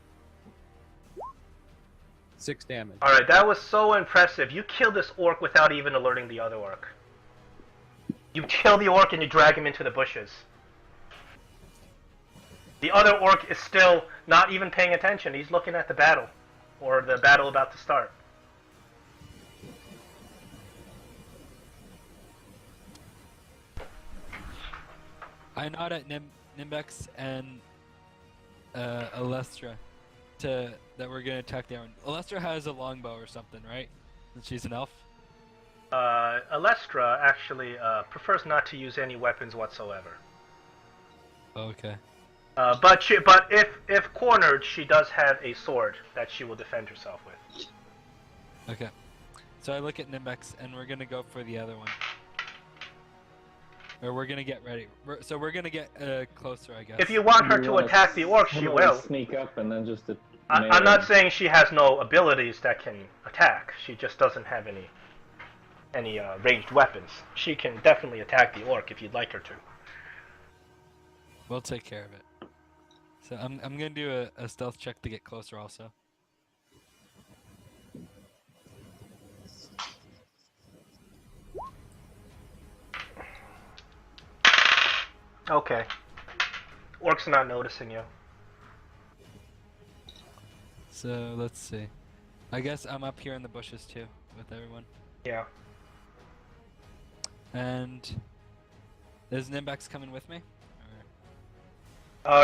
[SPEAKER 4] 6 damage.
[SPEAKER 1] Alright, that was so impressive. You killed this orc without even alerting the other orc. You kill the orc and you drag him into the bushes. The other orc is still not even paying attention. He's looking at the battle. Or the battle about to start.
[SPEAKER 3] I nod at Nimbex and Alestra that we're gonna attack the iron. Alestra has a longbow or something, right? And she's an elf.
[SPEAKER 1] Alestra actually prefers not to use any weapons whatsoever.
[SPEAKER 3] Oh, okay.
[SPEAKER 1] But if cornered, she does have a sword that she will defend herself with.
[SPEAKER 3] Okay. So I look at Nimbex and we're gonna go for the other one. Or we're gonna get ready. So we're gonna get closer, I guess.
[SPEAKER 1] If you want her
[SPEAKER 2] You
[SPEAKER 1] to
[SPEAKER 2] wanna
[SPEAKER 1] attack the orc, she will.
[SPEAKER 2] Sneak up and then just.
[SPEAKER 1] I'm not saying she has no abilities that can attack. She just doesn't have any ranged weapons. She can definitely attack the orc if you'd like her to.
[SPEAKER 3] We'll take care of it. So I'm gonna do a stealth check to get closer also.
[SPEAKER 1] Okay. Orc's not noticing you.
[SPEAKER 3] So let's see. I guess I'm up here in the bushes too with everyone.
[SPEAKER 1] Yeah.
[SPEAKER 3] And is Nimbex coming with me?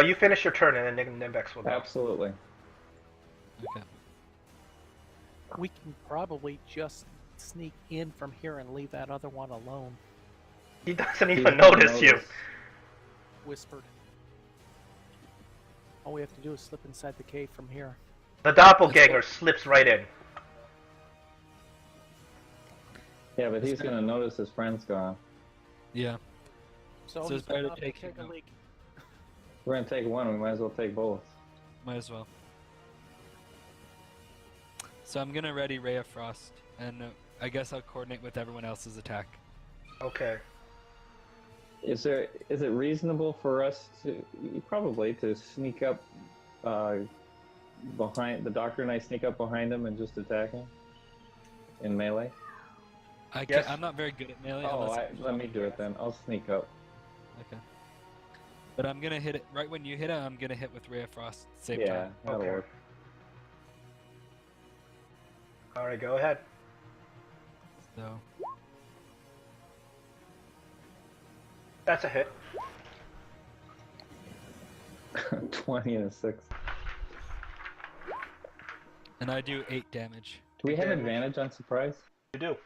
[SPEAKER 1] You finish your turn and then Nimbex will go.
[SPEAKER 2] Absolutely.
[SPEAKER 3] Okay.
[SPEAKER 5] We can probably just sneak in from here and leave that other one alone.
[SPEAKER 1] He doesn't even
[SPEAKER 2] He's
[SPEAKER 1] notice you.
[SPEAKER 2] noticed.
[SPEAKER 5] Whispered. All we have to do is slip inside the cave from here.
[SPEAKER 1] The doppelganger slips right in.
[SPEAKER 2] Yeah, but he's gonna notice his friend's gone.
[SPEAKER 3] Yeah.
[SPEAKER 5] So,
[SPEAKER 3] So
[SPEAKER 5] he's
[SPEAKER 3] it's better
[SPEAKER 5] gonna
[SPEAKER 3] to take
[SPEAKER 5] take a
[SPEAKER 3] him out.
[SPEAKER 5] leak.
[SPEAKER 2] We're gonna take one. We might as well take both.
[SPEAKER 3] Might as well. So I'm gonna ready Ray of Frost, and I guess I'll coordinate with everyone else's attack.
[SPEAKER 1] Okay.
[SPEAKER 2] Is it reasonable for us to probably to sneak up behind the doctor and I sneak up behind him and just attack him in melee?
[SPEAKER 1] Yes.
[SPEAKER 3] I'm not very good at melee.
[SPEAKER 2] Oh,
[SPEAKER 3] unless
[SPEAKER 2] let me do it then. I'll sneak up.
[SPEAKER 3] Okay. But I'm gonna hit it right when you hit it. I'm gonna hit with Ray of Frost at the same
[SPEAKER 2] Yeah,
[SPEAKER 3] time.
[SPEAKER 2] that'll
[SPEAKER 1] Okay.
[SPEAKER 2] work.
[SPEAKER 1] Alright, go ahead.
[SPEAKER 3] So
[SPEAKER 1] That's a hit.
[SPEAKER 2] 20 and a 6.
[SPEAKER 3] and I do 8 damage.
[SPEAKER 2] Do we have
[SPEAKER 1] Damage.
[SPEAKER 2] advantage on surprise?
[SPEAKER 1] You do.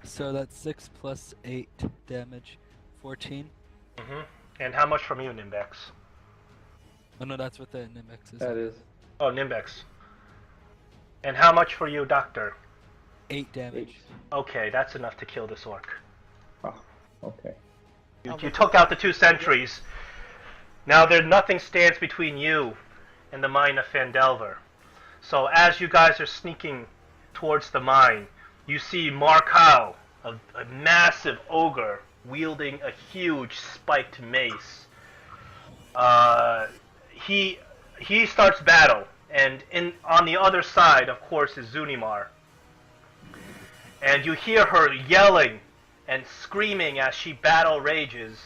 [SPEAKER 3] So that's 6 plus 8 damage, 14.
[SPEAKER 1] Mm-hmm. And how much from you, Nimbex?
[SPEAKER 3] Oh no, that's what the Nimbex is.
[SPEAKER 2] That is.
[SPEAKER 1] Oh, Nimbex. And how much for you, Doctor?
[SPEAKER 3] 8 damage.
[SPEAKER 1] Okay, that's enough to kill this orc.
[SPEAKER 2] Oh, okay.
[SPEAKER 1] You took out the 2 sentries. Now nothing stands between you and the Mine of Phandelver. So as you guys are sneaking towards the mine, you see Markau, a massive ogre wielding a huge spiked mace. He starts battle, and on the other side, of course, is Zunimar. And you hear her yelling and screaming as she battle rages,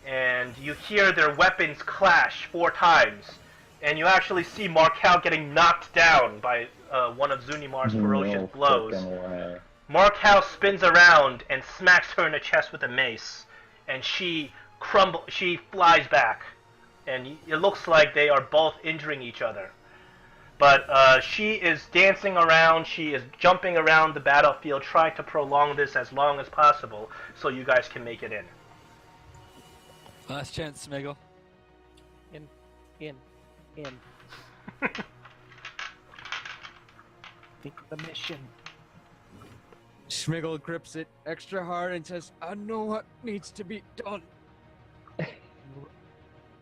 [SPEAKER 1] and you hear their weapons clash 4 times, and you actually see Markel getting knocked down by one of Zunimar's ferocious blows. Markel spins around and smacks her in the chest with a mace, and she flies back, and it looks like they are both injuring each other. But she is dancing around, she is jumping around the battlefield, trying to prolong this as long as possible so you guys can make it in.
[SPEAKER 3] Last chance, Smiggle.
[SPEAKER 5] In. Think of the mission.
[SPEAKER 4] Schmiggle grips it extra hard and says, I know what needs to be done.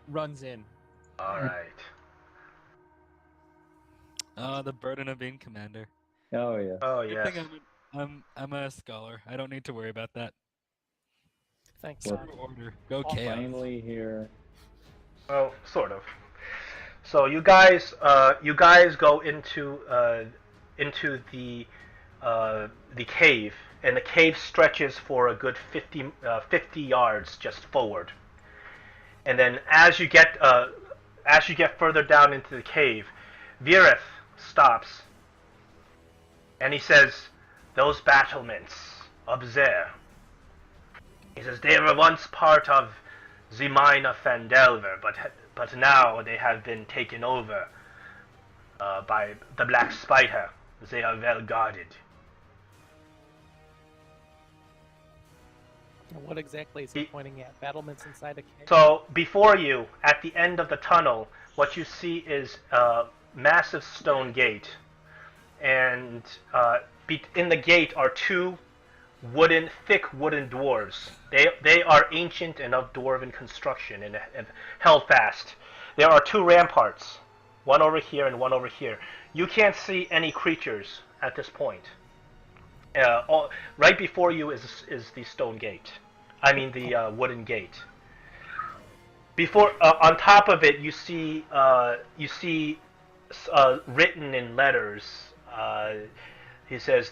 [SPEAKER 4] Runs in.
[SPEAKER 1] Alright.
[SPEAKER 3] Oh, the burden of being commander.
[SPEAKER 2] Oh yeah.
[SPEAKER 1] Oh,
[SPEAKER 3] Good
[SPEAKER 1] yes.
[SPEAKER 3] thing I'm a scholar. I don't need to worry about that.
[SPEAKER 5] Thanks,
[SPEAKER 2] Well,
[SPEAKER 5] Son.
[SPEAKER 3] Order. Go
[SPEAKER 5] Oh,
[SPEAKER 3] chaos.
[SPEAKER 2] Finally here.
[SPEAKER 1] Well, sort of. So you guys go into the cave, and the cave stretches for a good 50 yards just forward. And then as you get further down into the cave, Virith stops, and he says, "Those battlements up there." He says, "They were once part of the Mine of Phandelver, but now they have been taken over by the Black Spider. They are well guarded."
[SPEAKER 5] What exactly is he pointing at? Battlements inside a cave?
[SPEAKER 1] So before you, at the end of the tunnel, what you see is a massive stone gate, and in the gate are 2 thick wooden dwarves. They are ancient and of dwarven construction and held fast. There are 2 ramparts, one over here and one over here. You can't see any creatures at this point. Right before you is the stone gate. I mean the wooden gate. Before, on top of it, you see written in letters. It says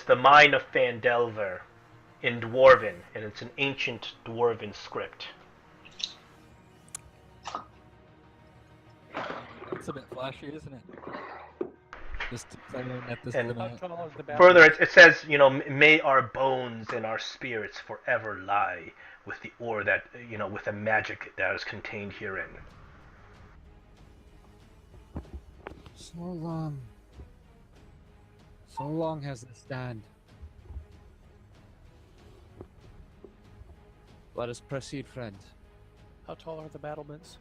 [SPEAKER 1] the Mine of Phandelver in Dwarven, and it's an ancient Dwarven script.
[SPEAKER 3] It's a bit flashy, isn't it? Just excited at this
[SPEAKER 1] And
[SPEAKER 3] limit.
[SPEAKER 5] How tall is the battlement?
[SPEAKER 1] Further, it says, may our bones and our spirits forever lie with the ore that, with the magic that is contained herein.
[SPEAKER 4] So long. So long has this stand. Let us proceed, friend.
[SPEAKER 5] How tall are the battlements?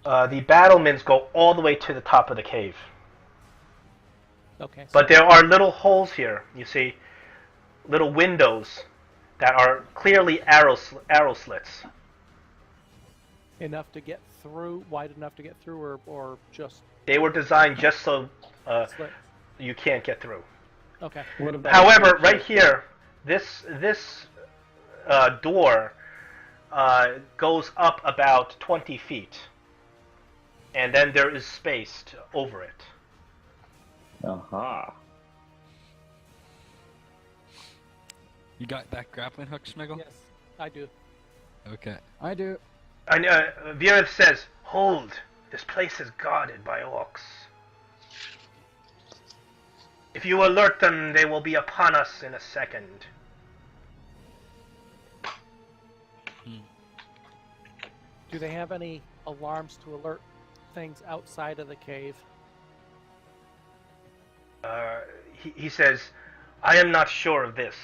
[SPEAKER 1] The battlements go all the way to the top of the cave.
[SPEAKER 5] Okay.
[SPEAKER 1] But there are little holes here, you see, little windows that are clearly arrow slits.
[SPEAKER 5] Enough to get through, wide enough to get through, or just
[SPEAKER 1] They were designed just so
[SPEAKER 5] slit?
[SPEAKER 1] you can't get through.
[SPEAKER 5] Okay.
[SPEAKER 2] What about
[SPEAKER 1] However, right here, this door goes up about 20 feet, and then there is space over it.
[SPEAKER 2] Aha.
[SPEAKER 3] You got that grappling hook, Schmiggle?
[SPEAKER 5] Yes, I do.
[SPEAKER 3] Okay.
[SPEAKER 4] I do.
[SPEAKER 1] And Virith says, "Hold! This place is guarded by orcs. If you alert them, they will be upon us in a second."
[SPEAKER 5] Do they have any alarms to alert things outside of the cave?
[SPEAKER 1] He says, "I am not sure of this.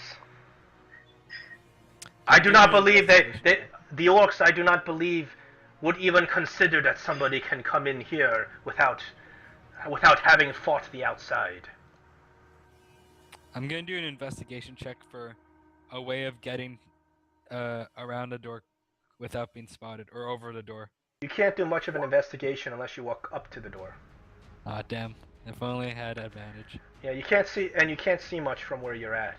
[SPEAKER 1] I do not believe the orcs, I do not believe, would even consider that somebody can come in here without having fought the outside."
[SPEAKER 3] I'm gonna do an investigation check for a way of getting around a door without being spotted, or over the door.
[SPEAKER 1] You can't do much of an investigation unless you walk up to the door.
[SPEAKER 3] Ah, damn. If only I had advantage.
[SPEAKER 1] Yeah, you can't see much from where you're at.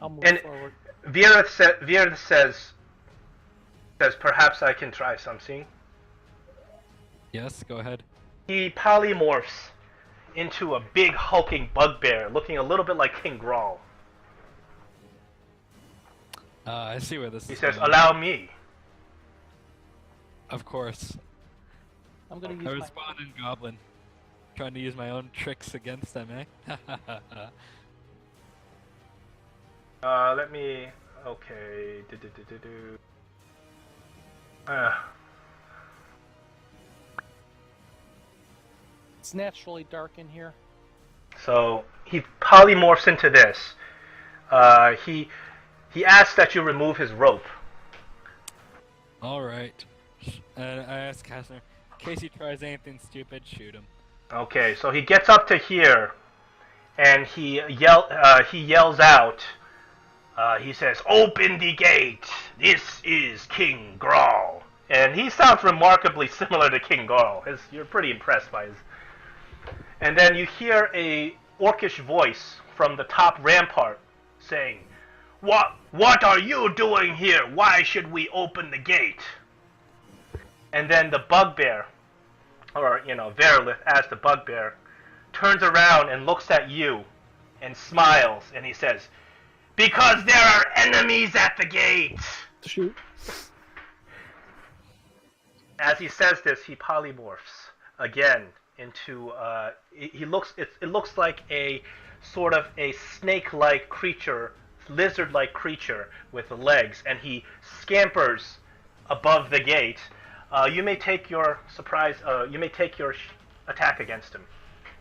[SPEAKER 5] I'll move
[SPEAKER 1] And
[SPEAKER 5] forward.
[SPEAKER 1] Virith says, perhaps I can try something.
[SPEAKER 3] Yes, go ahead.
[SPEAKER 1] He polymorphs into a big hulking bugbear, looking a little bit like King Grawl.
[SPEAKER 3] I see where this
[SPEAKER 1] He
[SPEAKER 3] is
[SPEAKER 1] says,
[SPEAKER 3] going.
[SPEAKER 1] allow me.
[SPEAKER 3] Of course.
[SPEAKER 5] I'm gonna
[SPEAKER 3] I
[SPEAKER 5] use my.
[SPEAKER 3] respond in Goblin. Trying to use my own tricks against them, eh?
[SPEAKER 1] Let me... Okay...
[SPEAKER 5] It's naturally dark in here.
[SPEAKER 1] So, he polymorphs into this. He asks that you remove his rope.
[SPEAKER 3] Alright. I asked Kastner, in case he tries anything stupid, shoot him.
[SPEAKER 1] Okay, so he gets up to here, and he yells out. He says, "Open the gate! This is King Grawl." And he sounds remarkably similar to King Grawl. You're pretty impressed by his... And then you hear a orcish voice from the top rampart saying, What are you doing here? Why should we open the gate?" And then the bugbear, or, Verilith as the bugbear, turns around and looks at you and smiles, and he says, "Because there are enemies at the gate!"
[SPEAKER 5] Shoot.
[SPEAKER 1] As he says this, he polymorphs again into, it looks like a sort of a snake-like creature, lizard-like creature with legs, and he scampers above the gate. You may take your attack against him.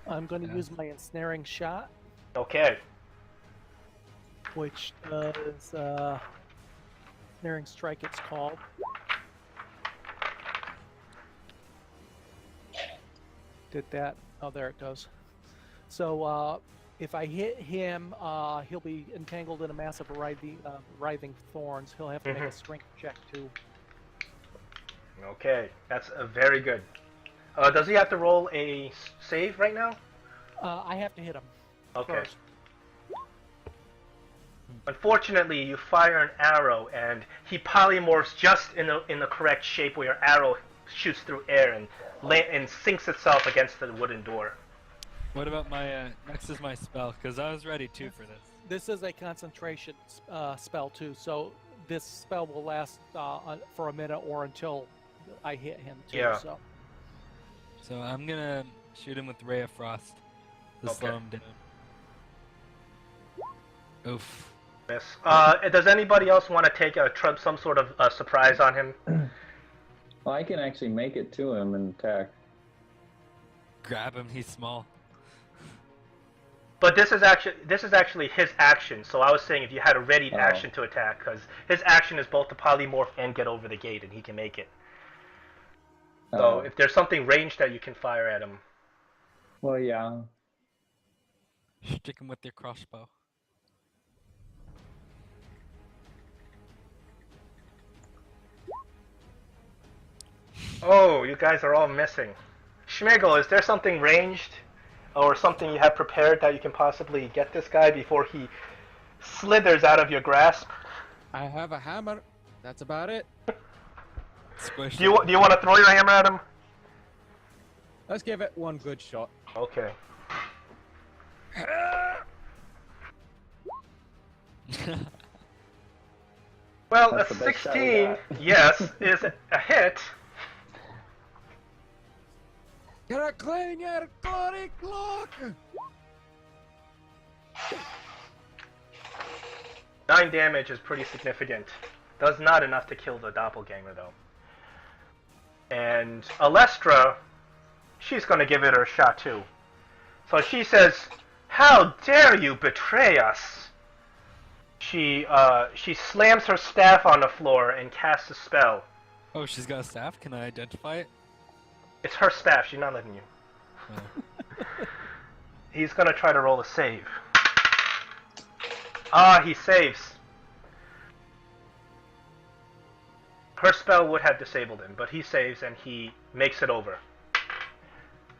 [SPEAKER 5] I'm going to use my ensnaring shot,
[SPEAKER 1] Okay.
[SPEAKER 5] which does ensnaring strike. It's called. Did that? Oh, there it goes. So if I hit him, he'll be entangled in a mass of writhing thorns. He'll have to make a strength check too.
[SPEAKER 1] Okay, that's very good. Does he have to roll a save right now?
[SPEAKER 5] I have to hit him.
[SPEAKER 1] Okay.
[SPEAKER 5] First.
[SPEAKER 1] Unfortunately, you fire an arrow, and he polymorphs just in the correct shape where your arrow shoots through air and sinks itself against the wooden door.
[SPEAKER 3] What about my, next is my spell, because I was ready too for this.
[SPEAKER 5] This is a concentration spell too, so this spell will last for a minute or until I hit him too.
[SPEAKER 1] Yeah.
[SPEAKER 3] So I'm gonna shoot him with Ray of Frost to slow him down. Oof.
[SPEAKER 1] Miss. Does anybody else want to take some sort of surprise on him?
[SPEAKER 2] Well, I can actually make it to him and attack.
[SPEAKER 3] Grab him, he's small.
[SPEAKER 1] But this is actually his action. So I was saying if you had a ready action to attack, because his action is both to polymorph and get over the gate, and he can make it. So if there's something ranged that you can fire at him.
[SPEAKER 2] Well, yeah.
[SPEAKER 3] Stick him with your crossbow.
[SPEAKER 1] Oh, you guys are all missing. Schmigel, is there something ranged or something you have prepared that you can possibly get this guy before he slithers out of your grasp?
[SPEAKER 4] I have a hammer. That's about it.
[SPEAKER 3] Squish
[SPEAKER 1] Do you want to throw your hammer at him?
[SPEAKER 4] Let's give it one good shot.
[SPEAKER 1] Okay. Well,
[SPEAKER 2] That's
[SPEAKER 1] a
[SPEAKER 2] the best shot we
[SPEAKER 1] 16,
[SPEAKER 2] got.
[SPEAKER 1] yes, is a hit.
[SPEAKER 4] Klinger, glory clock!
[SPEAKER 1] 9 damage is pretty significant. Does not enough to kill the doppelganger, though. And Alestra, she's going to give it her shot, too. So she says, "How dare you betray us?" She slams her staff on the floor and casts a spell.
[SPEAKER 3] Oh, she's got a staff? Can I identify it?
[SPEAKER 1] It's her staff, she's not letting you.
[SPEAKER 3] Oh.
[SPEAKER 1] He's going to try to roll a save. Ah, he saves. Her spell would have disabled him, but he saves and he makes it over.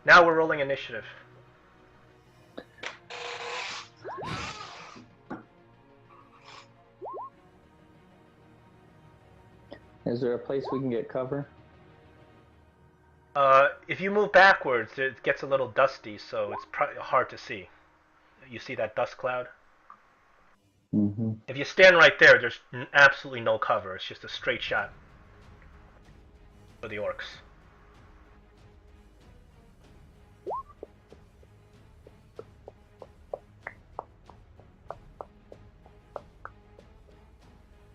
[SPEAKER 1] Now we're rolling initiative.
[SPEAKER 2] Is there a place we can get cover?
[SPEAKER 1] If you move backwards, it gets a little dusty, so it's hard to see. You see that dust cloud?
[SPEAKER 2] Mm-hmm.
[SPEAKER 1] If you stand right there, there's absolutely no cover. It's just a straight shot for the orcs.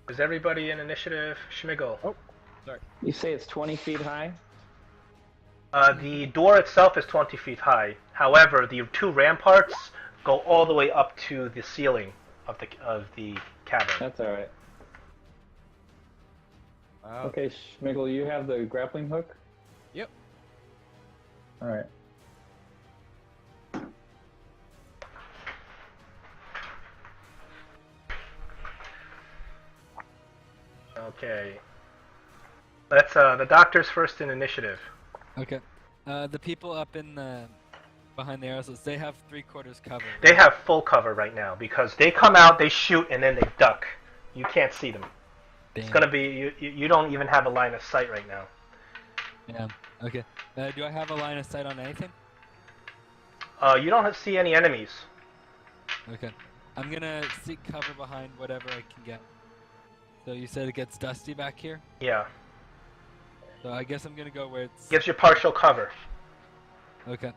[SPEAKER 1] Is everybody in initiative? Schmigel.
[SPEAKER 4] Oh, sorry.
[SPEAKER 2] You say it's 20 feet high?
[SPEAKER 1] The door itself is 20 feet high. However, the two ramparts go all the way up to the ceiling of the cavern.
[SPEAKER 2] That's all right.
[SPEAKER 4] Wow.
[SPEAKER 2] Okay, Schmigel, you have the grappling hook?
[SPEAKER 4] Yep.
[SPEAKER 2] All right.
[SPEAKER 1] Okay. That's the doctor's first in initiative.
[SPEAKER 3] Okay. The people up in behind the arrows, they have 3/4 cover.
[SPEAKER 1] They have full cover right now because they come out, they shoot, and then they duck. You can't see them.
[SPEAKER 3] Damn.
[SPEAKER 1] It's gonna be you don't even have a line of sight right now.
[SPEAKER 3] Yeah. Okay. Do I have a line of sight on anything?
[SPEAKER 1] You don't see any enemies.
[SPEAKER 3] Okay. I'm gonna seek cover behind whatever I can get. So you said it gets dusty back here?
[SPEAKER 1] Yeah,
[SPEAKER 3] So I guess I'm gonna go where it's...
[SPEAKER 1] gives you partial cover.
[SPEAKER 3] Okay.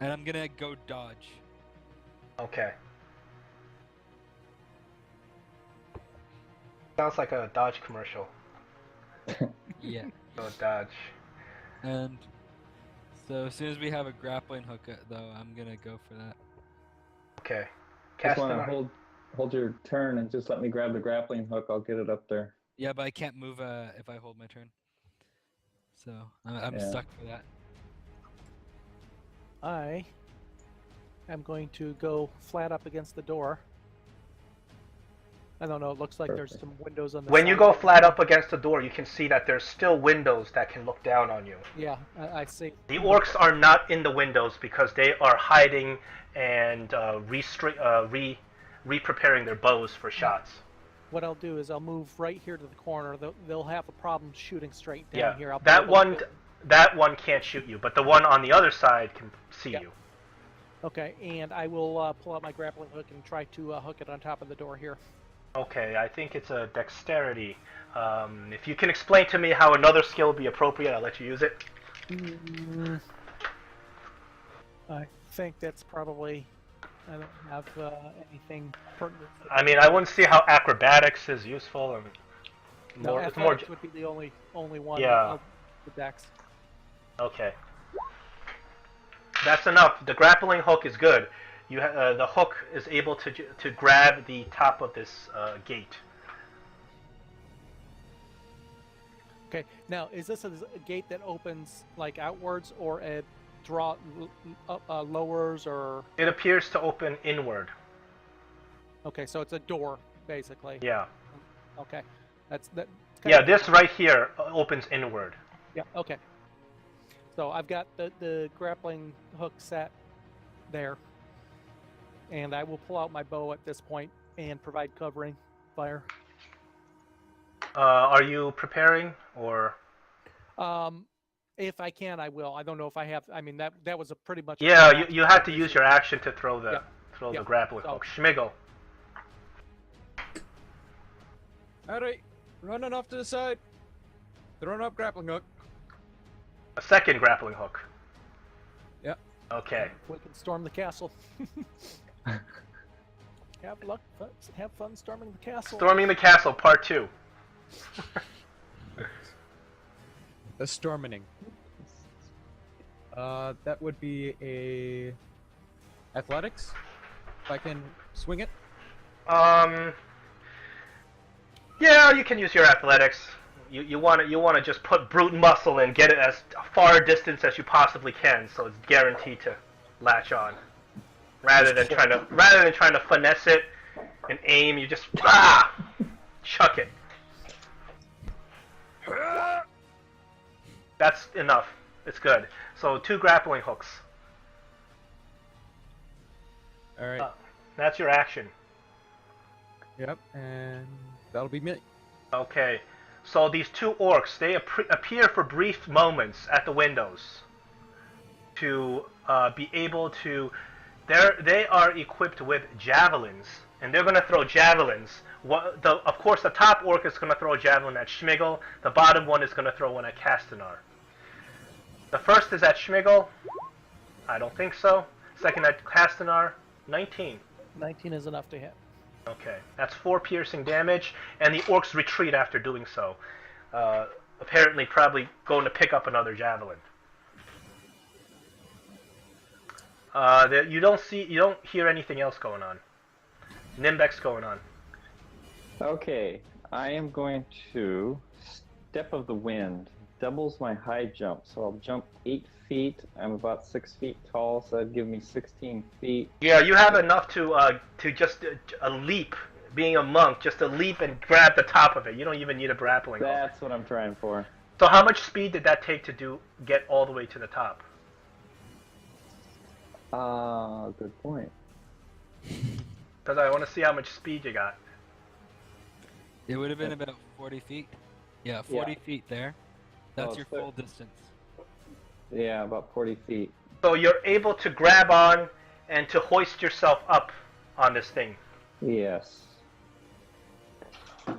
[SPEAKER 3] And I'm gonna go dodge.
[SPEAKER 1] Okay. Sounds like a Dodge commercial.
[SPEAKER 3] Yeah.
[SPEAKER 1] Go Dodge.
[SPEAKER 3] And so as soon as we have a grappling hook, though, I'm gonna go for that.
[SPEAKER 1] Okay.
[SPEAKER 2] Just
[SPEAKER 1] Cast
[SPEAKER 2] want
[SPEAKER 1] an
[SPEAKER 2] to hold your turn and just let me grab the grappling hook. I'll get it up there.
[SPEAKER 3] Yeah, but I can't move if I hold my turn. So I'm
[SPEAKER 2] Yeah.
[SPEAKER 3] stuck for that.
[SPEAKER 5] I am going to go flat up against the door. I don't know. It looks like there's
[SPEAKER 2] Perfect.
[SPEAKER 5] some windows on the
[SPEAKER 1] When you
[SPEAKER 5] side.
[SPEAKER 1] go flat up against the door, you can see that there's still windows that can look down on you.
[SPEAKER 5] Yeah, I see.
[SPEAKER 1] The orcs are not in the windows because they are hiding and re-preparing their bows for shots.
[SPEAKER 5] What I'll do is I'll move right here to the corner. They'll have a problem shooting straight down
[SPEAKER 1] Yeah,
[SPEAKER 5] here. I'll be
[SPEAKER 1] that
[SPEAKER 5] able to
[SPEAKER 1] one,
[SPEAKER 5] get-
[SPEAKER 1] that one can't shoot you, but the one on the other side can see
[SPEAKER 5] Yeah.
[SPEAKER 1] you.
[SPEAKER 5] Okay, and I will pull out my grappling hook and try to hook it on top of the door here.
[SPEAKER 1] Okay, I think it's a dexterity. If you can explain to me how another skill would be appropriate, I'll let you use it.
[SPEAKER 5] I think that's probably. I don't have anything pertinent.
[SPEAKER 1] I mean, I wouldn't see how acrobatics is useful. And
[SPEAKER 5] No,
[SPEAKER 1] it's more.
[SPEAKER 5] athletics would be the only one.
[SPEAKER 1] Yeah.
[SPEAKER 5] Of the dex.
[SPEAKER 1] Okay. That's enough. The grappling hook is good. The hook is able to grab the top of this gate.
[SPEAKER 5] Okay. Now, is this a gate that opens like outwards, or it lowers, or?
[SPEAKER 1] It appears to open inward.
[SPEAKER 5] Okay, so it's a door, basically.
[SPEAKER 1] Yeah.
[SPEAKER 5] Okay. That's.
[SPEAKER 1] Yeah, this right here opens inward.
[SPEAKER 5] Yeah. Okay. So I've got the grappling hook set there, and I will pull out my bow at this point and provide covering fire.
[SPEAKER 1] Are you preparing or?
[SPEAKER 5] If I can, I will. I don't know if I have. I mean, that was a pretty much.
[SPEAKER 1] Yeah, you had to use your action to throw the
[SPEAKER 5] Yeah.
[SPEAKER 1] grappling
[SPEAKER 5] So-
[SPEAKER 1] hook. Schmigel.
[SPEAKER 4] Alright, running off to the side. Throwing up grappling hook.
[SPEAKER 1] A second grappling hook.
[SPEAKER 4] Yep.
[SPEAKER 1] Okay.
[SPEAKER 5] We can storm the castle. Have fun storming the castle.
[SPEAKER 1] Storming the castle, part 2.
[SPEAKER 4] The storming. That would be a athletics. If I can swing it.
[SPEAKER 1] Yeah, you can use your athletics. You want to just put brute muscle and get it as far a distance as you possibly can, so it's guaranteed to latch on. Rather than trying to finesse it and aim, you just chuck it. That's enough. It's good. So 2 grappling hooks.
[SPEAKER 4] Alright.
[SPEAKER 1] That's your action.
[SPEAKER 4] Yep, and that'll be me.
[SPEAKER 1] Okay. So these two orcs, they appear for brief moments at the windows to be able to. They are equipped with javelins, and they're going to throw javelins. Of course, the top orc is going to throw a javelin at Schmigel. The bottom one is going to throw one at Castanar. The first is at Schmigel. I don't think so. Second at Castanar. 19.
[SPEAKER 5] 19 is enough to hit.
[SPEAKER 1] Okay, that's 4 piercing damage, and the orcs retreat after doing so. Apparently, probably going to pick up another javelin. You don't hear anything else going on. Nimbek's going on.
[SPEAKER 2] Okay, I am going to Step of the Wind. Doubles my high jump, so I'll jump 8 feet. I'm about 6 feet tall, so that'd give me 16 feet.
[SPEAKER 1] Yeah, you have enough to just a leap. Being a monk, just a leap and grab the top of it. You don't even need a grappling hook.
[SPEAKER 2] That's what I'm trying for.
[SPEAKER 1] So how much speed did that take to get all the way to the top?
[SPEAKER 2] Good point.
[SPEAKER 1] Because I want to see how much speed you got.
[SPEAKER 3] It would have been about 40 feet. Yeah, 40 feet there. That's
[SPEAKER 2] Oh,
[SPEAKER 3] your
[SPEAKER 2] so-
[SPEAKER 3] full distance.
[SPEAKER 2] Yeah, about 40 feet.
[SPEAKER 1] So you're able to grab on and to hoist yourself up on this thing.
[SPEAKER 2] Yes.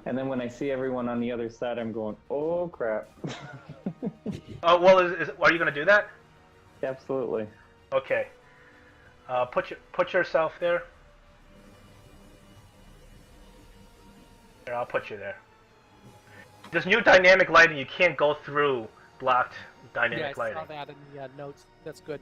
[SPEAKER 2] And then when I see everyone on the other side, I'm going, oh crap.
[SPEAKER 1] Oh, well, are you going to do that?
[SPEAKER 2] Absolutely.
[SPEAKER 1] Okay. Put yourself there. Here, I'll put you there. This new dynamic lighting, you can't go through blocked dynamic
[SPEAKER 5] Yeah, I
[SPEAKER 1] lighting.
[SPEAKER 5] saw that in the notes. That's good.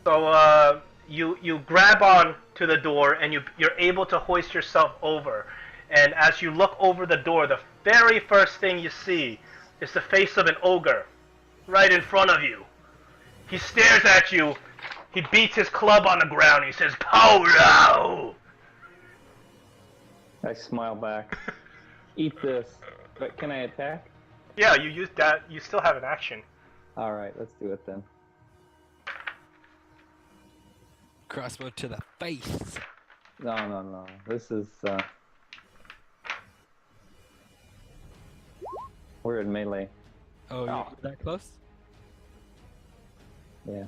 [SPEAKER 1] So you grab on to the door and you're able to hoist yourself over. And as you look over the door, the very first thing you see is the face of an ogre right in front of you. He stares at you. He beats his club on the ground. He says, "Polo!"
[SPEAKER 2] I smile back. Eat this. But can I attack?
[SPEAKER 1] Yeah, you used that. You still have an action.
[SPEAKER 2] Alright, let's do it then.
[SPEAKER 3] Crossbow to the face.
[SPEAKER 2] No. This is, we're in melee.
[SPEAKER 3] Oh, you're that close?
[SPEAKER 2] Yeah.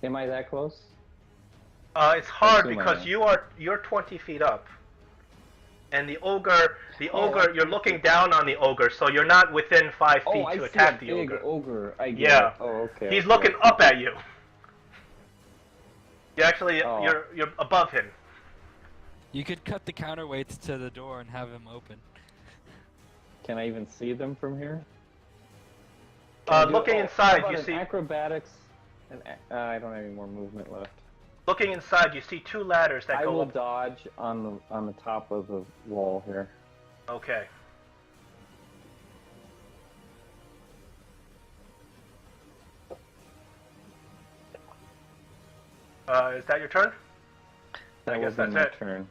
[SPEAKER 2] Am I that close?
[SPEAKER 1] It's hard
[SPEAKER 2] Assume I
[SPEAKER 1] because
[SPEAKER 2] am.
[SPEAKER 1] you're 20 feet up, and the ogre,
[SPEAKER 2] Oh,
[SPEAKER 1] you're looking down on the ogre, so you're not within 5 feet
[SPEAKER 2] I
[SPEAKER 1] to
[SPEAKER 2] see
[SPEAKER 1] attack
[SPEAKER 2] a
[SPEAKER 1] the
[SPEAKER 2] big
[SPEAKER 1] ogre.
[SPEAKER 2] I get
[SPEAKER 1] Yeah.
[SPEAKER 2] it. Oh, okay.
[SPEAKER 1] He's
[SPEAKER 2] okay,
[SPEAKER 1] looking
[SPEAKER 2] okay.
[SPEAKER 1] up at you. You actually,
[SPEAKER 2] Oh.
[SPEAKER 1] you're above him.
[SPEAKER 3] You could cut the counterweights to the door and have him open.
[SPEAKER 2] Can I even see them from here?
[SPEAKER 1] Looking
[SPEAKER 2] How
[SPEAKER 1] inside,
[SPEAKER 2] about
[SPEAKER 1] you
[SPEAKER 2] an
[SPEAKER 1] see
[SPEAKER 2] acrobatics. I don't have any more movement left.
[SPEAKER 1] looking inside, you see 2 ladders that
[SPEAKER 2] I
[SPEAKER 1] go
[SPEAKER 2] will
[SPEAKER 1] up.
[SPEAKER 2] dodge on the top of the wall here.
[SPEAKER 1] Okay. Is that your turn?
[SPEAKER 2] That
[SPEAKER 1] I
[SPEAKER 2] will
[SPEAKER 1] guess
[SPEAKER 2] be
[SPEAKER 1] that's
[SPEAKER 2] my
[SPEAKER 1] it.
[SPEAKER 2] turn.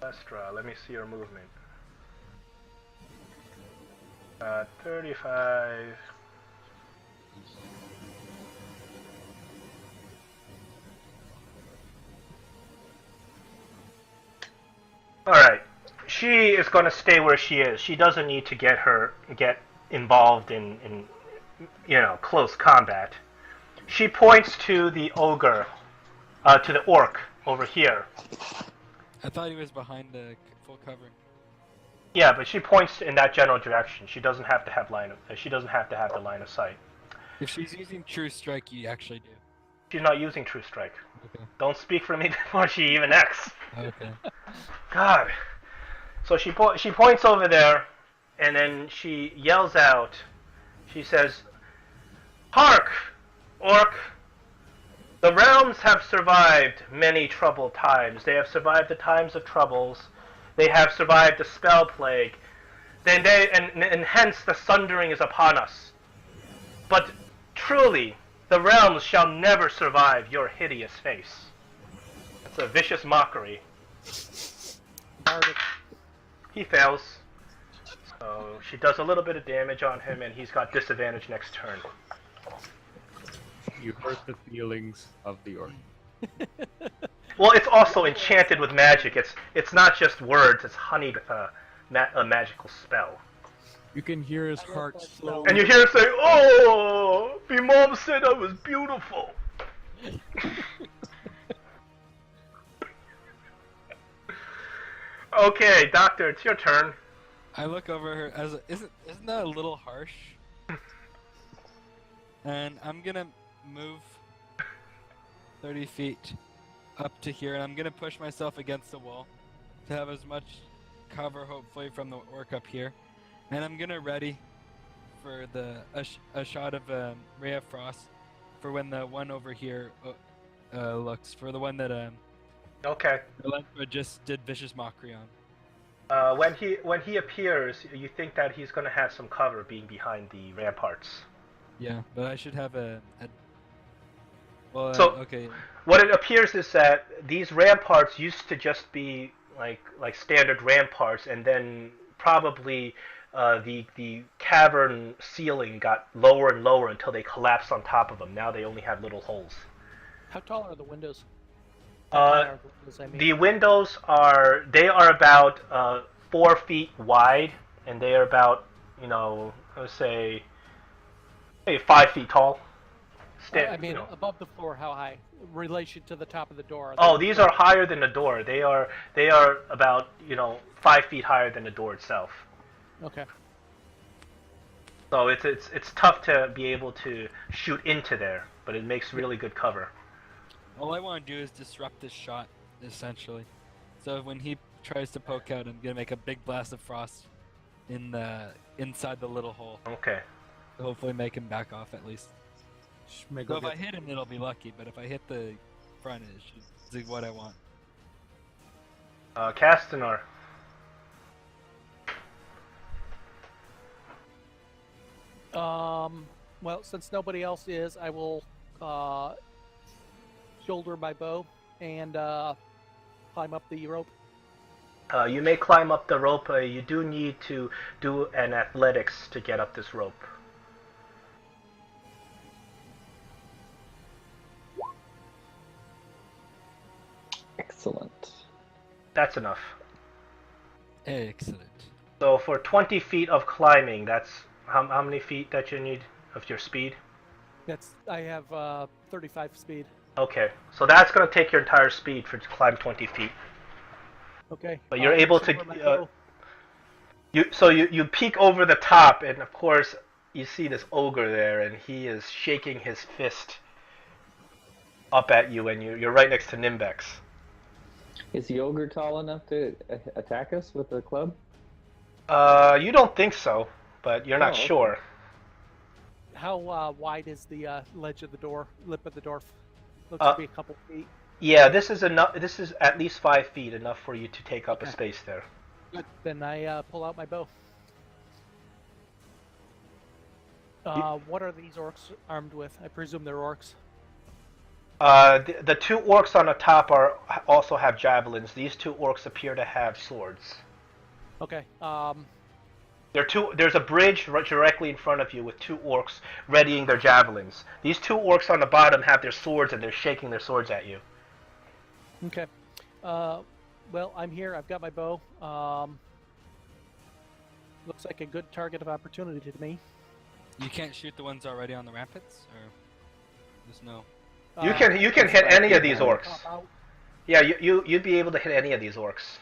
[SPEAKER 1] Lestra, let me see your movement. 35. Alright. She is going to stay where she is. She doesn't need to get involved in close combat. She points to the ogre, to the orc over here.
[SPEAKER 3] I thought he was behind the full cover.
[SPEAKER 1] Yeah, but she points in that general direction. She doesn't have to have the line of sight.
[SPEAKER 3] If she's using True Strike, you actually do.
[SPEAKER 1] She's not using True Strike.
[SPEAKER 3] Okay.
[SPEAKER 1] Don't speak for me before she even acts.
[SPEAKER 3] Okay.
[SPEAKER 1] God. So she points over there, and then she yells out. She says, "Hark, orc! The realms have survived many troubled times. They have survived the times of troubles. They have survived the spell plague. And hence the sundering is upon us. But truly, the realms shall never survive your hideous face." It's a vicious mockery.
[SPEAKER 5] Bardic.
[SPEAKER 1] He fails. So she does a little bit of damage on him, and he's got disadvantage next turn.
[SPEAKER 4] You hurt the feelings of the orc.
[SPEAKER 1] Well, it's also enchanted with magic. It's not just words. It's honeyed with a magical spell.
[SPEAKER 4] You can hear his heart slowly.
[SPEAKER 1] And you hear him say, "Oh, my mom said I was beautiful." Okay, Doctor, it's your turn.
[SPEAKER 3] I look over her as isn't that a little harsh? And I'm gonna move 30 feet up to here, and I'm gonna push myself against the wall to have as much cover, hopefully, from the orc up here. And I'm gonna ready for a shot of Ray of Frost for when the one over here looks for the one that
[SPEAKER 1] Okay.
[SPEAKER 3] Electra just did vicious mockery on.
[SPEAKER 1] When he appears, you think that he's gonna have some cover being behind the ramparts.
[SPEAKER 3] Yeah, but I should have well,
[SPEAKER 1] So-
[SPEAKER 3] okay.
[SPEAKER 1] What it appears is that these ramparts used to just be like standard ramparts, and then probably the cavern ceiling got lower and lower until they collapsed on top of them. Now they only have little holes.
[SPEAKER 5] How tall are the windows? How high are the windows, I mean?
[SPEAKER 1] The windows are about 4 feet wide, and they are about let's say maybe 5 feet tall.
[SPEAKER 5] I mean, above the floor, how high? Relation to the top of the door.
[SPEAKER 1] Oh, these are higher than the door. They are about 5 feet higher than the door itself.
[SPEAKER 5] Okay.
[SPEAKER 1] So it's tough to be able to shoot into there, but it makes really good cover.
[SPEAKER 3] All I want to do is disrupt this shot, essentially. So when he tries to poke out, I'm gonna make a big blast of frost inside the little hole.
[SPEAKER 1] Okay.
[SPEAKER 3] To hopefully make him back off at least. So
[SPEAKER 4] Schmigel
[SPEAKER 3] if I
[SPEAKER 4] gets-
[SPEAKER 3] hit him, it'll be lucky. But if I hit the front, it should do what I want.
[SPEAKER 1] Castanar.
[SPEAKER 5] Well, since nobody else is, I will shoulder my bow and climb up the rope.
[SPEAKER 1] You may climb up the rope. You do need to do an athletics to get up this rope.
[SPEAKER 2] Excellent.
[SPEAKER 1] That's enough.
[SPEAKER 3] Excellent.
[SPEAKER 1] So for 20 feet of climbing, that's how many feet that you need of your speed?
[SPEAKER 5] I have 35 speed.
[SPEAKER 1] Okay, so that's going to take your entire speed to climb 20 feet.
[SPEAKER 5] Okay.
[SPEAKER 1] But you're able
[SPEAKER 5] shoulder my
[SPEAKER 1] to.
[SPEAKER 5] bow.
[SPEAKER 1] You peek over the top, and of course you see this ogre there, and he is shaking his fist up at you, and you're right next to Nimbex.
[SPEAKER 2] Is the ogre tall enough to attack us with a club?
[SPEAKER 1] You don't think so, but you're not
[SPEAKER 2] Oh, okay.
[SPEAKER 1] sure.
[SPEAKER 5] How wide is the ledge of the door, lip of the door? Looks to be a couple feet.
[SPEAKER 1] Yeah, this is enough. This is at least 5 feet, enough for you to take up a
[SPEAKER 5] Okay.
[SPEAKER 1] space there.
[SPEAKER 5] Good. Then I pull out my bow. What are these orcs armed with? I presume they're orcs.
[SPEAKER 1] The two orcs on the top also have javelins. These two orcs appear to have swords.
[SPEAKER 5] Okay.
[SPEAKER 1] There's a bridge right directly in front of you with two orcs readying their javelins. These two orcs on the bottom have their swords, and they're shaking their swords at you.
[SPEAKER 5] Okay. Well, I'm here. I've got my bow. Looks like a good target of opportunity to me.
[SPEAKER 3] You can't shoot the ones already on the ramparts, or there's no.
[SPEAKER 1] You can hit any of these orcs.
[SPEAKER 5] Pop out.
[SPEAKER 1] Yeah, you'd be able to hit any of these orcs.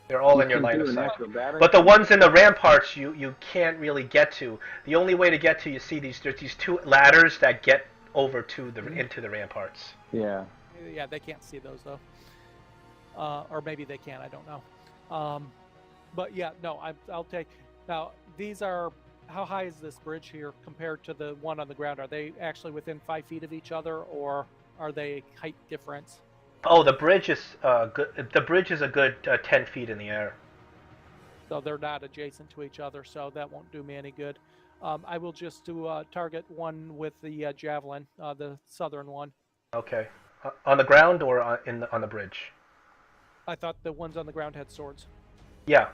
[SPEAKER 1] They're all in your line of sight.
[SPEAKER 2] Acrobatic.
[SPEAKER 1] But the ones in the ramparts, you can't really get to. The only way to get to, there's these two ladders that get over to into the ramparts.
[SPEAKER 2] Yeah.
[SPEAKER 5] Yeah, they can't see those though. Or maybe they can. I don't know. But yeah, no. I'll take. Now these are. How high is this bridge here compared to the one on the ground? Are they actually within 5 feet of each other, or are they height difference?
[SPEAKER 1] Oh, the bridge is good. The bridge is a good 10 feet in the air.
[SPEAKER 5] So they're not adjacent to each other, so that won't do me any good. I will just do target one with the javelin, the southern one.
[SPEAKER 1] Okay. On the ground or on the bridge?
[SPEAKER 5] I thought the ones on the ground had swords.
[SPEAKER 1] Yeah.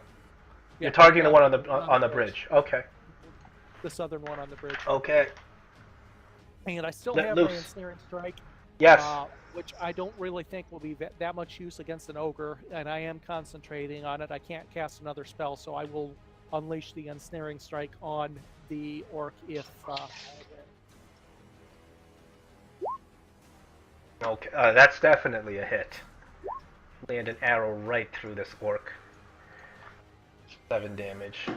[SPEAKER 1] You're targeting the one on the bridge. Okay.
[SPEAKER 5] The southern one on the bridge.
[SPEAKER 1] Okay.
[SPEAKER 5] And I still
[SPEAKER 1] Let
[SPEAKER 5] have
[SPEAKER 1] loose.
[SPEAKER 5] my ensnaring strike.
[SPEAKER 1] Yes.
[SPEAKER 5] which I don't really think will be that much use against an ogre, and I am concentrating on it. I can't cast another spell, so I will unleash the ensnaring strike on the orc if.
[SPEAKER 1] Okay, that's definitely a hit. Land an arrow right through this orc. 7 damage.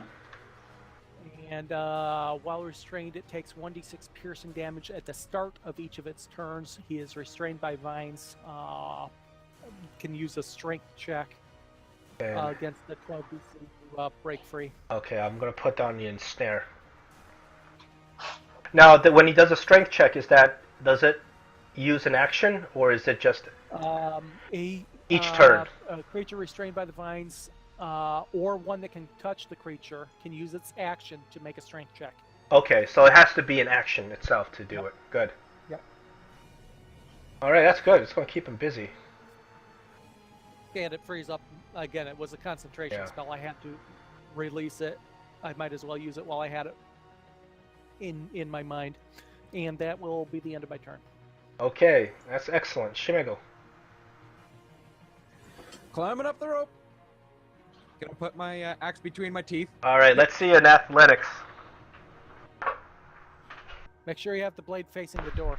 [SPEAKER 5] And while restrained, it takes 1d6 piercing damage at the start of each of its turns. He is restrained by vines. Can use a strength check against the 12 DC to break free.
[SPEAKER 1] Okay, I'm gonna put down the ensnare. Now, when he does a strength check, does it use an action, or is it just each turn?
[SPEAKER 5] A creature restrained by the vines, or one that can touch the creature, can use its action to make a strength check.
[SPEAKER 1] Okay, so it has to be an action itself to do it. Good.
[SPEAKER 5] Yep.
[SPEAKER 1] Alright, that's good. It's gonna keep him busy.
[SPEAKER 5] And it frees up. Again, it was a concentration spell. I had to release it. I might as well use it while I had it in my mind. And that will be the end of my turn.
[SPEAKER 1] Okay, that's excellent. Shimego.
[SPEAKER 4] Climbing up the rope. Gonna put my axe between my teeth.
[SPEAKER 1] Alright, let's see an athletics.
[SPEAKER 5] Make sure you have the blade facing the door.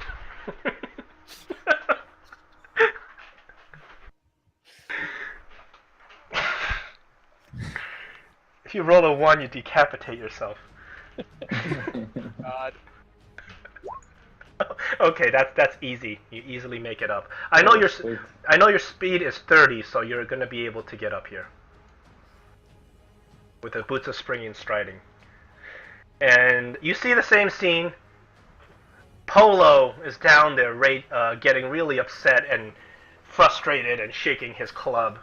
[SPEAKER 1] If you roll a 1, you decapitate yourself.
[SPEAKER 4] God.
[SPEAKER 1] Okay, that's easy. You easily make it up. I know your speed is 30, so you're gonna be able to get up here with the boots of springing and striding. And you see the same scene. Polo is down there, getting really upset and frustrated and shaking his club.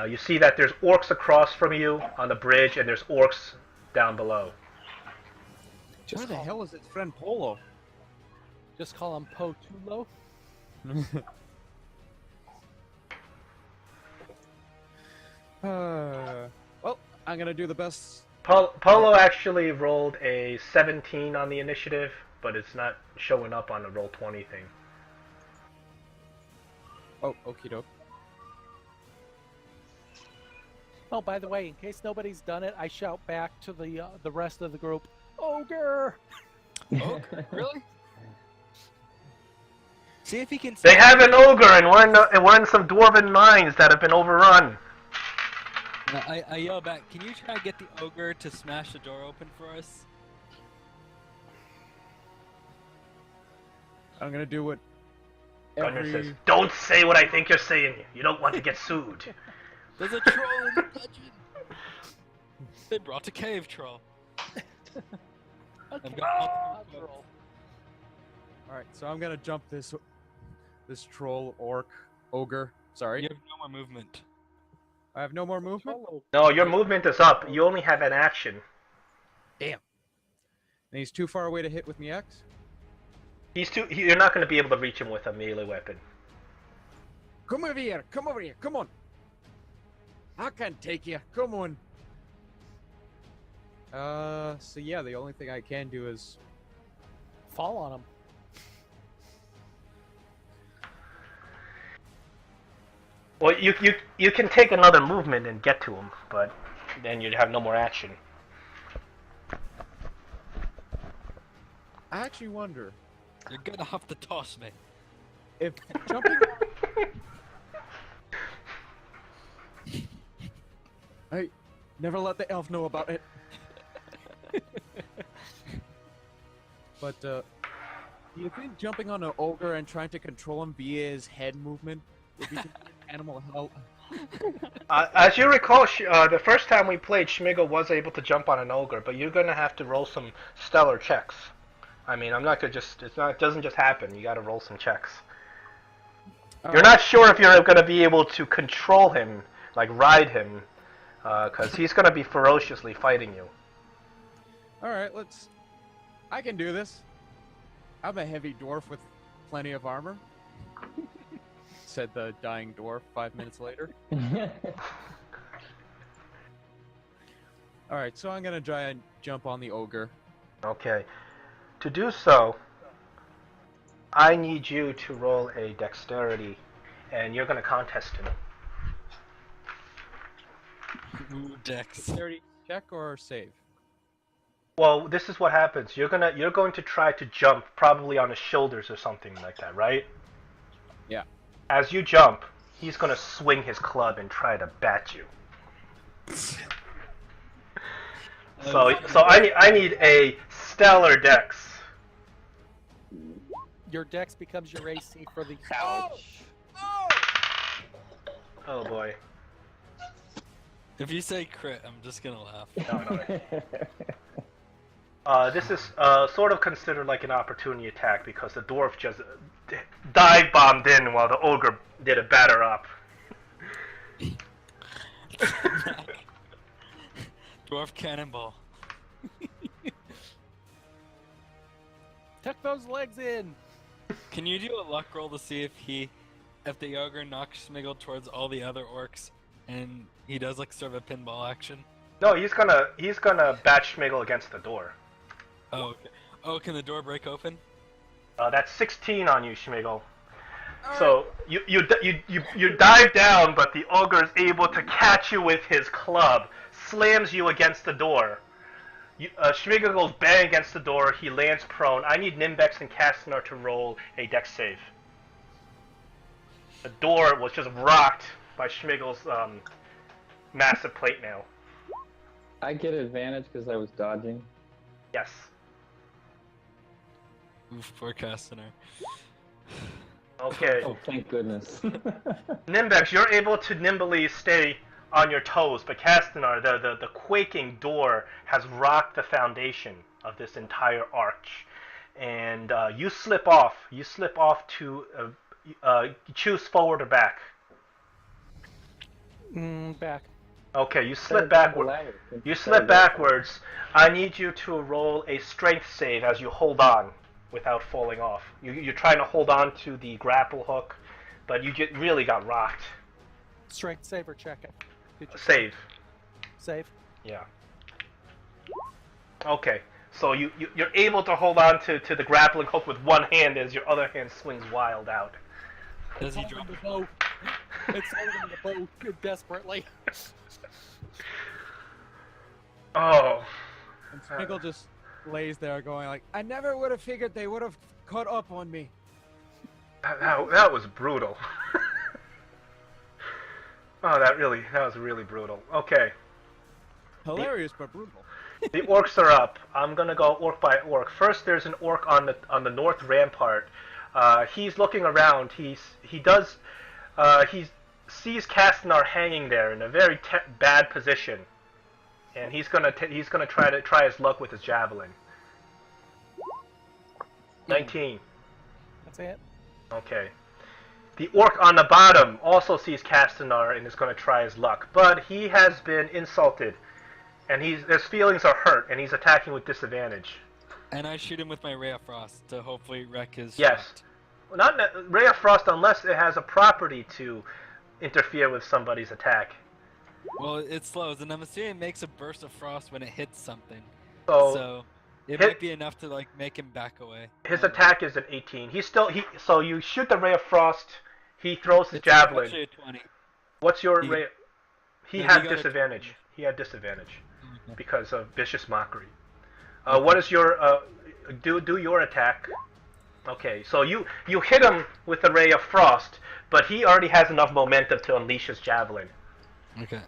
[SPEAKER 1] You see that there's orcs across from you on the bridge, and there's orcs down below.
[SPEAKER 4] Where the hell is its friend Polo?
[SPEAKER 5] Just call him Potulo.
[SPEAKER 4] Well, I'm gonna do the best.
[SPEAKER 1] Polo actually rolled a 17 on the initiative, but it's not showing up on the roll 20 thing.
[SPEAKER 4] Oh, okie doke.
[SPEAKER 5] Oh, by the way, in case nobody's done it, I shout back to the rest of the group, "Ogre!"
[SPEAKER 3] Ogre? Really? See if he can.
[SPEAKER 1] They have an ogre, and we're in some dwarven mines that have been overrun.
[SPEAKER 3] I yell back, can you try to get the ogre to smash the door open for us?
[SPEAKER 4] I'm gonna do what
[SPEAKER 1] Gunner says, "Don't say what I think you're saying. You don't want to get sued."
[SPEAKER 3] There's a troll in the dungeon! They brought a cave troll. I've got
[SPEAKER 5] Troll.
[SPEAKER 4] Alright, so I'm gonna jump this troll, orc, ogre. Sorry.
[SPEAKER 3] You have no more movement.
[SPEAKER 4] I have no more movement?
[SPEAKER 1] No, your movement is up. You only have an action.
[SPEAKER 4] Damn. And he's too far away to hit with me X?
[SPEAKER 1] You're not going to be able to reach him with a melee weapon.
[SPEAKER 4] Come over here, come over here, come on. I can take you, come on. So yeah, the only thing I can do is...
[SPEAKER 5] Fall on him.
[SPEAKER 1] Well, you can take another movement and get to him, but then you'd have no more action.
[SPEAKER 4] I actually wonder
[SPEAKER 3] You're gonna have to toss me.
[SPEAKER 4] if jumping... Hey, never let the elf know about it. But, do you think jumping on an ogre and trying to control him via his head movement would be animal hell?
[SPEAKER 1] As you recall, the first time we played, Schmigel was able to jump on an ogre, but you're gonna have to roll some stellar checks. I mean, I'm not gonna it doesn't just happen. You gotta roll some checks. You're not sure if you're gonna be able to control him, like ride him, because he's gonna be ferociously fighting you.
[SPEAKER 4] Alright, I can do this. I'm a heavy dwarf with plenty of armor. Said the dying dwarf 5 minutes later. Alright, so I'm gonna try and jump on the ogre.
[SPEAKER 1] Okay. To do so, I need you to roll a dexterity, and you're gonna contest him.
[SPEAKER 3] Ooh, Dex.
[SPEAKER 4] 30 check or save?
[SPEAKER 1] Well, this is what happens. You're going to try to jump, probably on his shoulders or something like that, right?
[SPEAKER 4] Yeah.
[SPEAKER 1] As you jump, he's gonna swing his club and try to bat you. So I need a stellar dex.
[SPEAKER 5] Your dex becomes your AC for the.
[SPEAKER 2] Ouch.
[SPEAKER 1] Oh boy.
[SPEAKER 3] If you say crit, I'm just gonna laugh.
[SPEAKER 1] No. This is sort of considered like an opportunity attack because the dwarf just dive bombed in while the ogre did a batter up.
[SPEAKER 3] Dwarf cannonball.
[SPEAKER 5] Tuck those legs in.
[SPEAKER 3] Can you do a luck roll to see if the ogre knocks Schmigel towards all the other orcs, and he does like sort of a pinball action?
[SPEAKER 1] No, he's gonna bat Schmigel against the door.
[SPEAKER 3] Oh, okay. Oh, can the door break open?
[SPEAKER 1] That's 16 on you, Schmigel. So you dive down, but the ogre is able to catch you with his club, slams you against the door. Schmigel goes bang against the door. He lands prone. I need Nimbex and Castanar to roll a dex save. The door was just rocked by Schmigel's massive plate mail.
[SPEAKER 2] I get advantage because I was dodging.
[SPEAKER 1] Yes.
[SPEAKER 3] Oof, poor Castaner.
[SPEAKER 1] Okay.
[SPEAKER 2] Oh, thank goodness.
[SPEAKER 1] Nimbex, you're able to nimbly stay on your toes, but Castanar, the quaking door has rocked the foundation of this entire arch. And you slip off. You slip off to choose forward or back.
[SPEAKER 5] Back.
[SPEAKER 1] Okay, you slip backward. You slip backwards. I need you to roll a strength save as you hold on without falling off. You're trying to hold on to the grapple hook, but you really got rocked.
[SPEAKER 5] Strength save or check it.
[SPEAKER 1] Save.
[SPEAKER 5] Save.
[SPEAKER 1] Yeah. Okay, so you're able to hold on to the grappling hook with one hand as your other hand swings wild out.
[SPEAKER 3] Does he drop?
[SPEAKER 5] The bow. It's holding the bow desperately.
[SPEAKER 1] Oh.
[SPEAKER 4] And Schmigel just lays there going like, I never would have figured they would have caught up on me.
[SPEAKER 1] That was brutal. Oh, that was really brutal. Okay.
[SPEAKER 4] Hilarious but brutal.
[SPEAKER 1] The orcs are up. I'm gonna go orc by orc. First, there's an orc on the north rampart. He's looking around. He sees Castanar hanging there in a very bad position, and he's gonna try his luck with his javelin. 19.
[SPEAKER 5] That's it.
[SPEAKER 1] Okay. The orc on the bottom also sees Castanar and is going to try his luck, but he has been insulted, and his feelings are hurt, and he's attacking with disadvantage.
[SPEAKER 3] And I shoot him with my Ray of Frost to hopefully wreck his
[SPEAKER 1] Yes.
[SPEAKER 3] shot.
[SPEAKER 1] Well, not Ray of Frost unless it has a property to interfere with somebody's attack.
[SPEAKER 3] Well, it slows, and I'm assuming it makes a burst of frost when it hits something.
[SPEAKER 1] So
[SPEAKER 3] So it
[SPEAKER 1] hit-
[SPEAKER 3] might be enough to like make him back away.
[SPEAKER 1] his attack is an 18. So you shoot the Ray of Frost. He throws his
[SPEAKER 3] It's
[SPEAKER 1] javelin.
[SPEAKER 3] actually a 20.
[SPEAKER 1] What's your
[SPEAKER 3] he-
[SPEAKER 1] Ray? He
[SPEAKER 3] no, he
[SPEAKER 1] had
[SPEAKER 3] got a
[SPEAKER 1] disadvantage.
[SPEAKER 3] 20.
[SPEAKER 1] He had disadvantage
[SPEAKER 3] Okay.
[SPEAKER 1] because of vicious mockery. What is your do your attack? Okay, so you hit him with the Ray of Frost, but he already has enough momentum to unleash his javelin.
[SPEAKER 3] Okay.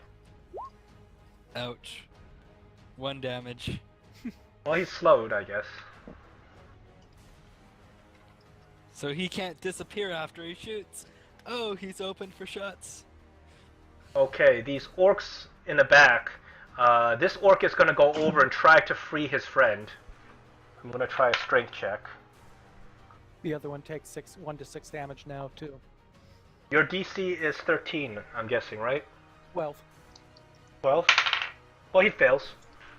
[SPEAKER 3] Ouch. 1 damage.
[SPEAKER 1] Well, he's slowed, I guess.
[SPEAKER 3] So he can't disappear after he shoots. Oh, he's open for shots.
[SPEAKER 1] Okay, these orcs in the back. This orc is going to go over and try to free his friend. I'm going to try a strength check.
[SPEAKER 5] The other one takes 1 to 6 damage now too.
[SPEAKER 1] Your DC is 13, I'm guessing, right?
[SPEAKER 5] 12.
[SPEAKER 1] 12? Well, he fails.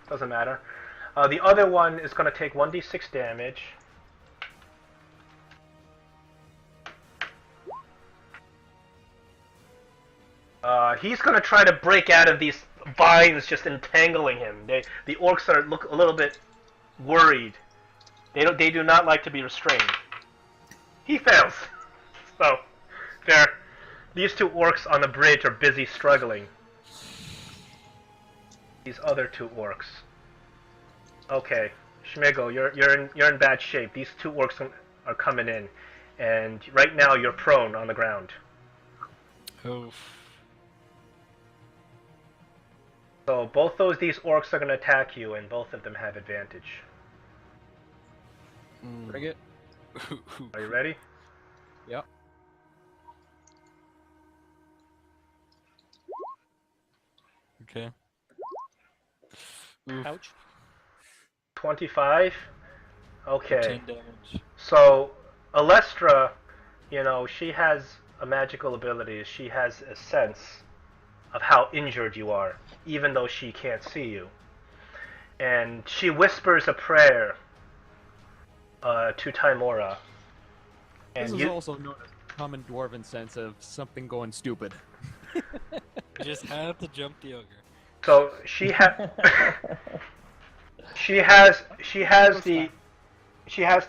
[SPEAKER 1] Doesn't matter. The other one is going to take 1d6 damage. He's going to try to break out of these vines just entangling him. The orcs look a little bit worried. They do not like to be restrained. He fails. So, there. These two orcs on the bridge are busy struggling. These other two orcs. Okay, Schmigel, you're in bad shape. These two orcs are coming in, and right now you're prone on the ground.
[SPEAKER 3] Oof.
[SPEAKER 1] So both these orcs are going to attack you, and both of them have advantage.
[SPEAKER 4] Bring it.
[SPEAKER 1] Are you ready?
[SPEAKER 4] Yep.
[SPEAKER 3] Okay. Oof.
[SPEAKER 5] Ouch.
[SPEAKER 1] 25. Okay.
[SPEAKER 3] 10 damage.
[SPEAKER 1] So Alestra, you know, she has a magical ability. She has a sense of how injured you are, even though she can't see you. And she whispers a prayer to Timora.
[SPEAKER 4] This
[SPEAKER 1] And
[SPEAKER 4] is also known as common dwarven sense of something going stupid.
[SPEAKER 3] You just have to jump the ogre.
[SPEAKER 1] so she has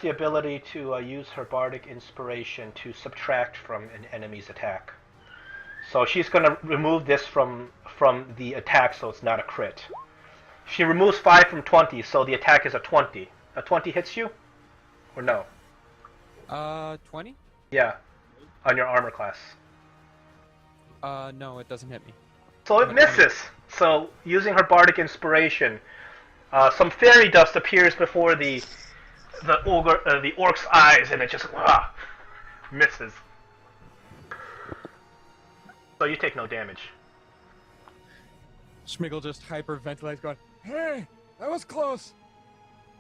[SPEAKER 1] the ability to use her bardic inspiration to subtract from an enemy's attack. So she's going to remove this from the attack, so it's not a crit. She removes 5 from 20, so the attack is a 20. A 20 hits you? Or no?
[SPEAKER 4] 20?
[SPEAKER 1] Yeah, on your armor class.
[SPEAKER 4] No, it doesn't hit me.
[SPEAKER 1] So it misses! So, using her bardic inspiration, some fairy dust appears before the orc's eyes, and it just misses. So you take no damage.
[SPEAKER 4] Schmigel just hyperventilates, going, "Hey, that was close.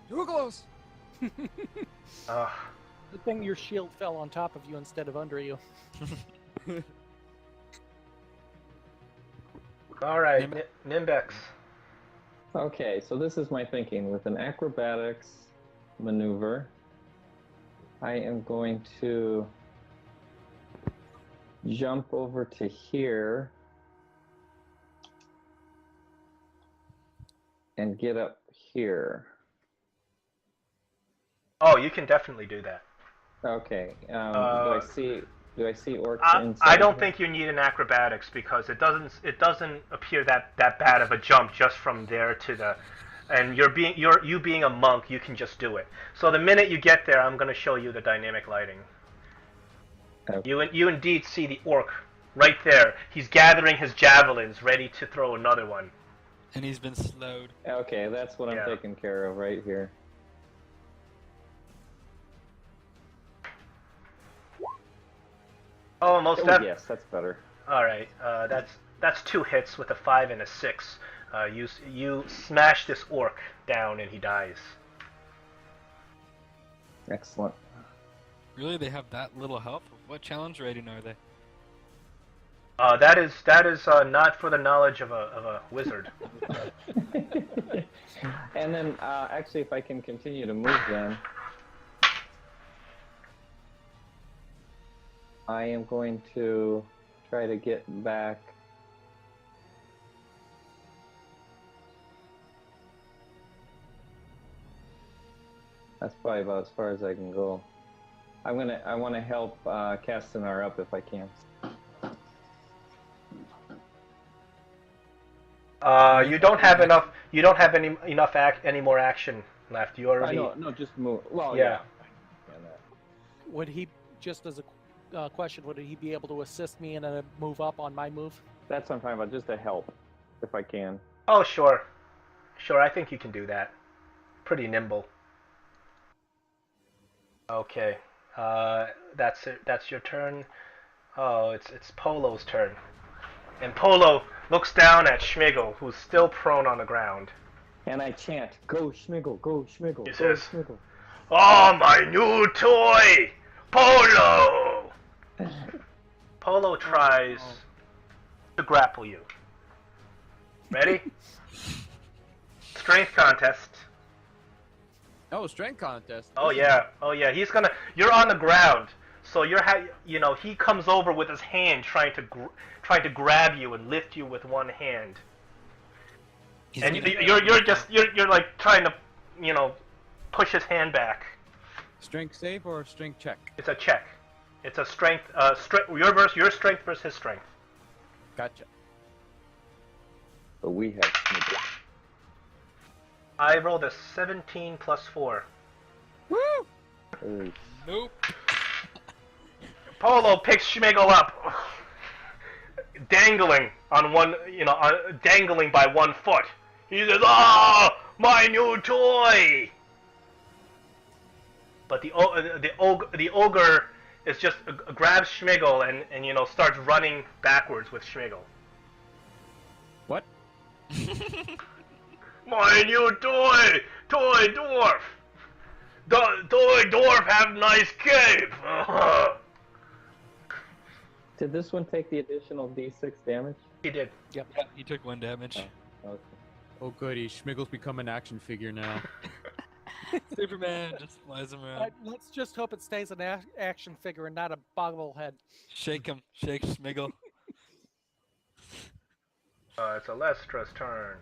[SPEAKER 4] Too close."
[SPEAKER 5] Good thing your shield fell on top of you instead of under you.
[SPEAKER 1] Alright, Nimbex.
[SPEAKER 2] Okay, so this is my thinking. With an acrobatics maneuver, I am going to jump over to here and get up here.
[SPEAKER 1] Oh, you can definitely do that.
[SPEAKER 2] Okay. Do I see orcs inside?
[SPEAKER 1] I don't
[SPEAKER 2] here?
[SPEAKER 1] think you need an acrobatics because it doesn't appear that bad of a jump just from there to the, and you being a monk, you can just do it. So the minute you get there, I'm going to show you the dynamic lighting.
[SPEAKER 2] Okay.
[SPEAKER 1] You indeed see the orc right there. He's gathering his javelins, ready to throw another one.
[SPEAKER 3] And he's been slowed.
[SPEAKER 2] Okay, that's what
[SPEAKER 1] Yeah.
[SPEAKER 2] I'm taking care of right here.
[SPEAKER 1] Oh, most
[SPEAKER 2] Yes, that's better.
[SPEAKER 1] All right, that's 2 hits with a 5 and a 6. You smash this orc down and he dies.
[SPEAKER 2] Excellent.
[SPEAKER 3] Really, they have that little health? What challenge rating are they?
[SPEAKER 1] That is not for the knowledge of a wizard.
[SPEAKER 2] And then, actually, if I can continue to move then, I am going to try to get back. That's probably about as far as I can go. I want to help Castanar up if I can.
[SPEAKER 1] You don't have enough. You don't have any more action left. You already.
[SPEAKER 2] No, just move. Well,
[SPEAKER 1] Yeah.
[SPEAKER 5] Would he, just as a question, would he be able to assist me in a move up on my move?
[SPEAKER 2] That's what I'm talking about. Just to help, if I can.
[SPEAKER 1] Oh, sure. I think you can do that. Pretty nimble. Okay. That's it. That's your turn. Oh, it's Polo's turn. And Polo looks down at Schmigel, who's still prone on the ground.
[SPEAKER 2] And I chant, "Go Schmigel, go Schmigel,
[SPEAKER 1] He
[SPEAKER 2] go
[SPEAKER 1] says,
[SPEAKER 2] Schmigel."
[SPEAKER 1] Oh, my new toy! Polo! Polo tries to grapple you. Ready? Strength contest.
[SPEAKER 4] Oh, strength contest.
[SPEAKER 1] Oh yeah. He's gonna. You're on the ground, so he comes over with his hand, trying to grab you and lift you with one hand.
[SPEAKER 3] He's
[SPEAKER 1] And
[SPEAKER 3] gonna-
[SPEAKER 1] you're like trying to, push his hand back.
[SPEAKER 4] Strength save or strength check?
[SPEAKER 1] It's a check. It's a strength. Your strength versus his strength.
[SPEAKER 4] Gotcha.
[SPEAKER 2] But we have Smiggle.
[SPEAKER 1] I rolled a 17 plus 4.
[SPEAKER 2] Oh,
[SPEAKER 3] Nope.
[SPEAKER 1] Polo picks Schmigel up, dangling on one, dangling by 1 foot. He says, "Ah, my new toy!" But the ogre is just grabs Schmigel and starts running backwards with Schmigel.
[SPEAKER 4] What?
[SPEAKER 1] My new toy dwarf. Toy dwarf have nice cape.
[SPEAKER 2] did this one take the additional D6 damage?
[SPEAKER 1] He did.
[SPEAKER 3] Yep. He took 1 damage.
[SPEAKER 2] Okay.
[SPEAKER 4] Oh goody, Schmiggel's become an action figure now.
[SPEAKER 3] Superman just flies him around.
[SPEAKER 5] Let's just hope it stays an action figure and not a bobblehead.
[SPEAKER 3] Shake him. Shake Schmigel.
[SPEAKER 1] It's Alestra's turn.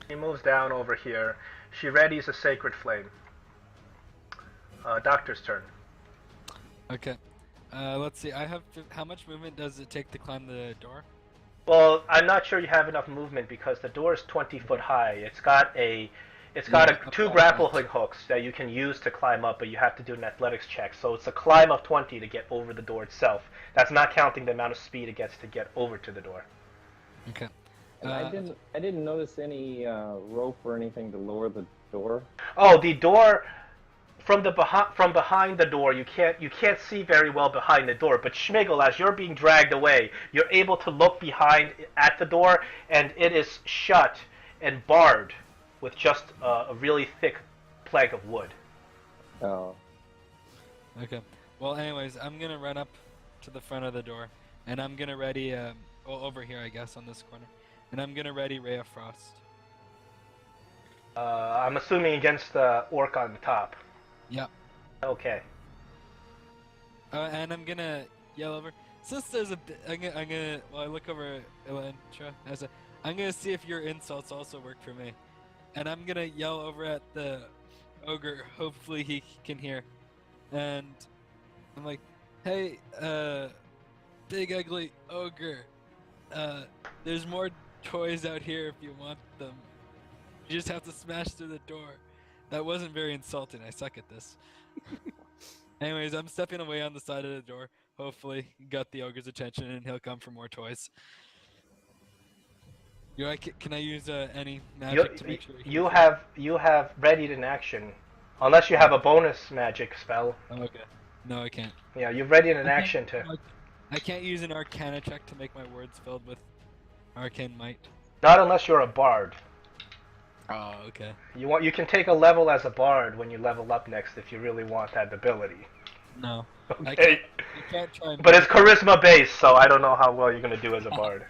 [SPEAKER 1] He moves down over here. She readies a sacred flame. Doctor's turn.
[SPEAKER 3] Okay. Let's see. I have. How much movement does it take to climb the door?
[SPEAKER 1] Well, I'm not sure you have enough movement because the door is 20 foot high. It's got two grappling hooks that you can use to climb up, but you have to do an athletics check. So it's a climb of 20 to get over the door itself. That's not counting the amount of speed it gets to get over to the door.
[SPEAKER 3] Okay.
[SPEAKER 2] And I didn't notice any rope or anything to lower the door.
[SPEAKER 1] Oh, the door from behind the door, you can't see very well behind the door. But Schmigel, as you're being dragged away, you're able to look behind at the door, and it is shut and barred with just a really thick plank of wood.
[SPEAKER 2] Oh.
[SPEAKER 3] Okay. Well, anyways, I'm gonna run up to the front of the door, and I'm gonna ready. Over here, I guess, on this corner, and I'm gonna ready Ray of Frost.
[SPEAKER 1] I'm assuming against the orc on the top.
[SPEAKER 3] Yeah.
[SPEAKER 1] Okay.
[SPEAKER 3] And I'm gonna yell over. Since there's I'm gonna. Well, I look over at Elantra. I'm gonna see if your insults also work for me, and I'm gonna yell over at the ogre. Hopefully he can hear, and I'm like, "Hey, big ugly ogre. There's more toys out here if you want them. You just have to smash through the door." That wasn't very insulting. I suck at this. Anyways, I'm stepping away on the side of the door. Hopefully, got the ogre's attention and he'll come for more toys. Can I use any magic to make sure
[SPEAKER 1] you have readied an action, unless you have a bonus magic spell.
[SPEAKER 3] Oh, okay. No, I can't.
[SPEAKER 1] Yeah, you've readied an action to.
[SPEAKER 3] I can't use an Arcana check to make my words filled with arcane might.
[SPEAKER 1] Not unless you're a bard.
[SPEAKER 3] Oh, okay.
[SPEAKER 1] You can take a level as a bard when you level up next if you really want that ability.
[SPEAKER 3] No.
[SPEAKER 1] Okay.
[SPEAKER 3] I can't try and...
[SPEAKER 1] But it's charisma based, so I don't know how well you're gonna do as a bard.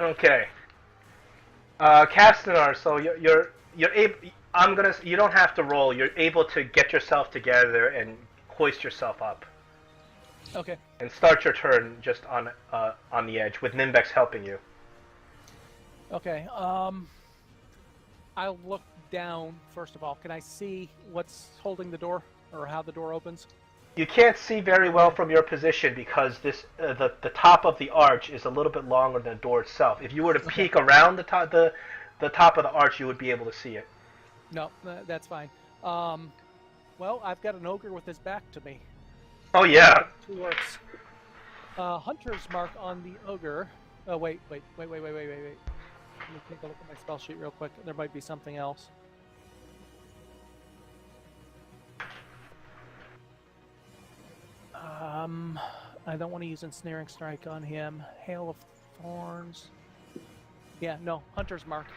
[SPEAKER 1] Okay. Castanar, so you're able. You don't have to roll. You're able to get yourself together and hoist yourself up.
[SPEAKER 5] Okay.
[SPEAKER 1] And start your turn just on the edge with Nimbex helping you.
[SPEAKER 5] Okay. I'll look down first of all. Can I see what's holding the door or how the door opens?
[SPEAKER 1] You can't see very well from your position because the top of the arch is a little bit longer than the door itself. If you were to peek around the top of the arch, you would be able to see it.
[SPEAKER 5] No, that's fine. Well, I've got an ogre with his back to me.
[SPEAKER 1] Oh yeah.
[SPEAKER 5] 2 orcs. Hunter's mark on the ogre. Oh wait. Let me take a look at my spell sheet real quick. There might be something else. I don't want to use Ensnaring Strike on him. Hail of Thorns. Yeah, no, Hunter's Mark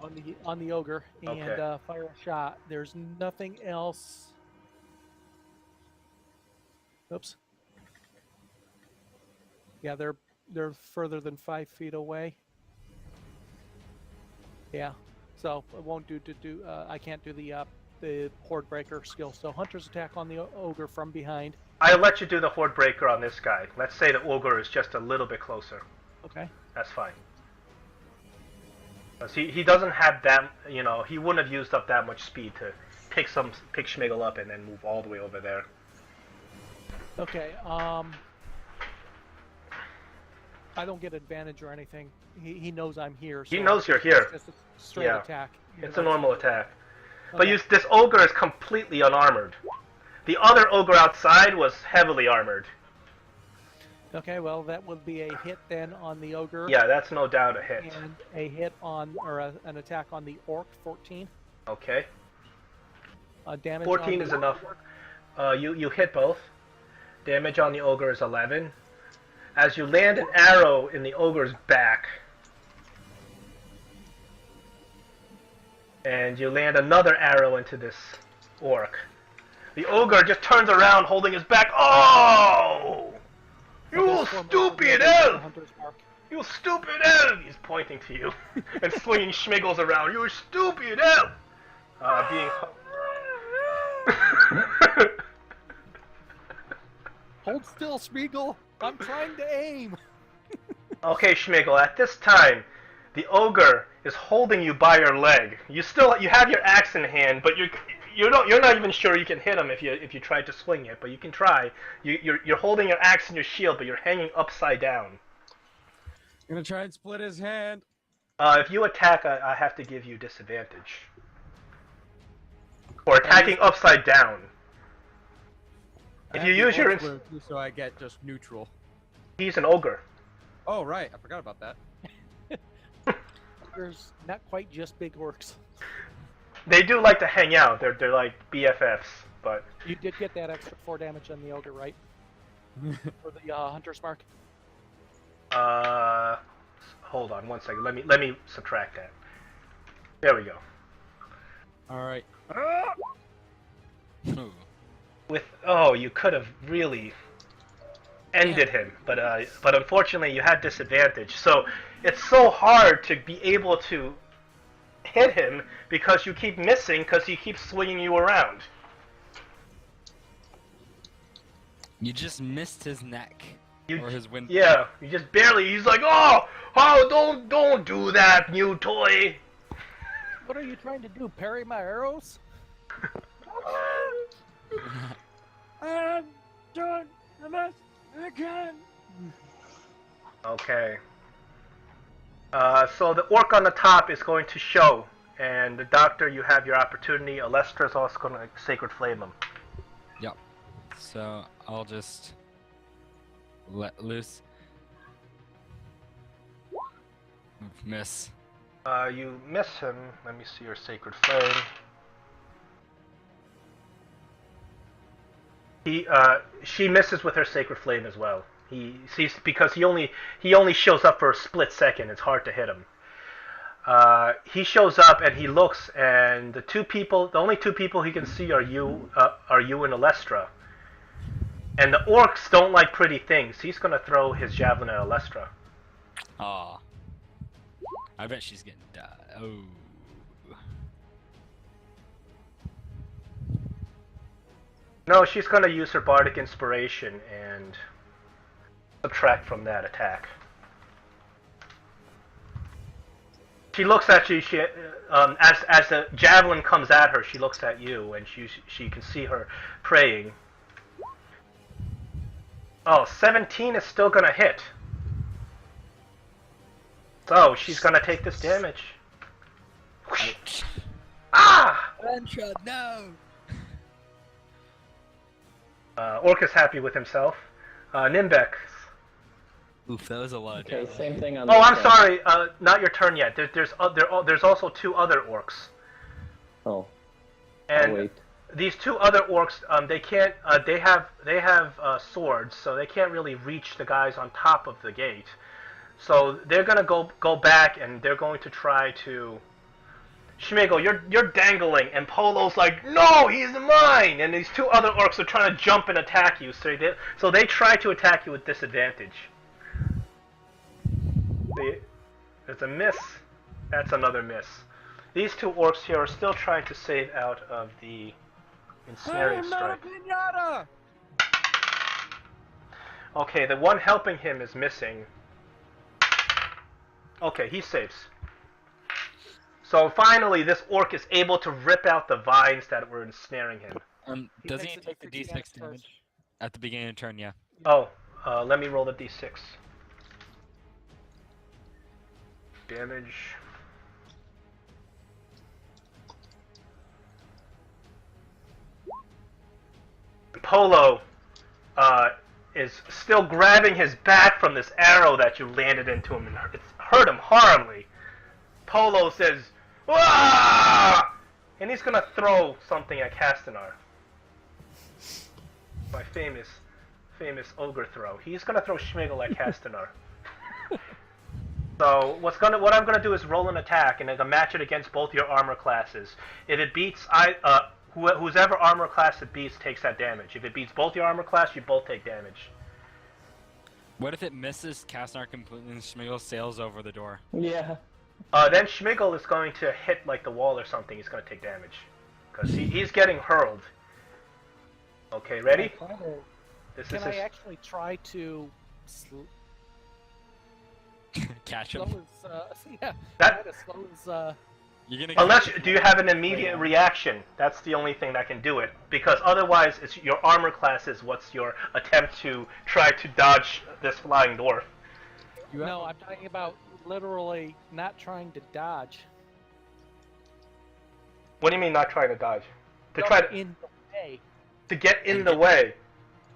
[SPEAKER 5] on the ogre and
[SPEAKER 1] Okay.
[SPEAKER 5] fire a shot. There's nothing else. Oops. Yeah, they're further than 5 feet away. Yeah, so it won't do. I can't do the Horde Breaker skill. So Hunter's attack on the ogre from behind.
[SPEAKER 1] I'll let you do the Horde Breaker on this guy. Let's say the ogre is just a little bit closer.
[SPEAKER 5] Okay.
[SPEAKER 1] That's fine. He doesn't have that, you know, he wouldn't have used up that much speed to pick Schmigel up and then move all the way over there.
[SPEAKER 5] Okay. I don't get advantage or anything. He knows I'm here. So
[SPEAKER 1] He knows you're here.
[SPEAKER 5] It's just a straight
[SPEAKER 1] Yeah.
[SPEAKER 5] attack.
[SPEAKER 1] It's a normal attack. But
[SPEAKER 5] Okay.
[SPEAKER 1] this ogre is completely unarmored. The other ogre outside was heavily armored.
[SPEAKER 5] Okay, well, that would be a hit then on the ogre.
[SPEAKER 1] Yeah, that's no doubt a hit.
[SPEAKER 5] And a hit on, or an attack on the orc, 14.
[SPEAKER 1] Okay.
[SPEAKER 5] Damage
[SPEAKER 1] 14
[SPEAKER 5] on
[SPEAKER 1] is
[SPEAKER 5] the
[SPEAKER 1] enough.
[SPEAKER 5] orc.
[SPEAKER 1] You hit both. Damage on the ogre is 11. As you land an arrow in the ogre's back, and you land another arrow into this orc, the ogre just turns around holding his back. Oh! You stupid elf!
[SPEAKER 5] Hunter's mark.
[SPEAKER 1] You stupid elf! He's pointing to you and swinging Schmigels around. You stupid elf! Being...
[SPEAKER 5] Hold still, Smeagol. I'm trying to aim.
[SPEAKER 1] Okay, Schmigel, at this time, the ogre is holding you by your leg. You have your axe in hand, but you're not even sure you can hit him if you try to swing it, but you can try. You're holding your axe and your shield, but you're hanging upside down.
[SPEAKER 4] I'm gonna try and split his hand.
[SPEAKER 1] If you attack, I have to give you disadvantage. Or attacking upside down. If you use your
[SPEAKER 4] so I get just neutral.
[SPEAKER 1] he's an ogre.
[SPEAKER 4] Oh right, I forgot about that.
[SPEAKER 5] There's not quite just big orcs.
[SPEAKER 1] They do like to hang out. They're like BFFs, but
[SPEAKER 5] You did get that extra 4 damage on the ogre, right? For the hunter's mark.
[SPEAKER 1] hold on one second. Let me subtract that. There we go.
[SPEAKER 4] All right.
[SPEAKER 3] Ooh.
[SPEAKER 1] You could have really ended him, but unfortunately you had disadvantage. So it's so hard to be able to hit him because you keep missing because he keeps swinging you around.
[SPEAKER 3] You just missed his neck. Or his wind.
[SPEAKER 1] Yeah, you just barely. He's like, oh, don't do that, new toy.
[SPEAKER 5] What are you trying to do? Parry my arrows?
[SPEAKER 4] I'm doing the best I can.
[SPEAKER 1] Okay. So the orc on the top is going to show, and the doctor, you have your opportunity. Alestra's also going to sacred flame him.
[SPEAKER 3] Yep. So I'll just let loose. Miss.
[SPEAKER 1] You miss him. Let me see your sacred flame. She misses with her sacred flame as well. He sees because he only shows up for a split second. It's hard to hit him. He shows up and he looks, and the only two people he can see are you and Alestra. And the orcs don't like pretty things. He's gonna throw his javelin at Alestra.
[SPEAKER 3] Aw. I bet she's getting died. Oh.
[SPEAKER 1] No, she's gonna use her bardic inspiration and subtract from that attack. She looks at you. As the javelin comes at her, she looks at you, and she can see her praying. Oh, 17 is still gonna hit. So she's gonna take this damage.
[SPEAKER 3] Ouch.
[SPEAKER 1] Ah!
[SPEAKER 3] Ventra, no!
[SPEAKER 1] Orc is happy with himself. Nimbeck.
[SPEAKER 3] Oof, that was a lot of
[SPEAKER 2] Okay,
[SPEAKER 3] damage.
[SPEAKER 2] same thing on
[SPEAKER 1] Oh,
[SPEAKER 2] this
[SPEAKER 1] I'm
[SPEAKER 2] side.
[SPEAKER 1] sorry. Not your turn yet. There's also 2 other orcs,
[SPEAKER 2] Oh,
[SPEAKER 1] and
[SPEAKER 2] I'll wait.
[SPEAKER 1] these 2 other orcs, they can't. They have swords, so they can't really reach the guys on top of the gate. So they're gonna go back, and they're going to try to. Schmigel, you're dangling, and Polo's like, no, he's mine! And these 2 other orcs are trying to jump and attack you, so they try to attack you with disadvantage. There's a miss. That's another miss. These 2 orcs here are still trying to save out of the ensnaring strike.
[SPEAKER 4] Pinata!
[SPEAKER 1] Okay, the one helping him is missing. Okay, he saves. So finally, this orc is able to rip out the vines that were ensnaring him.
[SPEAKER 3] Doesn't
[SPEAKER 5] makes
[SPEAKER 3] he
[SPEAKER 5] a
[SPEAKER 3] take the
[SPEAKER 5] D6
[SPEAKER 3] d6
[SPEAKER 5] first.
[SPEAKER 3] damage at the beginning of turn? Yeah.
[SPEAKER 1] Oh, let me roll the d6. Damage. Polo is still grabbing his back from this arrow that you landed into him, and it's hurt him horribly. Polo says, "Wah!" And he's gonna throw something at Castanar. My famous ogre throw. He's gonna throw Schmigel at Castanar. So what I'm gonna do is roll an attack, and I'm gonna match it against both your armor classes. If it beats whoever armor class it beats takes that damage. If it beats both your armor class, you both take damage.
[SPEAKER 3] What if it misses Casnar completely and Schmigel sails over the door?
[SPEAKER 2] Yeah.
[SPEAKER 1] Then Schmigel is going to hit like the wall or something. He's going to take damage because he's getting hurled. Okay, ready? This
[SPEAKER 5] Can
[SPEAKER 1] is
[SPEAKER 5] I
[SPEAKER 1] his...
[SPEAKER 5] actually try to
[SPEAKER 3] Catch him.
[SPEAKER 5] slow his, yeah,
[SPEAKER 1] That-
[SPEAKER 5] try to slow his,
[SPEAKER 3] You're gonna.
[SPEAKER 1] Unless do you have an immediate reaction? That's the only thing that can do it. Because otherwise, it's your armor class is what's your attempt to try to dodge this flying dwarf.
[SPEAKER 5] No, I'm talking about literally not trying to dodge.
[SPEAKER 1] What do you mean not trying to dodge? To try to
[SPEAKER 5] in the way.
[SPEAKER 1] get in the way.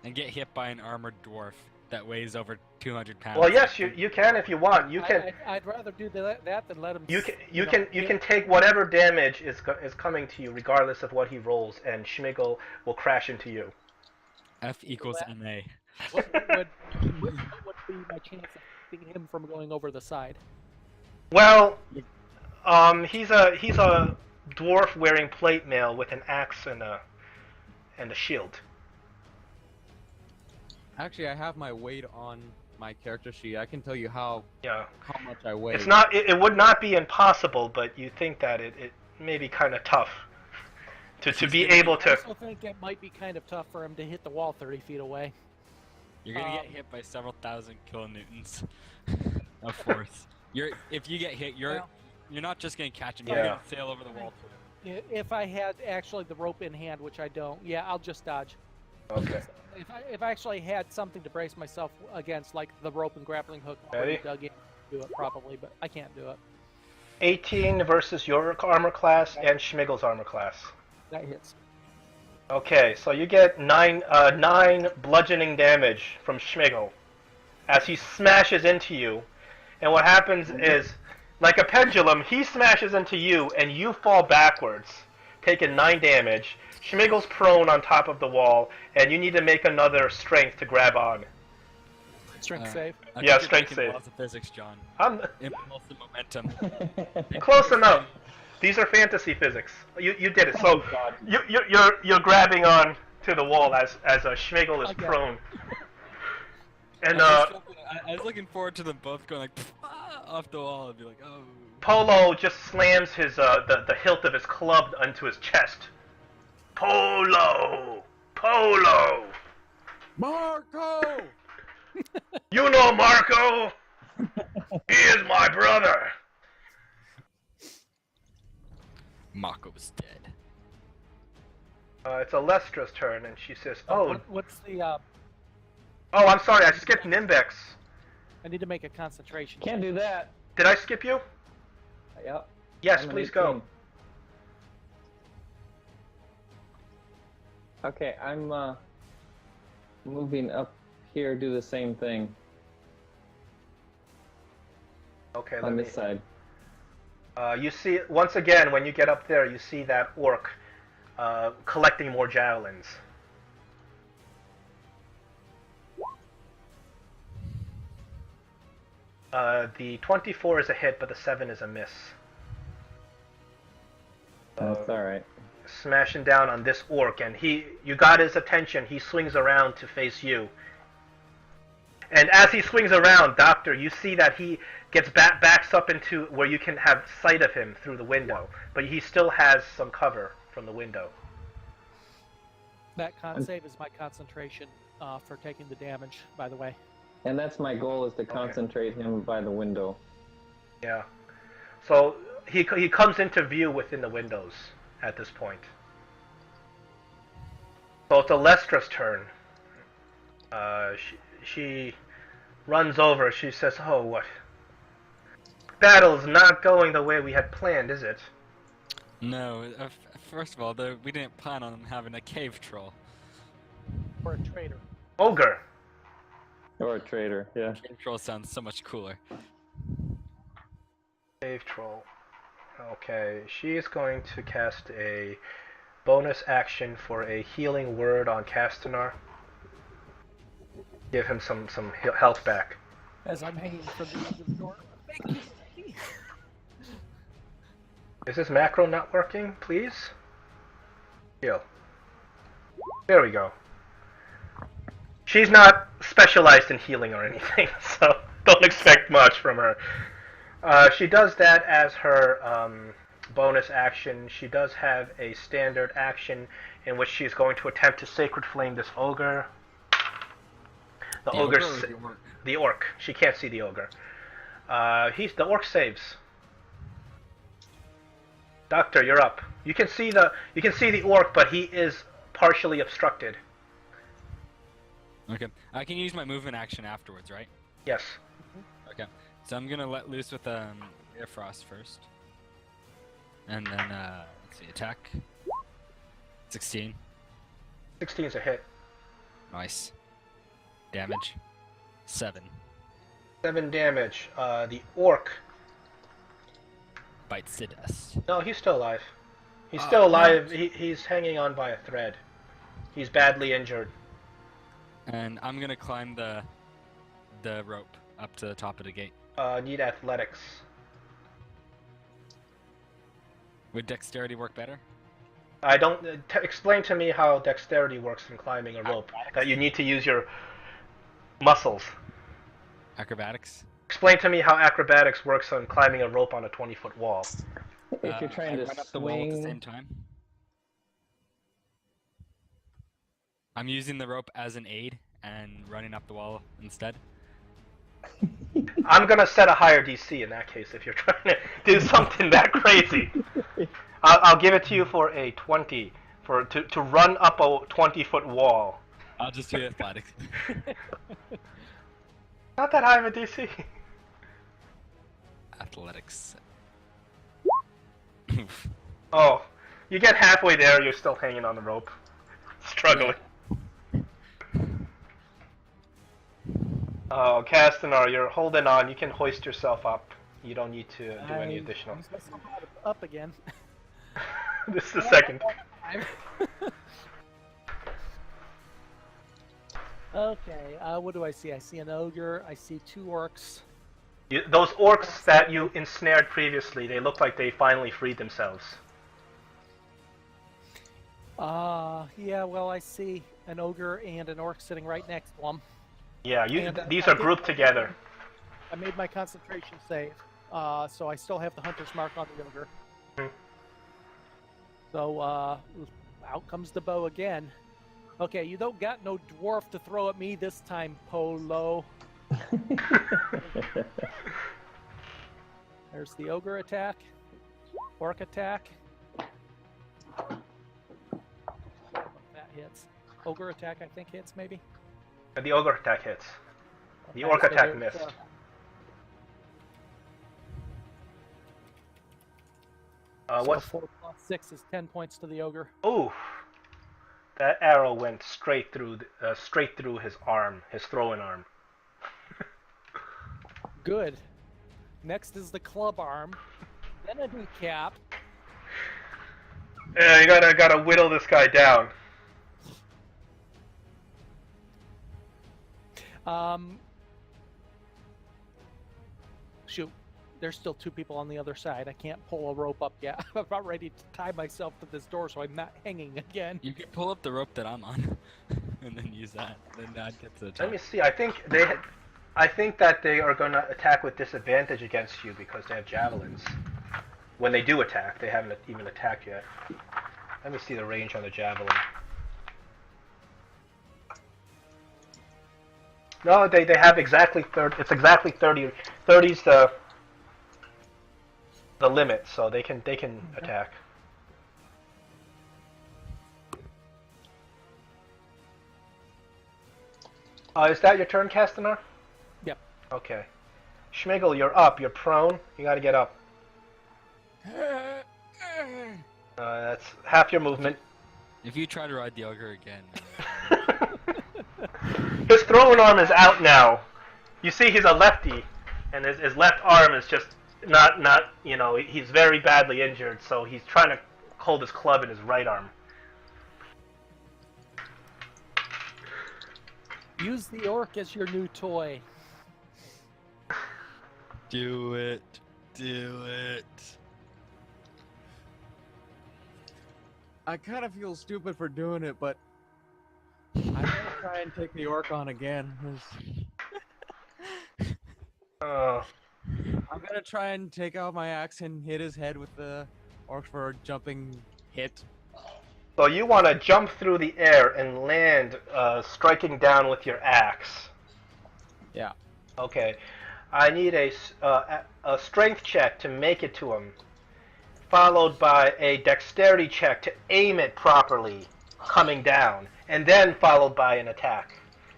[SPEAKER 3] And get hit by an armored dwarf that weighs over 200 pounds.
[SPEAKER 1] Well, yes, you can if you want. You can.
[SPEAKER 5] I'd rather do that than let him.
[SPEAKER 1] You can take whatever damage is coming to you, regardless of what he rolls, and Schmigel will crash into you.
[SPEAKER 3] F equals MA.
[SPEAKER 5] What would be my chance of keeping him from going over the side?
[SPEAKER 1] Well, he's a dwarf wearing plate mail with an axe and a shield.
[SPEAKER 4] Actually, I have my weight on my character sheet. I can tell you how
[SPEAKER 1] Yeah,
[SPEAKER 4] much I weigh.
[SPEAKER 1] it's not. It would not be impossible, but you think that it may be kind of tough to be able
[SPEAKER 5] I
[SPEAKER 1] to.
[SPEAKER 5] also think it might be kind of tough for him to hit the wall 30 feet away.
[SPEAKER 3] You're gonna get hit by several thousand kilonewtons of force. If you get hit, you're not just gonna catch him. You're
[SPEAKER 1] Yeah.
[SPEAKER 3] gonna sail over the wall.
[SPEAKER 5] If I had actually the rope in hand, which I don't, yeah, I'll just dodge.
[SPEAKER 1] Okay.
[SPEAKER 5] If I actually had something to brace myself against, like the rope and grappling hook, I
[SPEAKER 1] Ready?
[SPEAKER 5] would dug in, do it probably, but I can't do it.
[SPEAKER 1] 18 versus your armor class and Schmigel's armor class.
[SPEAKER 5] That hits.
[SPEAKER 1] Okay, so you get nine bludgeoning damage from Schmigel as he smashes into you, and what happens is, like a pendulum, he smashes into you, and you fall backwards, taking 9 damage. Schmigel's prone on top of the wall, and you need to make another strength to grab on.
[SPEAKER 5] Strength save.
[SPEAKER 3] I
[SPEAKER 1] Yeah,
[SPEAKER 3] think you're
[SPEAKER 1] strength
[SPEAKER 3] breaking
[SPEAKER 1] save.
[SPEAKER 3] laws of physics, John.
[SPEAKER 1] I'm
[SPEAKER 3] Impulsive momentum.
[SPEAKER 1] close enough. These are fantasy physics. You did it. So you're grabbing on to the wall as Schmigel is
[SPEAKER 5] Okay.
[SPEAKER 1] prone. And
[SPEAKER 3] I was looking forward to them both going like off the wall and be like, oh.
[SPEAKER 1] Polo just slams his the hilt of his club onto his chest. Polo!
[SPEAKER 4] Marco!
[SPEAKER 1] You know Marco! He is my brother!
[SPEAKER 3] Marco's dead.
[SPEAKER 1] It's Alestra's turn, and she says, "Oh,
[SPEAKER 5] What's the?
[SPEAKER 1] oh, I'm sorry, I skipped Nimbex.
[SPEAKER 5] I need to make a concentration.
[SPEAKER 2] Can't do that.
[SPEAKER 1] Did I skip you?
[SPEAKER 2] Yep.
[SPEAKER 1] Yes,
[SPEAKER 2] I'm an
[SPEAKER 1] please
[SPEAKER 2] 18.
[SPEAKER 1] go."
[SPEAKER 2] Okay, I'm moving up here. Do the same thing
[SPEAKER 1] Okay, let
[SPEAKER 2] on
[SPEAKER 1] me.
[SPEAKER 2] this side.
[SPEAKER 1] You see, once again, when you get up there, you see that orc collecting more javelins. The 24 is a hit, but the 7 is a miss.
[SPEAKER 2] That's all right.
[SPEAKER 1] Smashing down on this orc, and you got his attention. He swings around to face you. And as he swings around, Doctor, you see that he gets backs up into where you can have sight of him through the window, but he still has some cover from the window.
[SPEAKER 5] That con save is my concentration for taking the damage. By the way.
[SPEAKER 2] And that's my goal, is to concentrate him by the window.
[SPEAKER 1] Yeah. So he comes into view within the windows at this point. So it's Alestra's turn. She runs over. She says, "Oh, what? Battle's not going the way we had planned, is it?"
[SPEAKER 3] No, first of all, we didn't plan on having a cave troll.
[SPEAKER 5] Or a traitor.
[SPEAKER 1] Ogre.
[SPEAKER 2] Or a traitor, yeah.
[SPEAKER 3] Cave troll sounds so much cooler.
[SPEAKER 1] Cave troll. Okay, she is going to cast a bonus action for a healing word on Castanar. Give him some health back.
[SPEAKER 5] As I'm hanging from the edge of the door.
[SPEAKER 1] Is this macro not working, please? Heal. There we go. She's not specialized in healing or anything, so don't expect much from her. She does that as her bonus action. She does have a standard action in which she's going to attempt to Sacred Flame this ogre. The ogre,
[SPEAKER 3] ogre or the orc?
[SPEAKER 1] the orc. She can't see the ogre. The orc saves. Doctor, you're up. You can see the orc, but he is partially obstructed.
[SPEAKER 3] Okay, I can use my movement action afterwards, right?
[SPEAKER 1] Yes.
[SPEAKER 3] Okay, so I'm gonna let loose with Air Frost first, and then let's see, attack. 16.
[SPEAKER 1] 16 is a hit.
[SPEAKER 3] Nice. Damage. 7.
[SPEAKER 1] 7 damage. The orc.
[SPEAKER 3] Bites to dust.
[SPEAKER 1] No, he's still alive. He's
[SPEAKER 3] Oh,
[SPEAKER 1] still alive.
[SPEAKER 3] no.
[SPEAKER 1] He's hanging on by a thread. He's badly injured.
[SPEAKER 3] And I'm gonna climb the rope up to the top of the gate.
[SPEAKER 1] Need athletics.
[SPEAKER 3] Would dexterity work better?
[SPEAKER 1] I don't. Explain to me how dexterity works in climbing a rope. That you need to use your muscles.
[SPEAKER 3] Acrobatics?
[SPEAKER 1] Explain to me how acrobatics works on climbing a rope on a 20-foot wall.
[SPEAKER 2] If you're trying
[SPEAKER 3] I
[SPEAKER 2] to
[SPEAKER 3] run up the wall at the same
[SPEAKER 2] swing,
[SPEAKER 3] time. I'm using the rope as an aid and running up the wall instead.
[SPEAKER 1] I'm gonna set a higher DC in that case if you're trying to do something that crazy. I'll give it to you for a 20 to run up a 20-foot wall.
[SPEAKER 3] I'll just do athletics.
[SPEAKER 1] Not that high of a DC.
[SPEAKER 3] Athletics.
[SPEAKER 1] Oh, you get halfway there, you're still hanging on the rope, struggling. Oh, Castanar, you're holding on. You can hoist yourself up. You don't need to do any additional.
[SPEAKER 5] Up again.
[SPEAKER 1] This is the second.
[SPEAKER 5] Okay, what do I see? I see an ogre, I see 2 orcs.
[SPEAKER 1] Those orcs that you ensnared previously, they look like they finally freed themselves.
[SPEAKER 5] Yeah, well, I see an ogre and an orc sitting right next to them.
[SPEAKER 1] Yeah,
[SPEAKER 5] And,
[SPEAKER 1] these
[SPEAKER 5] I
[SPEAKER 1] are
[SPEAKER 5] did-
[SPEAKER 1] grouped together.
[SPEAKER 5] I made my concentration save, so I still have the hunter's mark on the ogre.
[SPEAKER 1] Mhm.
[SPEAKER 5] So, out comes the bow again. Okay, you don't got no dwarf to throw at me this time, Polo. There's the ogre attack, orc attack. That hits. Ogre attack, I think, hits maybe.
[SPEAKER 1] The ogre attack hits. The
[SPEAKER 5] Okay,
[SPEAKER 1] orc
[SPEAKER 5] so
[SPEAKER 1] attack
[SPEAKER 5] there's,
[SPEAKER 1] missed.
[SPEAKER 5] So
[SPEAKER 1] What's
[SPEAKER 5] 4 plus 6 is 10 points to the ogre.
[SPEAKER 1] Ooh, that arrow went straight through his arm, his throwing arm.
[SPEAKER 5] Good. Next is the club arm, then a kneecap.
[SPEAKER 1] Yeah, you gotta whittle this guy down.
[SPEAKER 5] Shoot. There's still 2 people on the other side. I can't pull a rope up yet. I'm about ready to tie myself to this door so I'm not hanging again.
[SPEAKER 3] You can pull up the rope that I'm on, and then use that. Then that gets the
[SPEAKER 1] Let
[SPEAKER 3] top.
[SPEAKER 1] me see. I think that they are gonna attack with disadvantage against you because they have javelins. When they do attack, they haven't even attacked yet. Let me see the range on the javelin. No, they have exactly 30. It's exactly 30. 30's the the limit, so they can attack. Is that your turn, Castanar?
[SPEAKER 5] Yep.
[SPEAKER 1] Okay. Schmigel, you're up. You're prone. You gotta get up. That's half your movement.
[SPEAKER 3] If you try to ride the ogre again,
[SPEAKER 1] His throwing arm is out now. You see he's a lefty, and his left arm is just not he's very badly injured, so he's trying to hold his club in his right arm.
[SPEAKER 5] Use the orc as your new toy.
[SPEAKER 3] do it. Do it.
[SPEAKER 4] I kind of feel stupid for doing it, but I'm gonna try and take the orc on again. I'm gonna try and take out my axe and hit his head with the orc for a jumping hit.
[SPEAKER 1] So you want to jump through the air and land, striking down with your axe.
[SPEAKER 4] Yeah.
[SPEAKER 1] Okay. I need a strength check to make it to him, followed by a dexterity check to aim it properly, coming down, and then followed by an attack.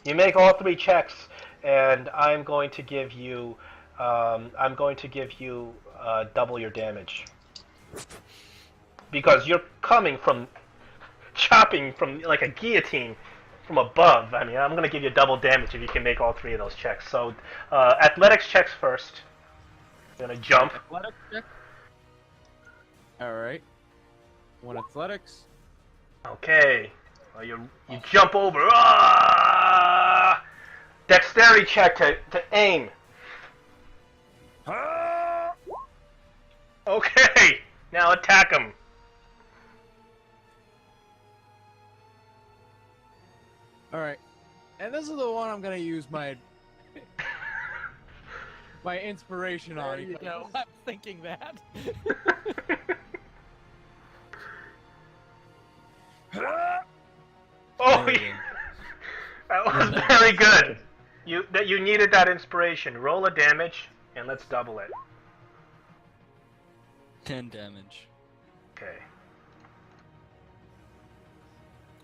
[SPEAKER 1] You make all three checks, and I'm going to give you double your damage, because you're coming from chopping from like a guillotine from above. I mean, I'm going to give you double damage if you can make all three of those checks. So, athletics checks first. You're going to jump.
[SPEAKER 4] Athletics check. Alright. 1 athletics.
[SPEAKER 1] Okay. Well, you jump over. Ah! Dexterity check to aim. Okay. Now attack him.
[SPEAKER 4] Alright. And this is the one I'm gonna use my inspiration on.
[SPEAKER 5] There you go. I'm thinking that.
[SPEAKER 1] Oh, that was very good. You needed that inspiration. Roll a damage, and let's double it.
[SPEAKER 3] 10 damage.
[SPEAKER 1] Okay.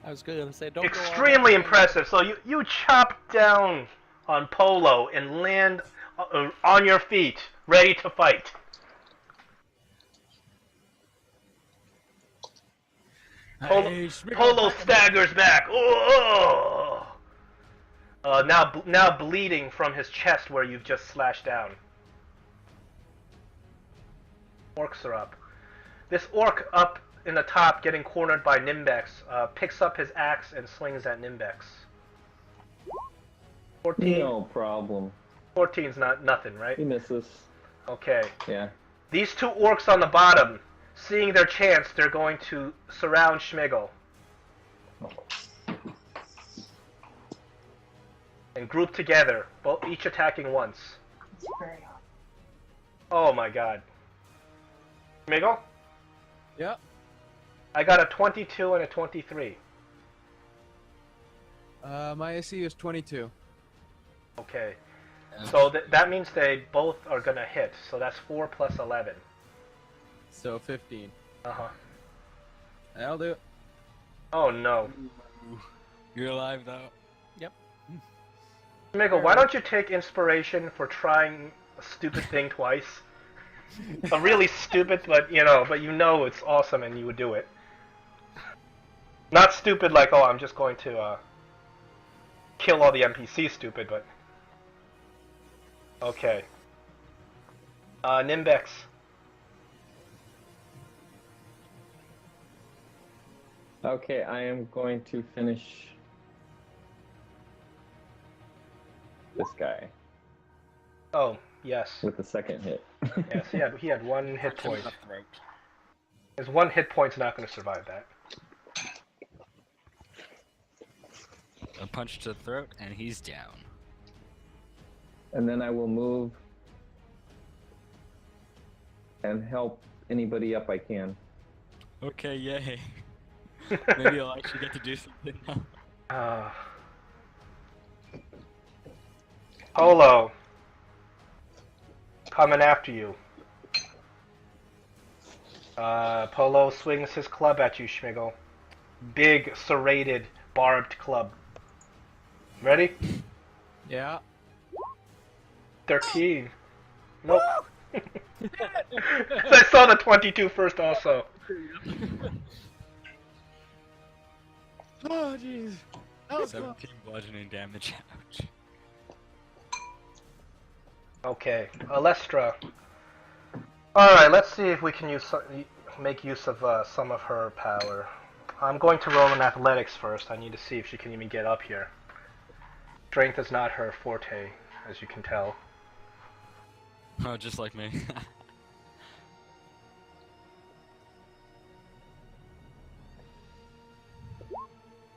[SPEAKER 5] I was going to say, don't
[SPEAKER 1] Extremely impressive. So you chop down on Polo and land on your feet, ready to fight. Polo staggers back. Oh! Now bleeding from his chest where you've just slashed down. Orcs are up. This orc up in the top, getting cornered by Nimbex, picks up his axe and slings at Nimbex. 14.
[SPEAKER 2] No problem.
[SPEAKER 1] 14's nothing, right?
[SPEAKER 2] He misses.
[SPEAKER 1] Okay.
[SPEAKER 2] Yeah.
[SPEAKER 1] These two orcs on the bottom, seeing their chance, they're going to surround Schmigel. And group together, each attacking once. Oh my god. Schmigel?
[SPEAKER 4] Yep.
[SPEAKER 1] I got a 22 and a 23.
[SPEAKER 4] My AC is 22.
[SPEAKER 1] Okay. So that means they both are gonna hit, so that's 4 plus 11.
[SPEAKER 4] So 15.
[SPEAKER 1] Uh-huh.
[SPEAKER 4] That'll do it.
[SPEAKER 1] Oh no.
[SPEAKER 3] You're alive though.
[SPEAKER 5] Yep.
[SPEAKER 1] Schmigel, why don't you take inspiration for trying a stupid thing twice? A really stupid, but you know it's awesome and you would do it. Not stupid like, oh, I'm just going to kill all the NPCs stupid, but... Okay. Nimbex.
[SPEAKER 2] Okay, I am going to finish this guy
[SPEAKER 1] Oh, yes.
[SPEAKER 2] with the second hit.
[SPEAKER 1] Yes, he had 1 hit point. His 1 hit point's not going to survive that.
[SPEAKER 3] A punch to the throat, and he's down.
[SPEAKER 2] And then I will move and help anybody up I can.
[SPEAKER 3] Okay, yay. Maybe I'll actually get to do something now.
[SPEAKER 1] Polo. Coming after you. Polo swings his club at you, Schmigel. Big, serrated, barbed club. Ready?
[SPEAKER 4] Yeah.
[SPEAKER 1] 13. Nope. I saw the 22 first also.
[SPEAKER 4] Oh jeez.
[SPEAKER 3] 17 bludgeoning damage. Ouch.
[SPEAKER 1] Okay, Alestra. Alright, let's see if we can make use of some of her power. I'm going to roll in athletics first. I need to see if she can even get up here. Strength is not her forte, as you can tell.
[SPEAKER 3] Oh, just like me.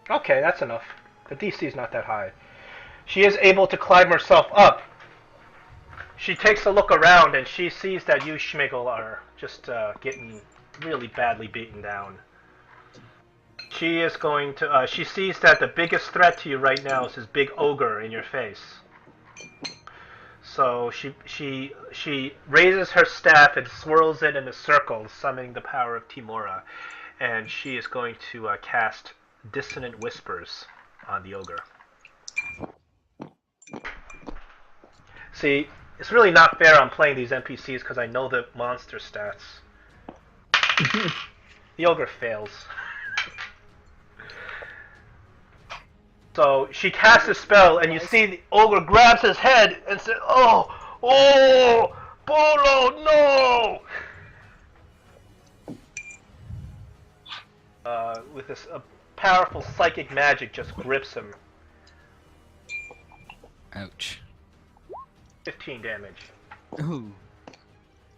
[SPEAKER 1] Okay, that's enough. The DC is not that high. She is able to climb herself up. She takes a look around and she sees that you, Schmigel, are just getting really badly beaten down. She is going to. She sees that the biggest threat to you right now is this big ogre in your face. So she raises her staff and swirls it in a circle, summoning the power of Timora, and she is going to cast Dissonant Whispers on the ogre. See, it's really not fair I'm playing these NPCs because I know the monster stats. The ogre fails. So she casts a spell, and you see the ogre grabs his head and says, "Oh, oh, Polo, no!" With this powerful psychic magic, just grips him.
[SPEAKER 3] Ouch.
[SPEAKER 1] 15 damage.
[SPEAKER 3] Ooh.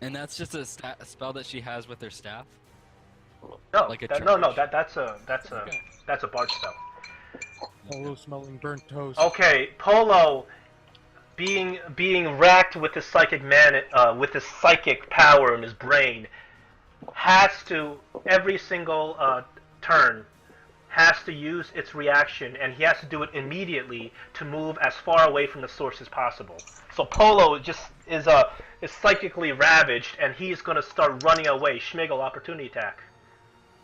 [SPEAKER 3] And that's just a spell that she has with her staff?
[SPEAKER 1] No,
[SPEAKER 3] Like a
[SPEAKER 1] no,
[SPEAKER 3] charge.
[SPEAKER 1] that's a bard spell.
[SPEAKER 4] Polo smelling burnt toast.
[SPEAKER 1] Okay, Polo, being racked with this psychic with this psychic power in his brain, has to every single turn has to use its reaction, and he has to do it immediately to move as far away from the source as possible. So Polo just is psychically ravaged, and he's gonna start running away. Schmigel, opportunity attack.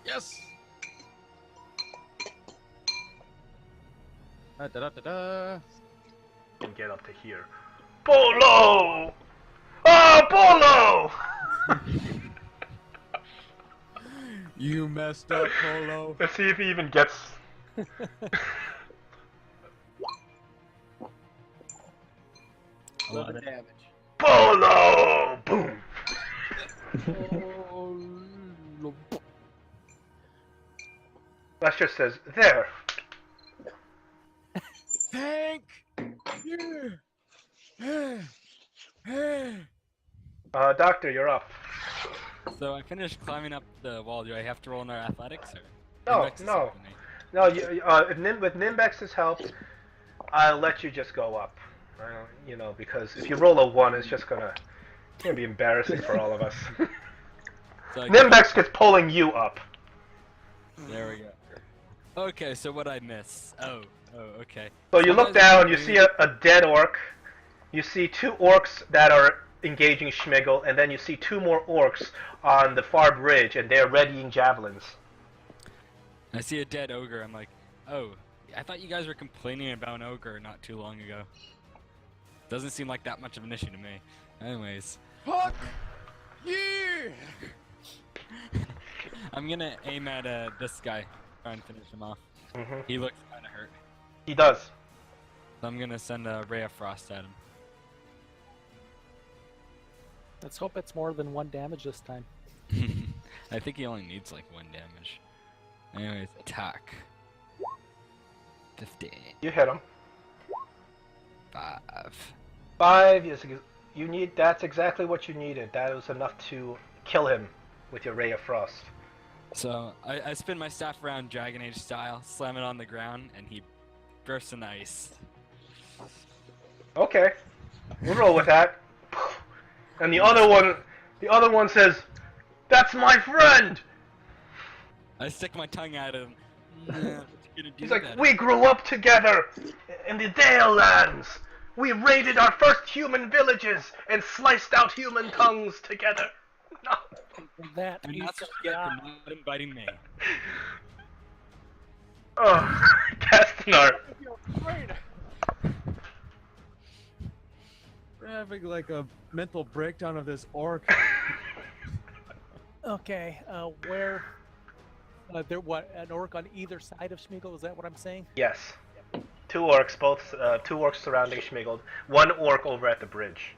[SPEAKER 4] Yes. Da-da-da-da.
[SPEAKER 1] And get up to here. Polo! Oh, Polo!
[SPEAKER 4] You messed up, Polo.
[SPEAKER 1] Let's see if he even gets.
[SPEAKER 3] A lot of
[SPEAKER 4] damage.
[SPEAKER 1] Polo! Boom! Lester says, "There."
[SPEAKER 4] Thank you.
[SPEAKER 1] Doctor, you're up.
[SPEAKER 3] So I finished climbing up the wall. Do I have to roll in our athletics or?
[SPEAKER 1] No,
[SPEAKER 3] Index is
[SPEAKER 1] no.
[SPEAKER 3] helping me.
[SPEAKER 1] No, with Nimbex's help, I'll let you just go up. Because if you roll a 1, it's gonna be embarrassing for all of us.
[SPEAKER 3] So I
[SPEAKER 1] Nimbex gets pulling you up.
[SPEAKER 3] There we go. Okay, so what I miss? Oh, okay.
[SPEAKER 1] So you look down, you see a dead orc. You see 2 orcs that are engaging Schmigel, and then you see 2 more orcs on the far bridge, and they're readying javelins.
[SPEAKER 3] I see a dead ogre. I'm like, oh, I thought you guys were complaining about an ogre not too long ago. Doesn't seem like that much of an issue to me. Anyways.
[SPEAKER 4] Fuck you!
[SPEAKER 3] I'm gonna aim at this guy. Try and finish him off.
[SPEAKER 1] Mm-hmm.
[SPEAKER 3] He looks kinda hurt.
[SPEAKER 1] He does.
[SPEAKER 3] So I'm gonna send a ray of frost at him.
[SPEAKER 5] Let's hope it's more than 1 damage this time.
[SPEAKER 3] I think he only needs like 1 damage. Anyways, attack. 15.
[SPEAKER 1] You hit him.
[SPEAKER 3] 5.
[SPEAKER 1] 5. You need. That's exactly what you needed. That was enough to kill him with your ray of frost.
[SPEAKER 3] So I spin my staff around Dragon Age style, slam it on the ground, and he bursts in ice.
[SPEAKER 1] Okay, we'll roll with that. And the other one says, "That's my friend."
[SPEAKER 3] I stick my tongue at him. Nah, what you gonna do
[SPEAKER 1] He's like,
[SPEAKER 3] that?
[SPEAKER 1] "We grew up together in the Dale Lands. We raided our first human villages and sliced out human tongues together."
[SPEAKER 5] That
[SPEAKER 3] You're
[SPEAKER 5] piece
[SPEAKER 3] not so
[SPEAKER 5] of
[SPEAKER 3] good for
[SPEAKER 5] God.
[SPEAKER 3] not inviting me.
[SPEAKER 1] Oh, Castanar.
[SPEAKER 4] We're having like a mental breakdown of this orc.
[SPEAKER 5] Okay, where? There, what? An orc on either side of Schmiegel? Is that what I'm saying?
[SPEAKER 1] Yes. Two orcs, both two orcs surrounding Schmigel. One orc over at the bridge.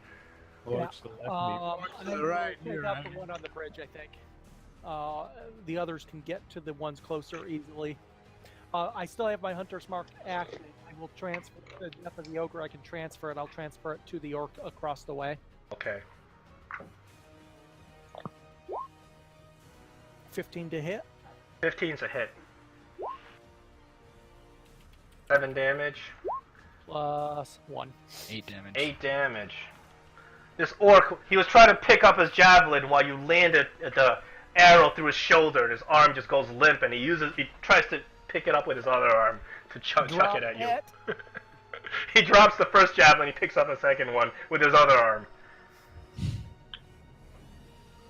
[SPEAKER 4] Orcs to the left of me.
[SPEAKER 5] I
[SPEAKER 4] Orcs to the
[SPEAKER 5] will
[SPEAKER 4] right.
[SPEAKER 5] take
[SPEAKER 4] Here,
[SPEAKER 5] out the one on the bridge, I think. The others can get to the ones closer easily. I still have my Hunter's Mark active. I will transfer the Death of the Ogre. I can transfer it. I'll transfer it to the orc across the way.
[SPEAKER 1] Okay.
[SPEAKER 5] 15 to hit.
[SPEAKER 1] 15's a hit. 7 damage.
[SPEAKER 5] Plus 1.
[SPEAKER 3] 8 damage.
[SPEAKER 1] 8 damage. This orc, he was trying to pick up his javelin while you landed the arrow through his shoulder, and his arm just goes limp, and he tries to pick it up with his other arm to chuck it at you. He drops the first javelin, he picks up a second one with his other arm.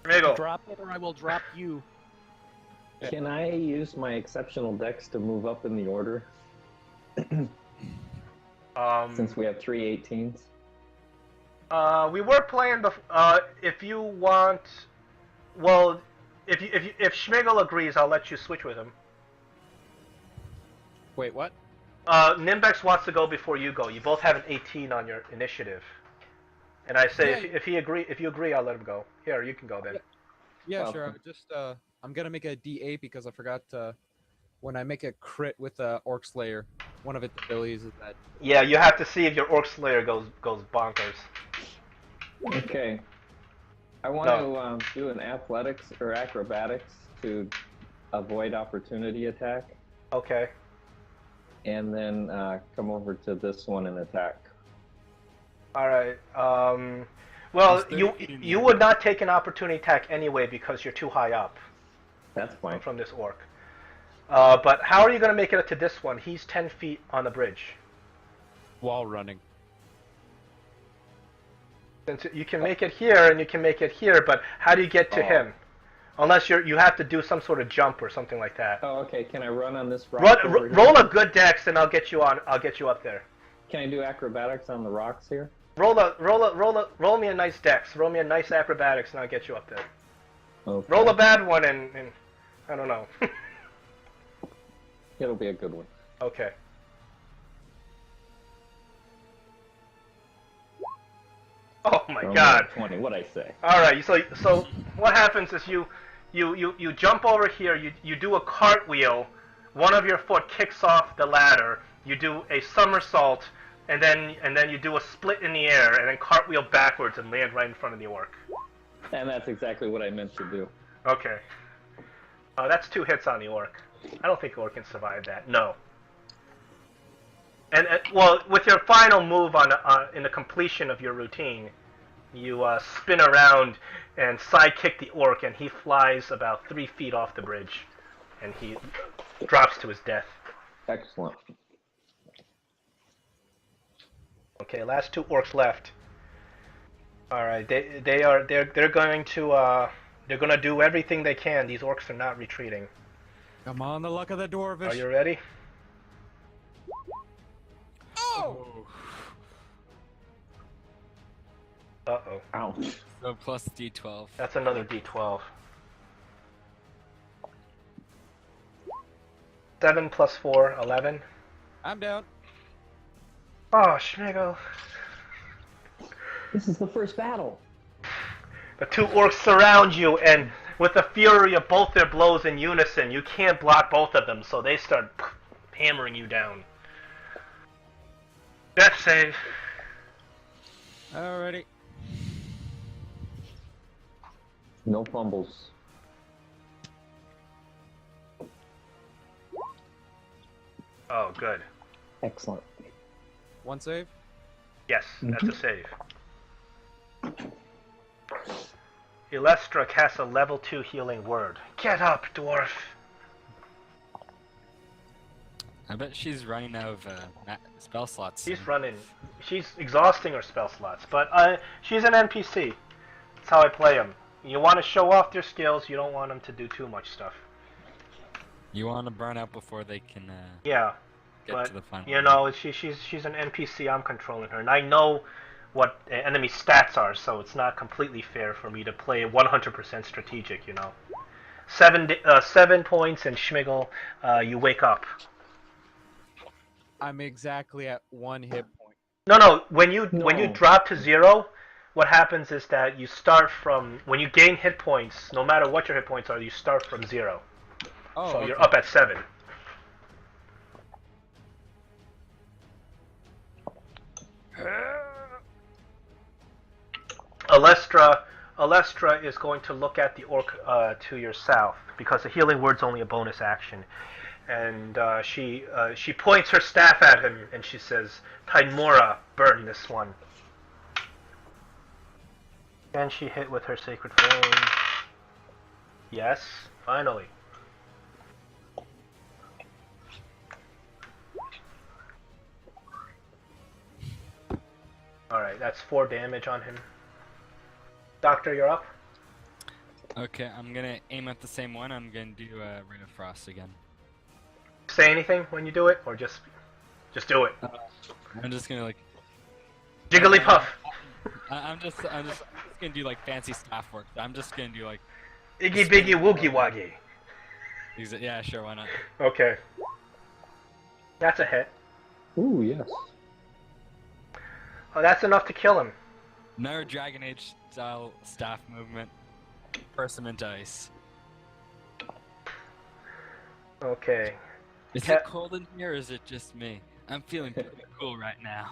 [SPEAKER 1] Schmigel.
[SPEAKER 5] Drop it, or I will drop you.
[SPEAKER 2] Can I use my exceptional dex to move up in the order? Since we have 3 18s.
[SPEAKER 1] We were playing the. If you want, well, if Schmigel agrees, I'll let you switch with him.
[SPEAKER 4] Wait, what?
[SPEAKER 1] Nimbex wants to go before you go. You both have an 18 on your initiative, and I say if you agree, I'll let him go. Here, you can go then.
[SPEAKER 4] Yeah,
[SPEAKER 2] Well,
[SPEAKER 4] sure. I just I'm gonna make a D8 because I forgot when I make a crit with Orc Slayer, one of its abilities is that.
[SPEAKER 1] Yeah, you have to see if your Orc Slayer goes bonkers.
[SPEAKER 2] Okay. I want to do an athletics or acrobatics to avoid opportunity attack,
[SPEAKER 1] Okay.
[SPEAKER 2] and then come over to this one and attack.
[SPEAKER 1] All right. Well,
[SPEAKER 3] Is there
[SPEAKER 1] you
[SPEAKER 3] any-
[SPEAKER 1] you would not take an opportunity attack anyway because you're too high up
[SPEAKER 2] That's fine.
[SPEAKER 1] from this orc. But how are you going to make it to this one? He's 10 feet on the bridge.
[SPEAKER 4] Wall running.
[SPEAKER 1] Since you can make it here and you can make it here, but how do you get to him? Unless you have to do some sort of jump or something like that.
[SPEAKER 2] Oh, okay. Can I run on this rock? over here?
[SPEAKER 1] Roll a good dex and I'll get you up there.
[SPEAKER 2] Can I do acrobatics on the rocks here?
[SPEAKER 1] Roll me a nice dex. Roll me a nice acrobatics and I'll get you up there.
[SPEAKER 2] Okay.
[SPEAKER 1] Roll a bad one and I don't know.
[SPEAKER 2] It'll be a good one.
[SPEAKER 1] Okay. Oh my
[SPEAKER 2] Only
[SPEAKER 1] god.
[SPEAKER 2] 20. What'd I say?
[SPEAKER 1] All right. So what happens is you jump over here. You do a cartwheel. One of your foot kicks off the ladder. You do a somersault, and then you do a split in the air, and then cartwheel backwards and land right in front of the orc.
[SPEAKER 2] And that's exactly what I meant to do.
[SPEAKER 1] Okay. That's 2 hits on the orc. I don't think orc can survive that. No. And well, with your final move in the completion of your routine, you spin around and side kick the orc, and he flies about 3 feet off the bridge, and he drops to his death.
[SPEAKER 2] Excellent.
[SPEAKER 1] Okay, last 2 orcs left. All right, they're going to do everything they can. These orcs are not retreating.
[SPEAKER 4] Come on, the luck of the dwarvish.
[SPEAKER 1] Are you ready?
[SPEAKER 4] Oh!
[SPEAKER 1] Uh-oh.
[SPEAKER 2] Ouch.
[SPEAKER 3] So plus D12.
[SPEAKER 1] That's another D12. 7 plus 4, 11.
[SPEAKER 4] I'm down.
[SPEAKER 1] Oh, Schmigel.
[SPEAKER 2] This is the first battle.
[SPEAKER 1] The 2 orcs surround you, and with the fury of both their blows in unison, you can't block both of them, so they start hammering you down. Death save.
[SPEAKER 4] Alrighty.
[SPEAKER 2] No fumbles.
[SPEAKER 1] Oh, good.
[SPEAKER 2] Excellent.
[SPEAKER 4] 1 save.
[SPEAKER 1] Yes, that's a save. Elestra casts a level 2 healing word. Get up, dwarf!
[SPEAKER 3] I bet she's running out of spell slots.
[SPEAKER 1] She's running. She's exhausting her spell slots, but she's an NPC. That's how I play them. You want to show off their skills. You don't want them to do too much stuff.
[SPEAKER 3] You want to burn out before they can
[SPEAKER 1] Yeah,
[SPEAKER 3] get
[SPEAKER 1] but
[SPEAKER 3] to the final.
[SPEAKER 1] you know, she's an NPC. I'm controlling her, and I know what enemy stats are, so it's not completely fair for me to play 100% strategic. You know, 7 points, and Schmigel, you wake up.
[SPEAKER 4] I'm exactly at 1 hit point.
[SPEAKER 1] No. When you
[SPEAKER 2] No.
[SPEAKER 1] drop to 0, what happens is that you start from when you gain hit points. No matter what your hit points are, you start from 0.
[SPEAKER 4] Oh,
[SPEAKER 1] So
[SPEAKER 4] okay.
[SPEAKER 1] you're up at 7. Alestra is going to look at the orc to your south because the healing word's only a bonus action, and she points her staff at him and she says, "Taimura, burn this one." Can she hit with her sacred flame? Yes, finally. Alright, that's 4 damage on him. Doctor, you're up.
[SPEAKER 3] Okay, I'm gonna aim at the same one. I'm gonna do Ray of Frost again.
[SPEAKER 1] Say anything when you do it, or just do it.
[SPEAKER 3] I'm just gonna like.
[SPEAKER 1] Jigglypuff.
[SPEAKER 3] I'm just gonna do like fancy staff work. I'm just gonna do like.
[SPEAKER 1] Iggy Biggy Woogie Wuggy.
[SPEAKER 3] Yeah, sure, why not?
[SPEAKER 1] Okay. That's a hit.
[SPEAKER 2] Ooh, yes.
[SPEAKER 1] Oh, that's enough to kill him.
[SPEAKER 3] Another Dragon Age style staff movement. Persimmon ice.
[SPEAKER 1] Okay.
[SPEAKER 3] Is
[SPEAKER 1] Ca-
[SPEAKER 3] it cold in here or is it just me? I'm feeling pretty cool right now.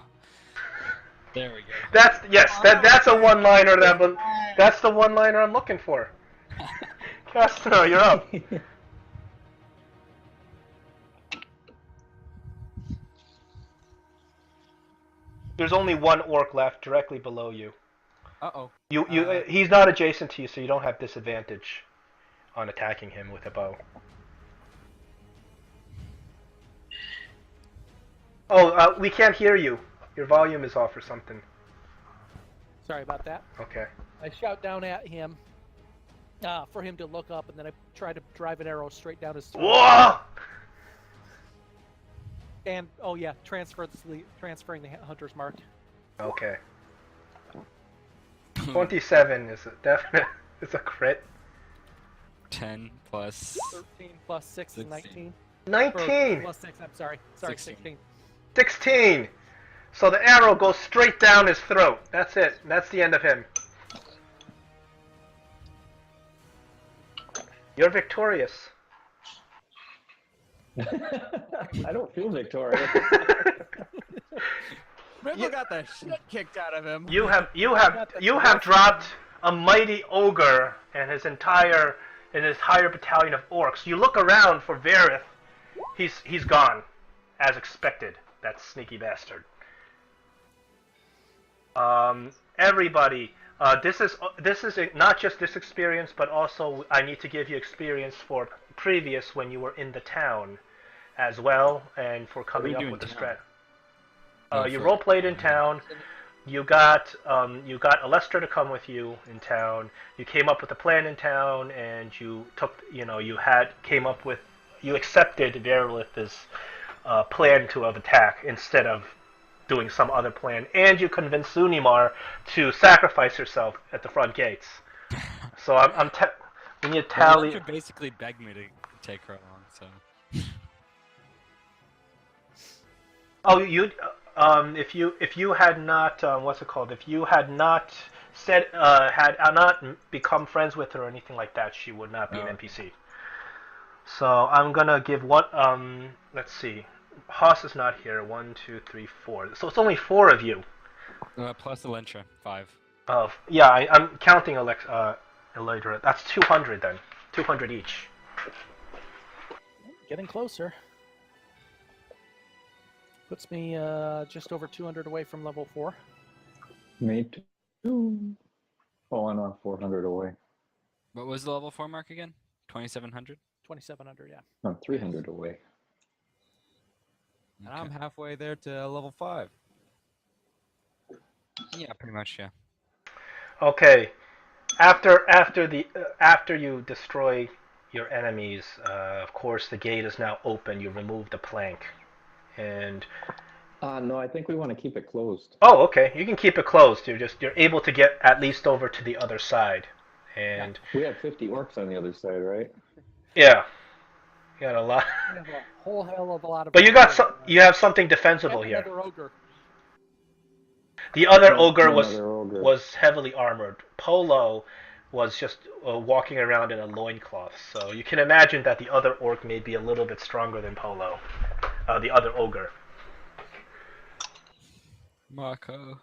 [SPEAKER 3] There we go.
[SPEAKER 1] That's a one-liner that's the one-liner I'm looking for. Castro, you're up. There's only one orc left directly below you.
[SPEAKER 4] Uh-oh.
[SPEAKER 1] He's not adjacent to you, so you don't have disadvantage on attacking him with a bow. Oh, we can't hear you. Your volume is off or something.
[SPEAKER 5] Sorry about that.
[SPEAKER 1] Okay.
[SPEAKER 5] I shout down at him for him to look up, and then I try to drive an arrow straight down his throat.
[SPEAKER 1] Whoa!
[SPEAKER 5] And oh yeah, transferring the hunter's mark.
[SPEAKER 1] Okay. 27 is a definite. It's a crit.
[SPEAKER 3] 10 plus
[SPEAKER 5] 13 plus 6 is
[SPEAKER 3] 16.
[SPEAKER 5] 19.
[SPEAKER 1] 19.
[SPEAKER 5] Or plus 6. I'm sorry. Sorry,
[SPEAKER 3] 16.
[SPEAKER 5] 16.
[SPEAKER 1] 16. So the arrow goes straight down his throat. That's it. That's the end of him. You're victorious.
[SPEAKER 2] I don't feel victorious.
[SPEAKER 4] Schmigel got the shit kicked out of him.
[SPEAKER 1] You have dropped a mighty ogre and his entire battalion of orcs. You look around for Verith. He's gone, as expected. That sneaky bastard. Everybody, this is not just this experience, but also I need to give you experience for previous when you were in the town, as well, and for coming up with the strat. You role played in town. You got Alestra to come with you in town. You came up with a plan in town, and you accepted Verith's plan of attack instead of doing some other plan, and you convinced Sunimar to sacrifice herself at the front gates. So we need to tally.
[SPEAKER 3] Electra basically begged me to take her along, so.
[SPEAKER 1] Oh, if you had not if you had not not become friends with her or anything like that, she would not be an NPC. So I'm gonna give let's see. Haas is not here. 1, 2, 3, 4. So it's only 4 of you.
[SPEAKER 3] Plus Elentra, 5.
[SPEAKER 1] Yeah, I'm counting Eladra. That's 200 then. 200 each.
[SPEAKER 5] Getting closer. Puts me just over 200 away from level 4.
[SPEAKER 2] Me too. Oh, I'm not 400 away.
[SPEAKER 3] What was the level 4 mark again? 2700?
[SPEAKER 5] 2700, yeah.
[SPEAKER 2] I'm 300 away.
[SPEAKER 4] And I'm halfway there to level 5.
[SPEAKER 3] Yeah, pretty much, yeah.
[SPEAKER 1] Okay. after you destroy your enemies, of course the gate is now open. You remove the plank, and
[SPEAKER 2] No, I think we want to keep it closed.
[SPEAKER 1] oh, okay, you can keep it closed. You're able to get at least over to the other side, and
[SPEAKER 2] We have 50 orcs on the other side, right?
[SPEAKER 1] yeah, you got a lot.
[SPEAKER 5] We have a whole hell of a lot of.
[SPEAKER 1] But
[SPEAKER 5] ogres,
[SPEAKER 1] you have something
[SPEAKER 5] and
[SPEAKER 1] defensible here.
[SPEAKER 5] another ogre.
[SPEAKER 1] The other
[SPEAKER 2] Yep,
[SPEAKER 1] ogre
[SPEAKER 2] another ogre.
[SPEAKER 1] was heavily armored. Polo was just walking around in a loincloth, so you can imagine that the other orc may be a little bit stronger than Polo, the other ogre.
[SPEAKER 3] Marco.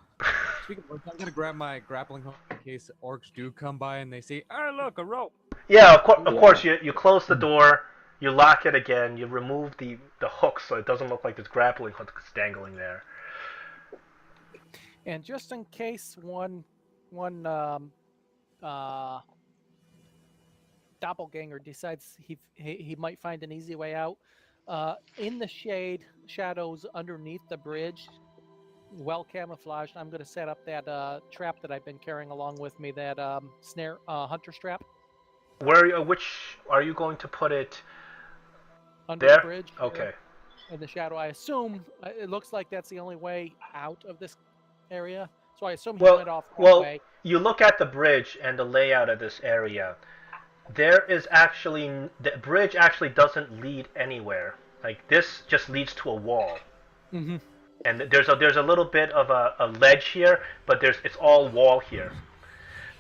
[SPEAKER 4] Speaking of which, I'm gonna grab my grappling hook in case orcs do come by and they say, "Oh, look, a rope."
[SPEAKER 1] Yeah, of
[SPEAKER 2] Yeah.
[SPEAKER 1] course. You close the door, you lock it again, you remove the hook so it doesn't look like there's grappling hooks dangling there.
[SPEAKER 5] And just in case one doppelganger decides he might find an easy way out, in the shadows underneath the bridge, well camouflaged, I'm going to set up that trap that I've been carrying along with me, that snare hunter's trap
[SPEAKER 1] Which are you going to put it?
[SPEAKER 5] under
[SPEAKER 1] There?
[SPEAKER 5] the bridge.
[SPEAKER 1] Okay.
[SPEAKER 5] In the shadow, I assume it looks like that's the only way out of this area. So I assume he went off that way.
[SPEAKER 1] You look at the bridge and the layout of this area. The bridge actually doesn't lead anywhere. Like this just leads to a wall.
[SPEAKER 5] Mm-hmm.
[SPEAKER 1] And there's a little bit of a ledge here, but it's all wall here.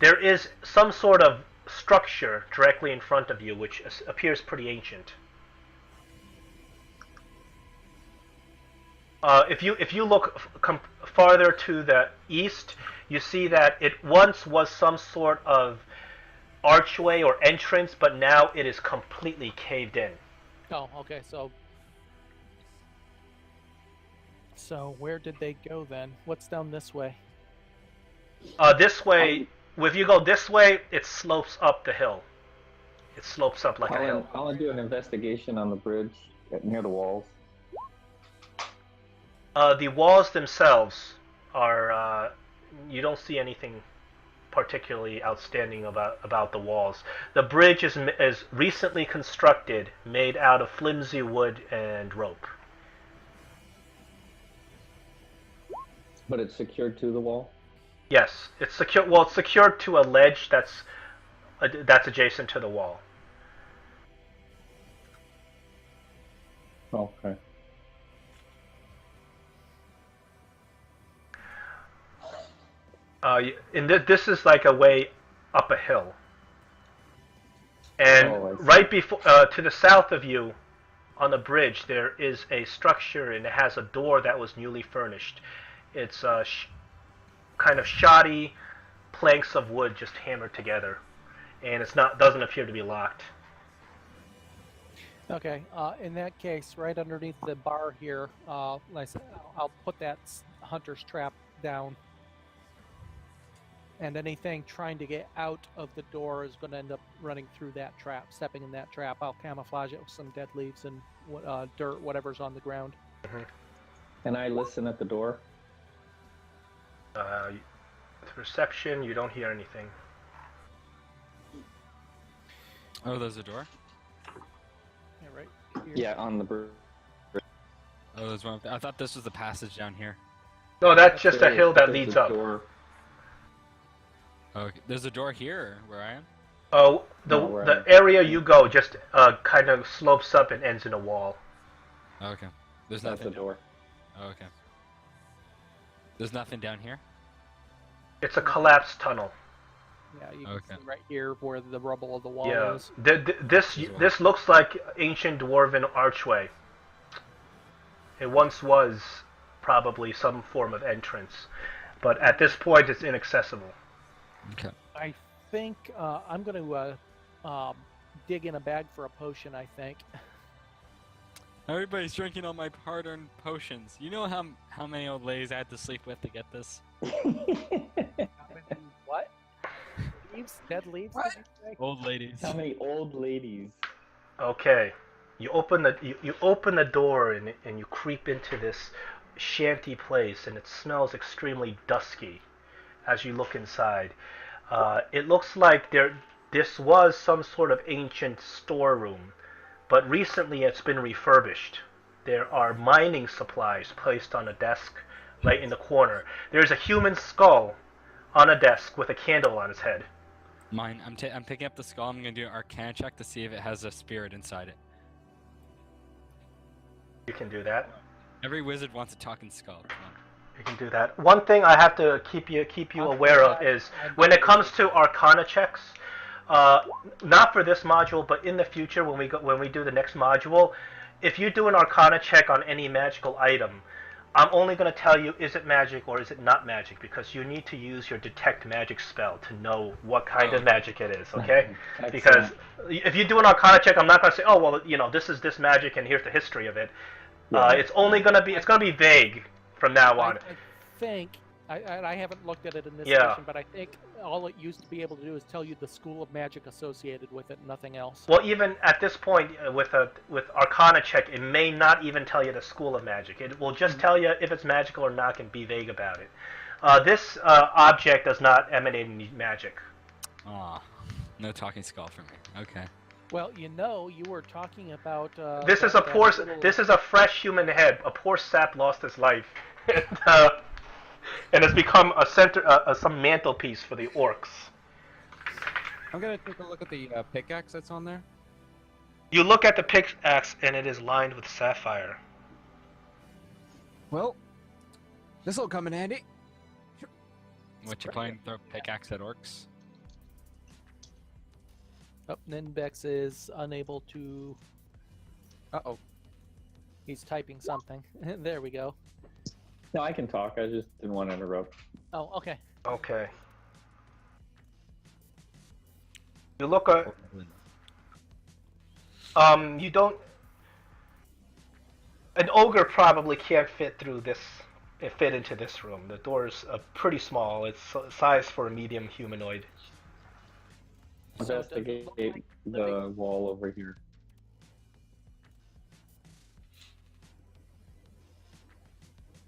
[SPEAKER 1] There is some sort of structure directly in front of you, which appears pretty ancient. If you look farther to the east, you see that it once was some sort of archway or entrance, but now it is completely caved in.
[SPEAKER 5] Oh, okay. So where did they go then? What's down this way?
[SPEAKER 1] This way, if you go this way, it slopes up the hill. It slopes up like a hill.
[SPEAKER 2] I'll do an investigation on the bridge near the walls.
[SPEAKER 1] The walls themselves are, you don't see anything particularly outstanding about the walls. The bridge is recently constructed, made out of flimsy wood and rope.
[SPEAKER 2] But it's secured to the wall?
[SPEAKER 1] Yes, it's secure. Well, it's secured to a ledge that's adjacent to the wall.
[SPEAKER 2] Okay.
[SPEAKER 1] This is like a way up a hill, and right before to the south of you, on the bridge, there is a structure, and it has a door that was newly furnished. It's kind of shoddy planks of wood just hammered together, and doesn't appear to be locked.
[SPEAKER 5] Okay. In that case, right underneath the bar here, I'll put that hunter's trap down. And anything trying to get out of the door is going to end up running through that trap, stepping in that trap. I'll camouflage it with some dead leaves and dirt, whatever's on the ground.
[SPEAKER 1] Mm-hmm.
[SPEAKER 2] And I listen at the door.
[SPEAKER 1] With reception, you don't hear anything.
[SPEAKER 3] Oh, there's a door?
[SPEAKER 5] Yeah, right here.
[SPEAKER 2] Yeah, on the bridge.
[SPEAKER 3] Oh, there's one. I thought this was the passage down here.
[SPEAKER 1] No, that's just a hill that leads up.
[SPEAKER 2] Door.
[SPEAKER 3] Oh, okay. There's a door here where I am?
[SPEAKER 1] Oh, the area you go just kind of slopes up and ends in a wall.
[SPEAKER 3] Oh, okay. There's
[SPEAKER 2] That's the
[SPEAKER 3] nothing.
[SPEAKER 2] door.
[SPEAKER 3] Oh, okay. There's nothing down here?
[SPEAKER 1] It's a collapsed tunnel.
[SPEAKER 5] Yeah, you
[SPEAKER 3] Okay.
[SPEAKER 5] can see right here where the rubble of the wall
[SPEAKER 1] Yeah.
[SPEAKER 5] is.
[SPEAKER 1] This looks like ancient dwarven archway. It once was probably some form of entrance, but at this point it's inaccessible.
[SPEAKER 3] Okay.
[SPEAKER 5] I think I'm going to dig in a bag for a potion, I think.
[SPEAKER 3] Everybody's drinking all my hard-earned potions. You know how many old ladies I had to sleep with to get this?
[SPEAKER 5] What? Leaves? Dead leaves? Did you say?
[SPEAKER 3] Old ladies.
[SPEAKER 2] How many old ladies?
[SPEAKER 1] Okay, you open the door and you creep into this shanty place, and it smells extremely dusky as you look inside. It looks like this was some sort of ancient storeroom, but recently it's been refurbished. There are mining supplies placed on a desk right in the corner. There's a human skull on a desk with a candle on its head.
[SPEAKER 3] Mine. I'm picking up the skull. I'm gonna do an Arcana check to see if it has a spirit inside it.
[SPEAKER 1] You can do that.
[SPEAKER 3] Every wizard wants a talking skull. Come on.
[SPEAKER 1] You can do that. One thing I have to keep you aware of is when it comes to Arcana checks, not for this module, but in the future when we do the next module, if you do an Arcana check on any magical item, I'm only going to tell you is it magic or is it not magic, because you need to use your detect magic spell to know what kind of magic it is, okay? Because if you do an Arcana check, I'm not going to say, oh well, this is this magic and here's the history of it. It's only going to be vague from now on.
[SPEAKER 5] I think I haven't looked at it in this
[SPEAKER 1] Yeah.
[SPEAKER 5] edition, but I think all it used to be able to do is tell you the school of magic associated with it, nothing else.
[SPEAKER 1] Well, even at this point, with Arcana check, it may not even tell you the school of magic. It will just tell you if it's magical or not, and be vague about it. This object does not emanate any magic.
[SPEAKER 3] Aw, no talking skull for me. Okay.
[SPEAKER 5] Well, you were talking about.
[SPEAKER 1] This is This is a fresh human head. A poor sap lost his life, and has become a some mantelpiece for the orcs.
[SPEAKER 4] I'm gonna take a look at the pickaxe that's on there.
[SPEAKER 1] You look at the pickaxe, and it is lined with sapphire.
[SPEAKER 4] Well, this will come in handy.
[SPEAKER 3] What, you playing throw pickaxe at orcs?
[SPEAKER 5] Oh, Ninbex is unable to.
[SPEAKER 4] Uh-oh.
[SPEAKER 5] He's typing something. There we go.
[SPEAKER 2] No, I can talk. I just didn't want to interrupt.
[SPEAKER 5] Oh, okay.
[SPEAKER 1] Okay. You look at. You don't. An ogre probably can't fit through this. Fit into this room. The door's pretty small. It's size for a medium humanoid.
[SPEAKER 2] Investigate the wall over here.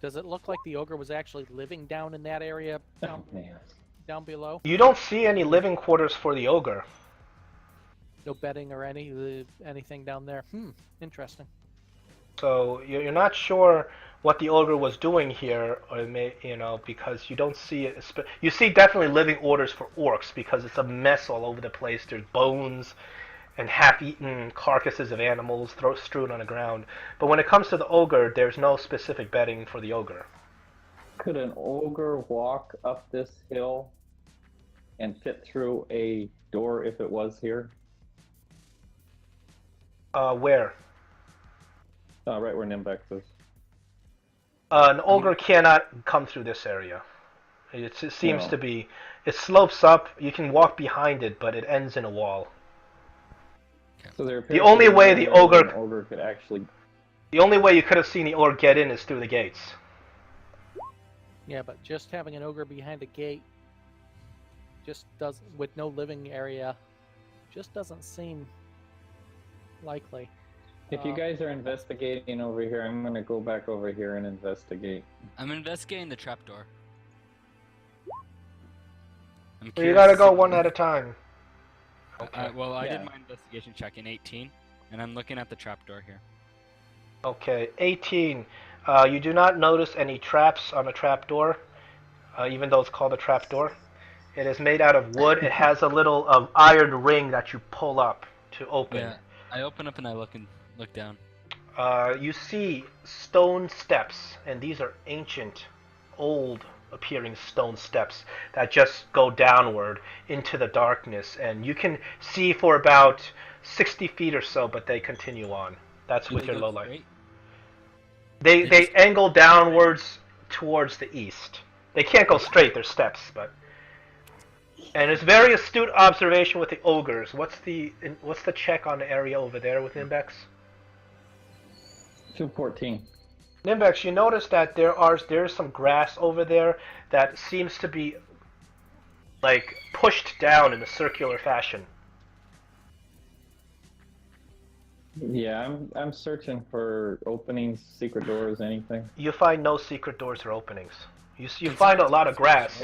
[SPEAKER 5] Does it look like the ogre was actually living down in that area down below?
[SPEAKER 1] You don't see any living quarters for the ogre.
[SPEAKER 5] No bedding or anything down there. Interesting.
[SPEAKER 1] So you're not sure what the ogre was doing here, or it may, because you don't see it. You see definitely living quarters for orcs because it's a mess all over the place. There's bones and half-eaten carcasses of animals strewn on the ground. But when it comes to the ogre, there's no specific bedding for the ogre.
[SPEAKER 2] Could an ogre walk up this hill and fit through a door if it was here?
[SPEAKER 1] Where?
[SPEAKER 2] Right where Nimbex is.
[SPEAKER 1] An ogre cannot come through this area. It seems to be. It slopes up. You can walk behind it, but it ends in a wall.
[SPEAKER 2] So there
[SPEAKER 1] The only way the ogre
[SPEAKER 2] could actually.
[SPEAKER 1] The only way you could have seen the ogre get in is through the gates.
[SPEAKER 5] Yeah, but just having an ogre behind a gate just doesn't, with no living area, just doesn't seem likely.
[SPEAKER 2] If you guys are investigating over here, I'm gonna go back over here and investigate.
[SPEAKER 3] I'm investigating the trapdoor.
[SPEAKER 1] You gotta go one at a time. Okay.
[SPEAKER 3] Well, I
[SPEAKER 2] Yeah.
[SPEAKER 3] did my investigation check in 18, and I'm looking at the trapdoor here.
[SPEAKER 1] Okay, 18. You do not notice any traps on the trapdoor, even though it's called a trapdoor. It is made out of wood. It has a little iron ring that you pull up to open.
[SPEAKER 3] Yeah, I open up and I look down.
[SPEAKER 1] You see stone steps, and these are ancient, old-appearing stone steps that just go downward into the darkness, and you can see for about 60 feet or so, but they continue on. That's with your low light. They angle downwards towards the east. They can't go straight, they're steps, but... And it's very astute observation with the ogres. What's the check on the area over there with Nimbex?
[SPEAKER 2] 214.
[SPEAKER 1] Nimbex, you notice that there's some grass over there that seems to be like pushed down in a circular fashion.
[SPEAKER 2] Yeah, I'm searching for openings, secret doors, anything.
[SPEAKER 1] You find no secret doors or openings. You find a lot of grass.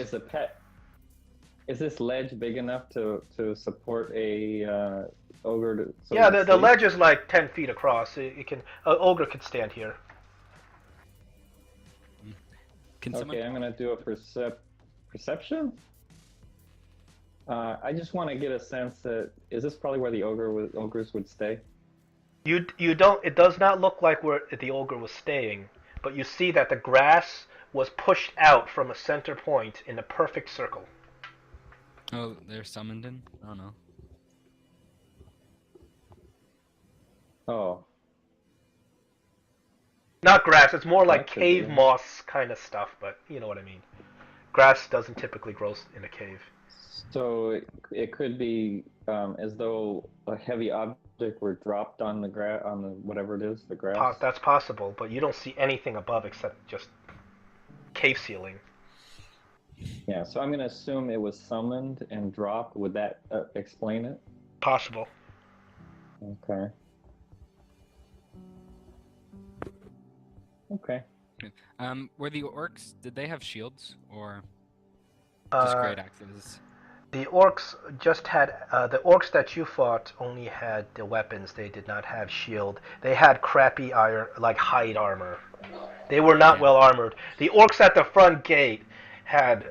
[SPEAKER 2] Is Is this ledge big enough to support a ogre? So
[SPEAKER 1] Yeah,
[SPEAKER 2] he
[SPEAKER 1] the
[SPEAKER 2] sleep?
[SPEAKER 1] ledge is like 10 feet across. It can ogre could stand here.
[SPEAKER 3] Can
[SPEAKER 2] Okay,
[SPEAKER 3] someone?
[SPEAKER 2] I'm gonna do a perception. I just want to get a sense that is this probably where the ogres would stay?
[SPEAKER 1] You don't. It does not look like where the ogre was staying, but you see that the grass was pushed out from a center point in a perfect circle.
[SPEAKER 3] Oh, they're summoned in. Oh no.
[SPEAKER 2] Oh,
[SPEAKER 1] Not grass. It's more like
[SPEAKER 2] That could
[SPEAKER 1] cave
[SPEAKER 2] be.
[SPEAKER 1] moss kind of stuff, but you know what I mean. Grass doesn't typically grow in a cave.
[SPEAKER 2] so it could be as though a heavy object were dropped on the whatever it is, the grass.
[SPEAKER 1] That's possible, but you don't see anything above except just cave ceiling.
[SPEAKER 2] Yeah, so I'm gonna assume it was summoned and dropped. Would that explain it?
[SPEAKER 1] Possible.
[SPEAKER 2] Okay. Okay.
[SPEAKER 3] Were the orcs? Did they have shields or just great axes?
[SPEAKER 1] The orcs just had the orcs that you fought only had the weapons. They did not have shield. They had crappy iron, like hide armor. They were not well armored. The orcs at the front gate had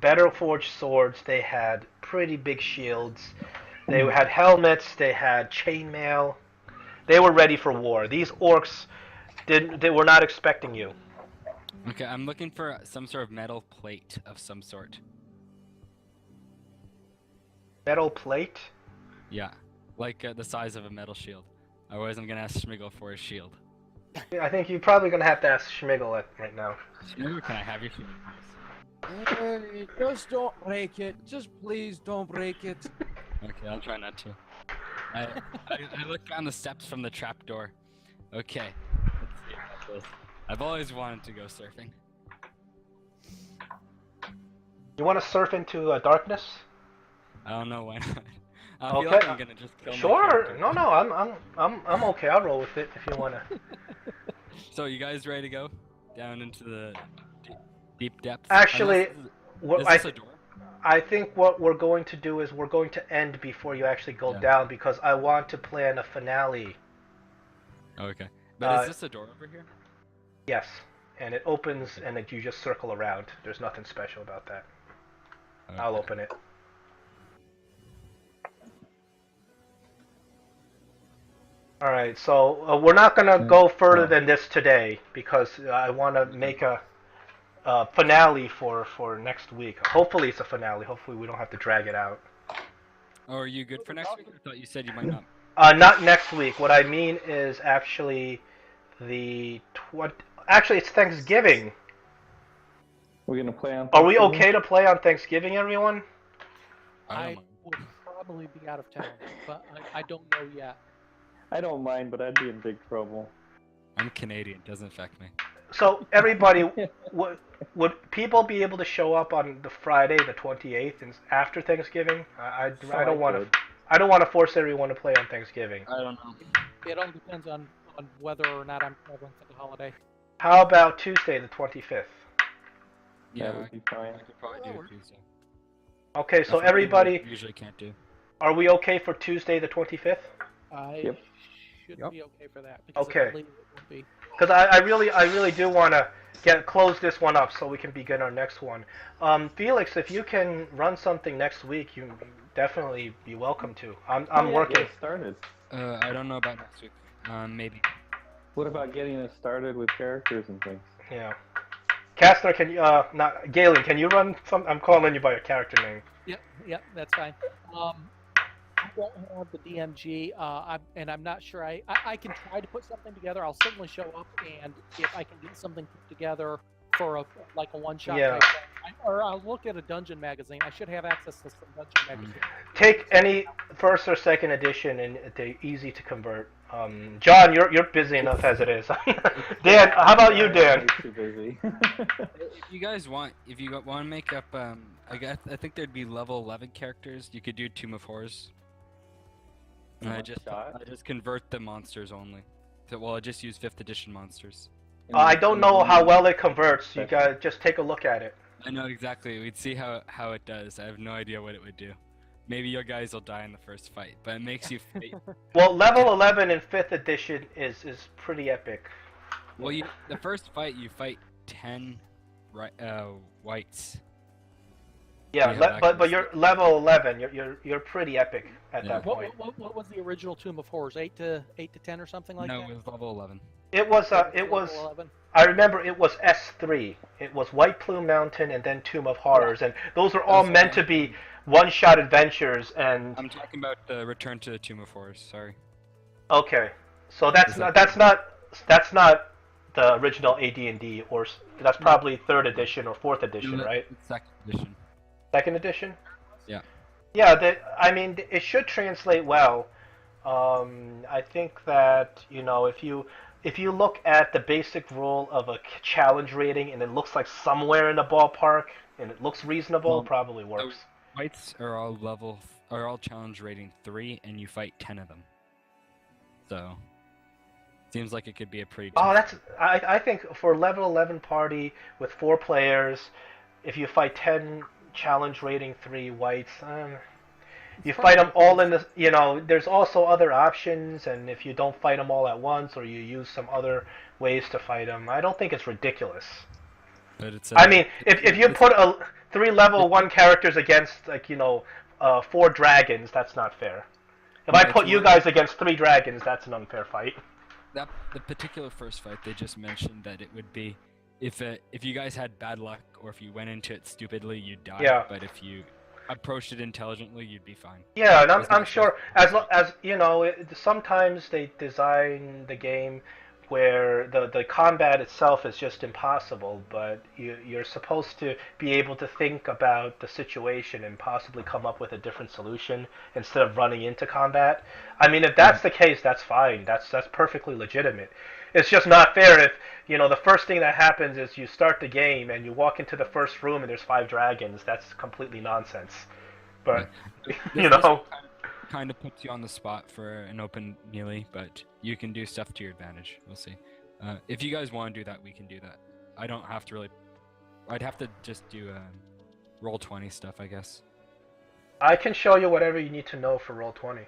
[SPEAKER 1] better forged swords. They had pretty big shields. They had helmets. They had chainmail. They were ready for war. These orcs they were not expecting you.
[SPEAKER 3] Okay, I'm looking for some sort of metal plate of some sort.
[SPEAKER 1] Metal plate.
[SPEAKER 3] Yeah, like the size of a metal shield. Otherwise, I'm gonna ask Schmigel for a shield.
[SPEAKER 1] I think you're probably gonna have to ask Schmigel right now.
[SPEAKER 3] Schmigel, can I have your shield?
[SPEAKER 4] Hey, just don't break it. Just please don't break it.
[SPEAKER 3] Okay, I'll try not to. I look down the steps from the trapdoor. Okay, let's see about this. I've always wanted to go surfing.
[SPEAKER 1] You want to surf into darkness?
[SPEAKER 3] I don't know why not. I
[SPEAKER 1] Okay.
[SPEAKER 3] feel like I'm gonna just kill my
[SPEAKER 1] Sure.
[SPEAKER 3] character.
[SPEAKER 1] No. I'm okay. I'll roll with it if you wanna.
[SPEAKER 3] So you guys ready to go down into the deep depths?
[SPEAKER 1] Actually,
[SPEAKER 3] Unless, is this a door?
[SPEAKER 1] I think what we're going to do is we're going to end before you actually go
[SPEAKER 3] Yeah.
[SPEAKER 1] down because I want to plan a finale.
[SPEAKER 3] Oh, okay. But is this a door over here?
[SPEAKER 1] Yes, and it opens and you just circle around. There's nothing special about that.
[SPEAKER 3] Okay.
[SPEAKER 1] I'll open it. All right, so we're not gonna go further than this today because I want to make a finale for next week. Hopefully it's a finale. Hopefully we don't have to drag it out.
[SPEAKER 3] Oh, are you good for next week? I thought you said you might not.
[SPEAKER 1] Not next week. What I mean is actually the Actually, it's Thanksgiving.
[SPEAKER 2] We're gonna play on.
[SPEAKER 1] Are we
[SPEAKER 2] Thanksgiving?
[SPEAKER 1] okay to play on Thanksgiving, everyone?
[SPEAKER 3] I
[SPEAKER 5] I
[SPEAKER 3] don't mind.
[SPEAKER 5] would probably be out of town, but I don't know yet.
[SPEAKER 2] I don't mind, but I'd be in big trouble.
[SPEAKER 3] I'm Canadian. Doesn't affect me.
[SPEAKER 1] So everybody, would people be able to show up on the Friday, the 28th, and after Thanksgiving? I don't want to. I don't want to force everyone to play on Thanksgiving.
[SPEAKER 3] I don't know.
[SPEAKER 5] It all depends on whether or not I'm traveling for the holiday.
[SPEAKER 1] How about Tuesday, the 25th?
[SPEAKER 3] Yeah,
[SPEAKER 2] That would be fine.
[SPEAKER 3] I could probably do it Tuesday.
[SPEAKER 1] Okay, so
[SPEAKER 3] That's what I
[SPEAKER 1] everybody,
[SPEAKER 3] usually can't do.
[SPEAKER 1] are we okay for Tuesday, the 25th?
[SPEAKER 5] I
[SPEAKER 2] Yep.
[SPEAKER 5] should
[SPEAKER 4] Yep.
[SPEAKER 5] be okay for that. Because
[SPEAKER 1] Okay.
[SPEAKER 5] I believe it won't be.
[SPEAKER 1] Because I really do want to close this one up so we can begin our next one. Felix, if you can run something next week, you definitely be welcome to. I'm working.
[SPEAKER 2] Get it started.
[SPEAKER 3] I don't know about next week. Maybe.
[SPEAKER 2] What about getting us started with characters and things?
[SPEAKER 1] Yeah. Castner, can you not Galen? Can you run some? I'm calling you by your character name.
[SPEAKER 5] Yep, that's fine. I don't have the DMG, and I'm not sure. I can try to put something together. I'll certainly show up, and if I can get something put together for a one-shot
[SPEAKER 1] Yeah.
[SPEAKER 5] type thing, or I'll look at a dungeon magazine. I should have access to some dungeon magazine.
[SPEAKER 1] Take any first or second edition, and they're easy to convert. John, you're busy enough as it is. Dan, how about you, Dan?
[SPEAKER 2] I'm too busy.
[SPEAKER 3] If you guys want, if you want to make up, I think there'd be level 11 characters. You could do Tomb of Horrors. And I
[SPEAKER 2] One
[SPEAKER 3] just
[SPEAKER 2] shot?
[SPEAKER 3] convert the monsters only. So, well, I just use 5th edition monsters.
[SPEAKER 1] I don't know how well it converts. You gotta just take a look at it.
[SPEAKER 3] I know exactly. We'd see how it does. I have no idea what it would do. Maybe your guys will die in the first fight, but it makes you fight.
[SPEAKER 1] Well, level 11 in 5th edition is pretty epic.
[SPEAKER 3] Well, the first fight you fight 10 whites.
[SPEAKER 1] Yeah,
[SPEAKER 3] Yeah, that
[SPEAKER 1] but
[SPEAKER 3] goes-
[SPEAKER 1] you're level 11. You're pretty epic at
[SPEAKER 3] Yeah.
[SPEAKER 1] that point.
[SPEAKER 5] What was the original Tomb of Horrors? 8 to 10 or something like
[SPEAKER 3] no,
[SPEAKER 5] that?
[SPEAKER 3] it was level 11.
[SPEAKER 1] It was
[SPEAKER 5] Level
[SPEAKER 1] 11.
[SPEAKER 5] 11?
[SPEAKER 1] I remember it was S3. It was White Plume Mountain and then Tomb of Horrors, and those are all
[SPEAKER 3] Those are-
[SPEAKER 1] meant to be one-shot adventures. And
[SPEAKER 3] I'm talking about the Return to the Tomb of Horrors. Sorry.
[SPEAKER 1] okay, so that's
[SPEAKER 3] Is
[SPEAKER 1] not
[SPEAKER 3] that-
[SPEAKER 1] that's not the original AD&D, or that's probably 3rd edition or 4th edition, right?
[SPEAKER 3] It's second edition.
[SPEAKER 1] 2nd edition.
[SPEAKER 3] Yeah.
[SPEAKER 1] Yeah, I mean, it should translate well. I think that if you look at the basic rule of a challenge rating and it looks like somewhere in the ballpark and it looks reasonable,
[SPEAKER 3] Well,
[SPEAKER 1] it probably works.
[SPEAKER 3] Whites are all challenge rating 3, and you fight 10 of them. So seems like it could be a pretty.
[SPEAKER 1] Oh,
[SPEAKER 3] tough-
[SPEAKER 1] I think for level 11 party with 4 players, if you fight 10 challenge rating 3 whites, you fight them all in the. There's also other options, and if you don't fight them all at once or you use some other ways to fight them, I don't think it's ridiculous.
[SPEAKER 3] But it's.
[SPEAKER 1] I mean, if you put 3 level 1 characters against 4 dragons, that's not fair. If I
[SPEAKER 3] Yeah,
[SPEAKER 1] put
[SPEAKER 3] it's
[SPEAKER 1] you
[SPEAKER 3] more-
[SPEAKER 1] guys against 3 dragons, that's an unfair fight.
[SPEAKER 3] the particular first fight, they just mentioned that it would be if you guys had bad luck or if you went into it stupidly, you'd die.
[SPEAKER 1] Yeah.
[SPEAKER 3] But if you approached it intelligently, you'd be fine.
[SPEAKER 1] Yeah, and
[SPEAKER 3] It's
[SPEAKER 1] I'm
[SPEAKER 3] not
[SPEAKER 1] sure as sometimes they design the game where the combat itself is just impossible, but you're supposed to be able to think about the situation and possibly come up with a different solution instead of running into combat. I mean, if that's the case, that's fine. That's perfectly legitimate. It's just not fair if the first thing that happens is you start the game and you walk into the first room and there's 5 dragons. That's completely nonsense. But
[SPEAKER 3] This kind of puts you on the spot for an open melee, but you can do stuff to your advantage. We'll see. If you guys want to do that, we can do that. I don't have to really. I'd have to just do roll 20 stuff, I guess.
[SPEAKER 1] I can show you whatever you need to know for roll 20.